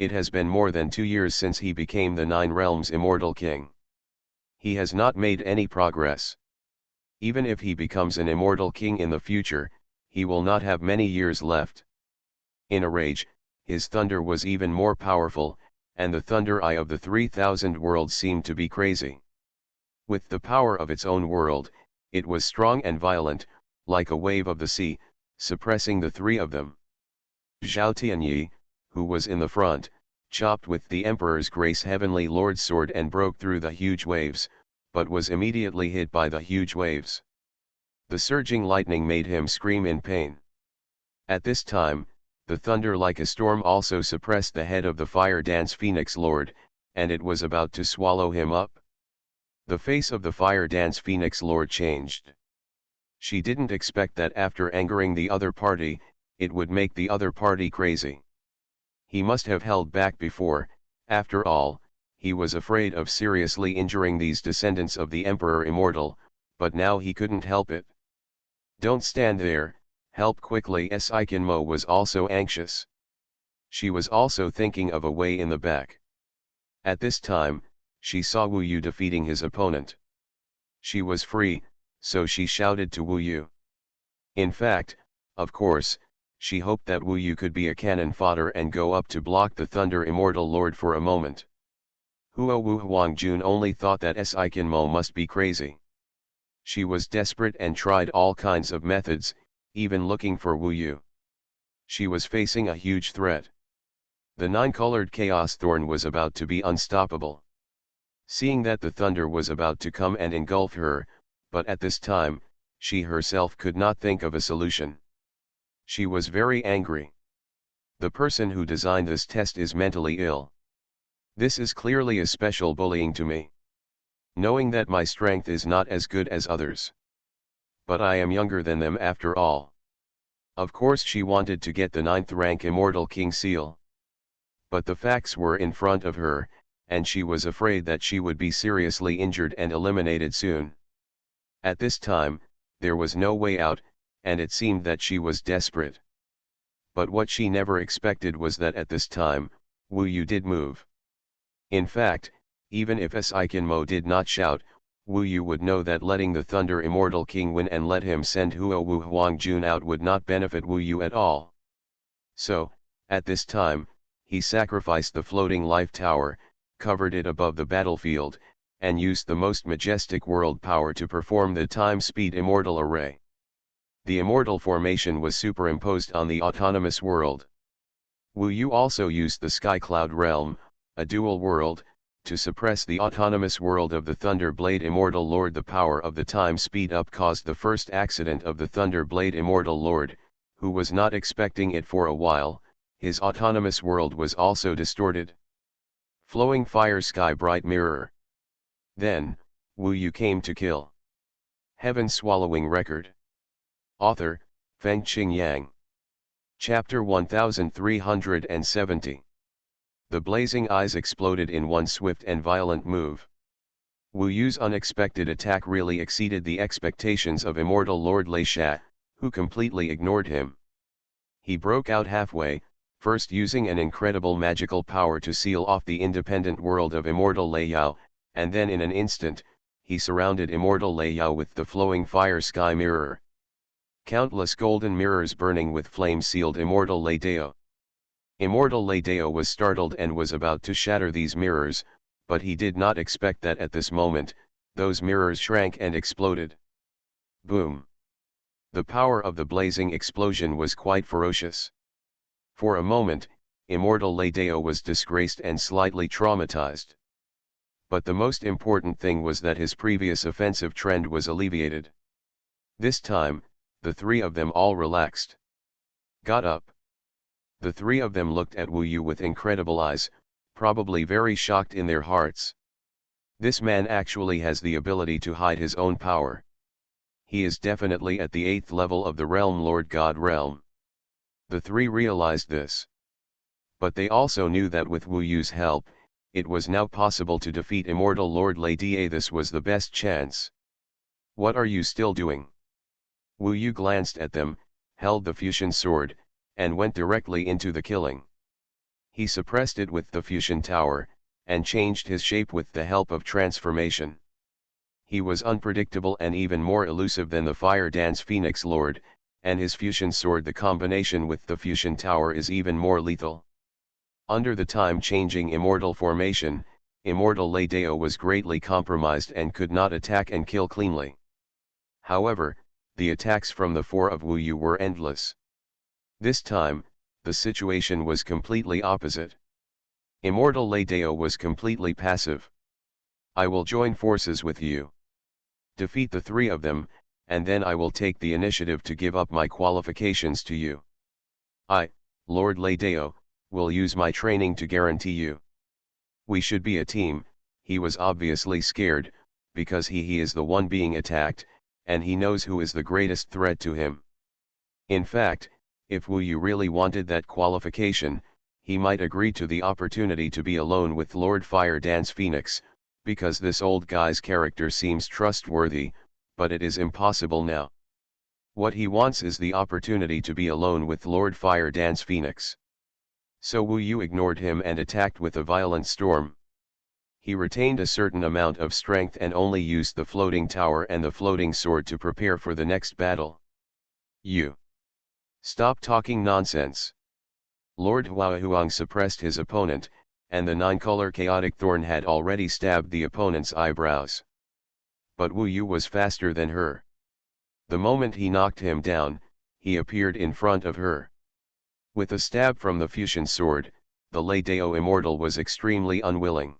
It has been more than 2 years since he became the 9 Realms Immortal King. He has not made any progress. Even if he becomes an Immortal King in the future, he will not have many years left. In a rage, his thunder was even more powerful, and the thunder eye of the 3,000 worlds seemed to be crazy. With the power of its own world, it was strong and violent, like a wave of the sea, suppressing the three of them. Zhao Tianyi, who was in the front, chopped with the Emperor's Grace Heavenly Lord's sword and broke through the huge waves, but was immediately hit by the huge waves. The surging lightning made him scream in pain. At this time, the thunder like a storm also suppressed the head of the Fire Dance Phoenix Lord, and it was about to swallow him up. The face of the Fire Dance Phoenix Lord changed. She didn't expect that after angering the other party, it would make the other party crazy. He must have held back before, after all, he was afraid of seriously injuring these descendants of the Emperor Immortal, but now he couldn't help it. Don't stand there, help quickly. Mo was also anxious. She was also thinking of a way in the back. At this time, she saw Wu Yu defeating his opponent. She was free, so she shouted to Wu Yu. In fact, of course, she hoped that Wu Yu could be a cannon fodder and go up to block the Thunder Immortal Lord for a moment. Huo Wu Huangjun only thought that Mo must be crazy. She was desperate and tried all kinds of methods, even looking for Wu Yu. She was facing a huge threat. The 9-colored Chaos Thorn was about to be unstoppable. Seeing that the thunder was about to come and engulf her, but at this time, she herself could not think of a solution. She was very angry. The person who designed this test is mentally ill. This is clearly a special bullying to me. knowing that my strength is not as good as others. But I am younger than them after all. Of course she wanted to get the 9th rank Immortal King seal. But the facts were in front of her, and she was afraid that she would be seriously injured and eliminated soon. At this time, there was no way out, and it seemed that she was desperate. But what she never expected was that at this time, Wu Yu did move. In fact, even if Saikinmo did not shout, Wu Yu would know that letting the Thunder Immortal King win and let him send Huo Wu Huangjun out would not benefit Wu Yu at all. So, at this time, he sacrificed the floating life tower, covered it above the battlefield, and used the most majestic world power to perform the time-speed immortal array. The immortal formation was superimposed on the autonomous world. Wu Yu also used the Sky Cloud realm, a dual world, to suppress the autonomous world of the Thunder Blade Immortal Lord. The power of the time speed up caused the first accident of the Thunder Blade Immortal Lord, who was not expecting it for a while. His autonomous world was also distorted. Flowing Fire Sky Bright Mirror. Then, Wu Yu came to kill. Heaven Swallowing Record. Author, Fengqing Yang. Chapter 1370. The blazing eyes exploded in one swift and violent move. Wu Yu's unexpected attack really exceeded the expectations of Immortal Lord Lei Sha, who completely ignored him. He broke out halfway, first using an incredible magical power to seal off the independent world of Immortal Lei Yao, and then in an instant, he surrounded Immortal Lei Yao with the flowing fire sky mirror. Countless golden mirrors burning with flame sealed Immortal Lei Dao. Immortal Lei Dao was startled and was about to shatter these mirrors, but he did not expect that at this moment, those mirrors shrank and exploded. Boom! The power of the blazing explosion was quite ferocious. For a moment, Immortal Lei Dao was disgraced and slightly traumatized. But the most important thing was that his previous offensive trend was alleviated. This time, the three of them all relaxed. Got up. The three of them looked at Wu Yu with incredible eyes, probably very shocked in their hearts. This man actually has the ability to hide his own power. He is definitely at the 8th level of the Realm Lord God realm. The three realized this. But they also knew that with Wu Yu's help, it was now possible to defeat Immortal Lord Lei Da. This was the best chance. What are you still doing? Wu Yu glanced at them, held the fusion sword, and went directly into the killing. He suppressed it with the fusion tower, and changed his shape with the help of transformation. He was unpredictable and even more elusive than the Fire Dance Phoenix Lord, and his fusion sword, the combination with the fusion tower, is even more lethal. Under the time-changing immortal formation, Immortal Lei Dao was greatly compromised and could not attack and kill cleanly. However, the attacks from the four of Wu Yu were endless. This time, the situation was completely opposite. Immortal Lei Dao was completely passive. I will join forces with you. Defeat the three of them, and then I will take the initiative to give up my qualifications to you. I, Lord Lei Dao, will use my training to guarantee you. We should be a team. He was obviously scared, because he is the one being attacked, and he knows who is the greatest threat to him. In fact, if Wu Yu really wanted that qualification, he might agree to the opportunity to be alone with Lord Fire Dance Phoenix, because this old guy's character seems trustworthy, but it is impossible now. What he wants is the opportunity to be alone with Lord Fire Dance Phoenix. So Wu Yu ignored him and attacked with a violent storm. He retained a certain amount of strength and only used the floating tower and the floating sword to prepare for the next battle. You. Stop talking nonsense. Lord Huahuang suppressed his opponent, and the 9-color chaotic thorn had already stabbed the opponent's eyebrows. But Wu Yu was faster than her. The moment he knocked him down, he appeared in front of her. With a stab from the fusion sword, the Lei Dao Immortal was extremely unwilling.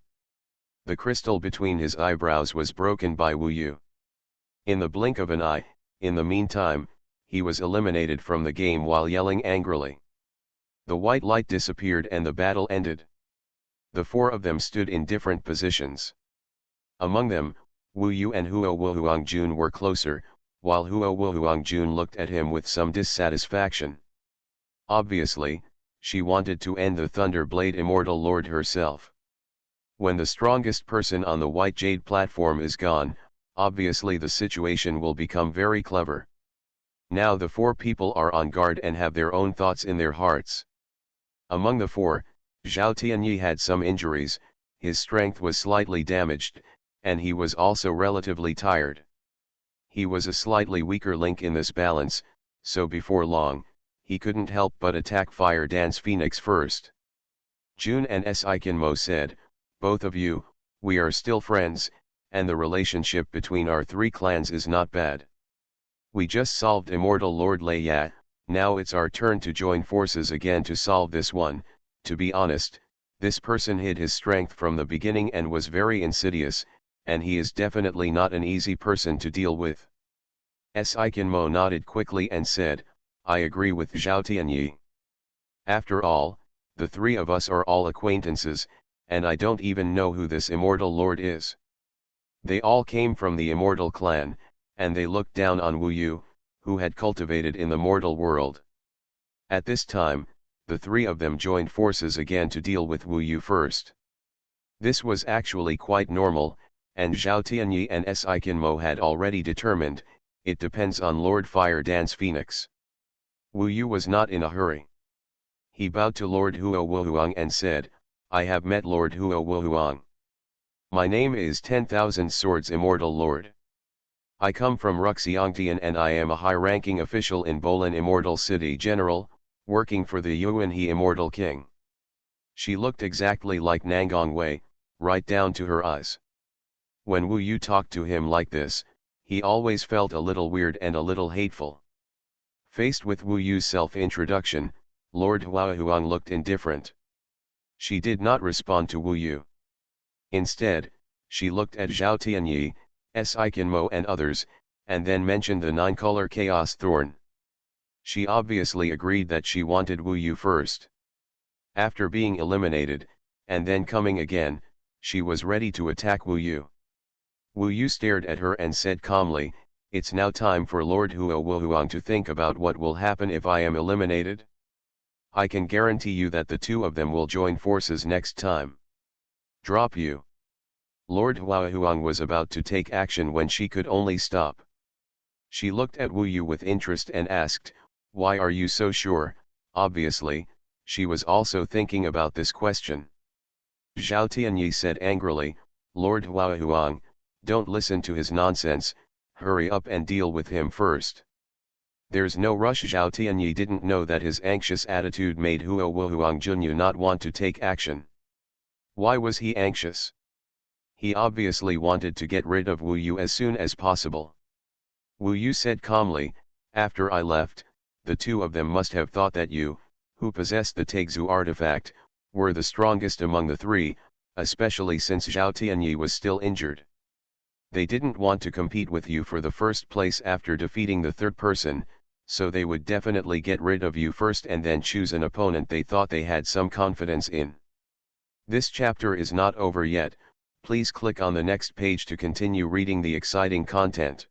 The crystal between his eyebrows was broken by Wu Yu. In the blink of an eye, in the meantime, he was eliminated from the game while yelling angrily. The white light disappeared and the battle ended. The four of them stood in different positions. Among them, Wu Yu and Huo Wuhuangjun were closer, while Huo Wuhuangjun looked at him with some dissatisfaction. Obviously, she wanted to end the Thunderblade Immortal Lord herself. When the strongest person on the White Jade platform is gone, obviously the situation will become very clever. Now the four people are on guard and have their own thoughts in their hearts. Among the four, Zhao Tianyi had some injuries, his strength was slightly damaged, and he was also relatively tired. He was a slightly weaker link in this balance, so before long, he couldn't help but attack Fire Dance Phoenix first. Jun and Saikinmo said, "Both of you, we are still friends, and the relationship between our three clans is not bad. We just solved Immortal Lord Leia, now it's our turn to join forces again to solve this one. To be honest, this person hid his strength from the beginning and was very insidious, and he is definitely not an easy person to deal with." Saikinmo nodded quickly and said, "I agree with Zhao Tianyi. After all, the three of us are all acquaintances, and I don't even know who this Immortal Lord is. They all came from the Immortal clan, and they looked down on Wu Yu, who had cultivated in the mortal world." At this time, the three of them joined forces again to deal with Wu Yu first. This was actually quite normal, and Zhao Tianyi and Saikinmo had already determined, it depends on Lord Fire Dance Phoenix. Wu Yu was not in a hurry. He bowed to Lord Huo Wuhuang and said, "I have met Lord Huo Wuhuang. My name is 10,000 Swords Immortal Lord. I come from Ruxiangtian and I am a high-ranking official in Bolin Immortal City General, working for the Yuanhe Immortal King." She looked exactly like Nangang Wei, right down to her eyes. When Wu Yu talked to him like this, he always felt a little weird and a little hateful. Faced with Wu Yu's self-introduction, Lord Huahuang looked indifferent. She did not respond to Wu Yu. Instead, she looked at Zhao Tianyi, Saikinmo and others, and then mentioned the 9-color Chaos Thorn. She obviously agreed that she wanted Wu Yu first. After being eliminated, and then coming again, she was ready to attack Wu Yu. Wu Yu stared at her and said calmly, "It's now time for Lord Huo Wuhuang to think about what will happen if I am eliminated. I can guarantee you that the two of them will join forces next time. Drop you." Lord Huahuang was about to take action when she could only stop. She looked at Wu Yu with interest and asked, "Why are you so sure?" Obviously, she was also thinking about this question. Zhao Tianyi said angrily, "Lord Huahuang, don't listen to his nonsense, hurry up and deal with him first." "There's no rush." Zhao Tianyi didn't know that his anxious attitude made Huo Wuhuangjun not want to take action. Why was he anxious? He obviously wanted to get rid of Wu Yu as soon as possible. Wu Yu said calmly, "After I left, the two of them must have thought that you, who possessed the Taixu artifact, were the strongest among the three, especially since Zhao Tianyi was still injured. They didn't want to compete with you for the first place after defeating the third person, so they would definitely get rid of you first and then choose an opponent they thought they had some confidence in." This chapter is not over yet, please click on the next page to continue reading the exciting content.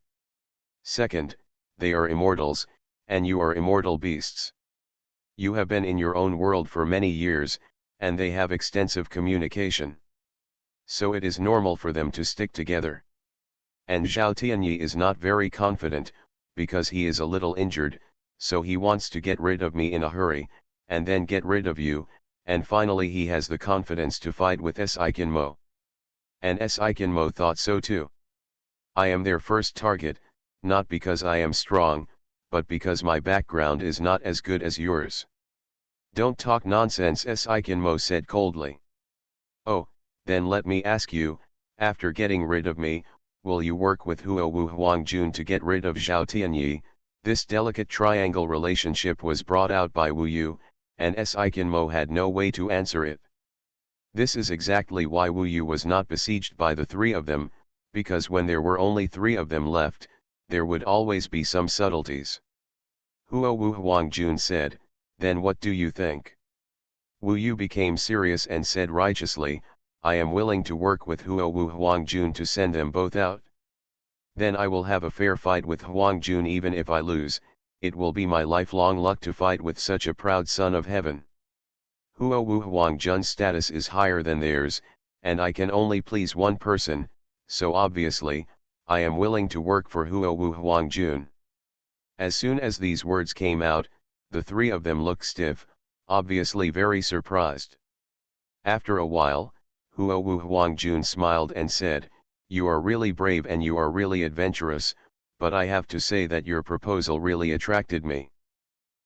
Second, they are immortals, and you are immortal beasts. You have been in your own world for many years, and they have extensive communication. So it is normal for them to stick together. And Zhao Tianyi is not very confident, because he is a little injured, so he wants to get rid of me in a hurry, and then get rid of you, and finally he has the confidence to fight with Saikinmo. And Saikinmo thought so too. I am their first target, not because I am strong, but because my background is not as good as yours. Don't talk nonsense, Saikinmo said coldly. Oh, then let me ask you, after getting rid of me, will you work with Huo Wuhuangjun to get rid of Zhao Tianyi? This delicate triangle relationship was brought out by Wu Yu, and Saikinmo had no way to answer it. This is exactly why Wu Yu was not besieged by the three of them, because when there were only three of them left, there would always be some subtleties. Huo Wuhuangjun said, "Then what do you think?" Wu Yu became serious and said righteously, "I am willing to work with Huo Wuhuangjun to send them both out." Then I will have a fair fight with Huang Jun. Even if I lose, it will be my lifelong luck to fight with such a proud son of heaven. Huo Wu Huang Jun's status is higher than theirs, and I can only please one person, so obviously, I am willing to work for Huo Wu Huang Jun. As soon as these words came out, the three of them looked stiff, obviously very surprised. After a while, Huo Wu Huang Jun smiled and said, "You are really brave and you are really adventurous, but I have to say that your proposal really attracted me."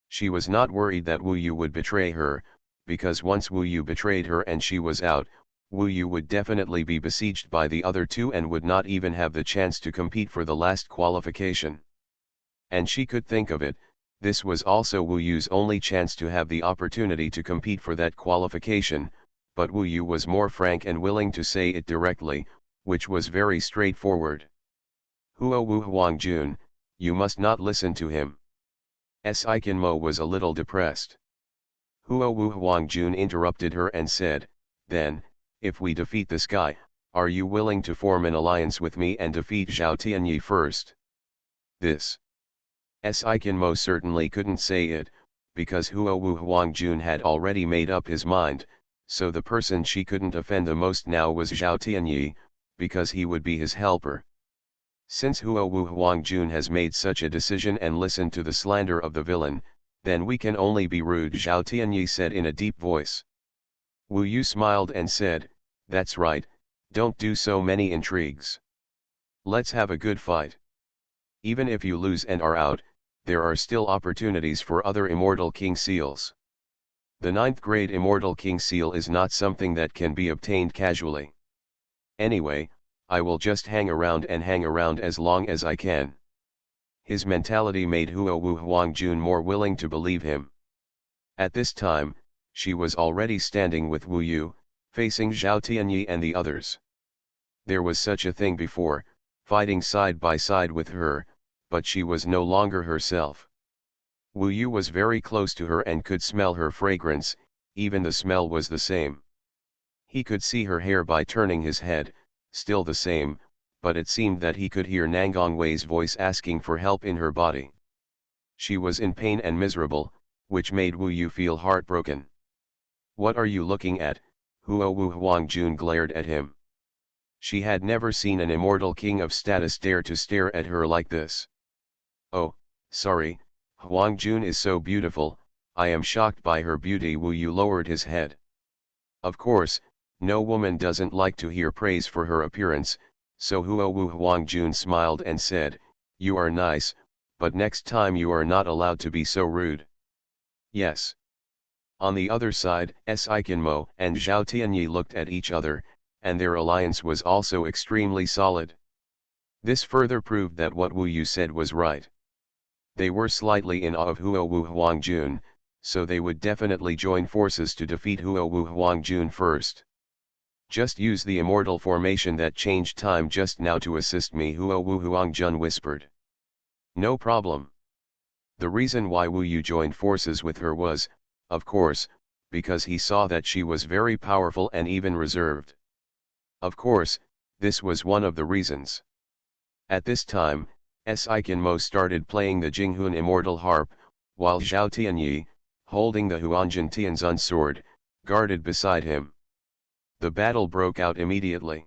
She was not worried that Wu Yu would betray her, because once Wu Yu betrayed her and she was out, Wu Yu would definitely be besieged by the other two and would not even have the chance to compete for the last qualification. And she could think of it, this was also Wu Yu's only chance to have the opportunity to compete for that qualification, but Wu Yu was more frank and willing to say it directly, which was very straightforward. "Huo Wu Huang Jun, you must not listen to him." Ikenmo was a little depressed. Huo Wu Huang Jun interrupted her and said, "Then, if we defeat this guy, are you willing to form an alliance with me and defeat Zhao Tianyi first?" This Ikenmo certainly couldn't say it, because Huo Wu Huang Jun had already made up his mind, so the person she couldn't offend the most now was Zhao Tianyi, because he would be his helper. Since Huo Wu Huang Jun has made such a decision and listened to the slander of the villain, then we can only be rude, Zhao Tianyi said in a deep voice. Wu Yu smiled and said, "That's right, don't do so many intrigues. Let's have a good fight. Even if you lose and are out, there are still opportunities for other Immortal King Seals. The 9th grade Immortal King Seal is not something that can be obtained casually. Anyway, I will just hang around as long as I can." His mentality made Huo Wu Huang Jun more willing to believe him. At this time, she was already standing with Wu Yu, facing Zhao Tianyi and the others. There was such a thing before, fighting side by side with her, but she was no longer herself. Wu Yu was very close to her and could smell her fragrance, even the smell was the same. He could see her hair by turning his head, still the same, but it seemed that he could hear Nangong Wei's voice asking for help in her body. She was in pain and miserable, which made Wu Yu feel heartbroken. "What are you looking at?" Huo Wu Huang Jun glared at him. She had never seen an immortal king of status dare to stare at her like this. "Oh, sorry, Huang Jun is so beautiful, I am shocked by her beauty." Wu Yu lowered his head. Of course, no woman doesn't like to hear praise for her appearance, so Huo Wu Huang Jun smiled and said, "You are nice, but next time you are not allowed to be so rude." "Yes." On the other side, Ikenmo and Zhao Tianyi looked at each other, and their alliance was also extremely solid. This further proved that what Wu Yu said was right. They were slightly in awe of Huo Wu Huang Jun, so they would definitely join forces to defeat Huo Wu Huang Jun first. "Just use the immortal formation that changed time just now to assist me," Huo Wu Huang Jun whispered. "No problem." The reason why Wu Yu joined forces with her was, of course, because he saw that she was very powerful and even reserved. Of course, this was one of the reasons. At this time, Ikenmo started playing the Jinghun Immortal Harp, while Zhao Tianyi, holding the Huanjin Tianzun sword, guarded beside him. The battle broke out immediately.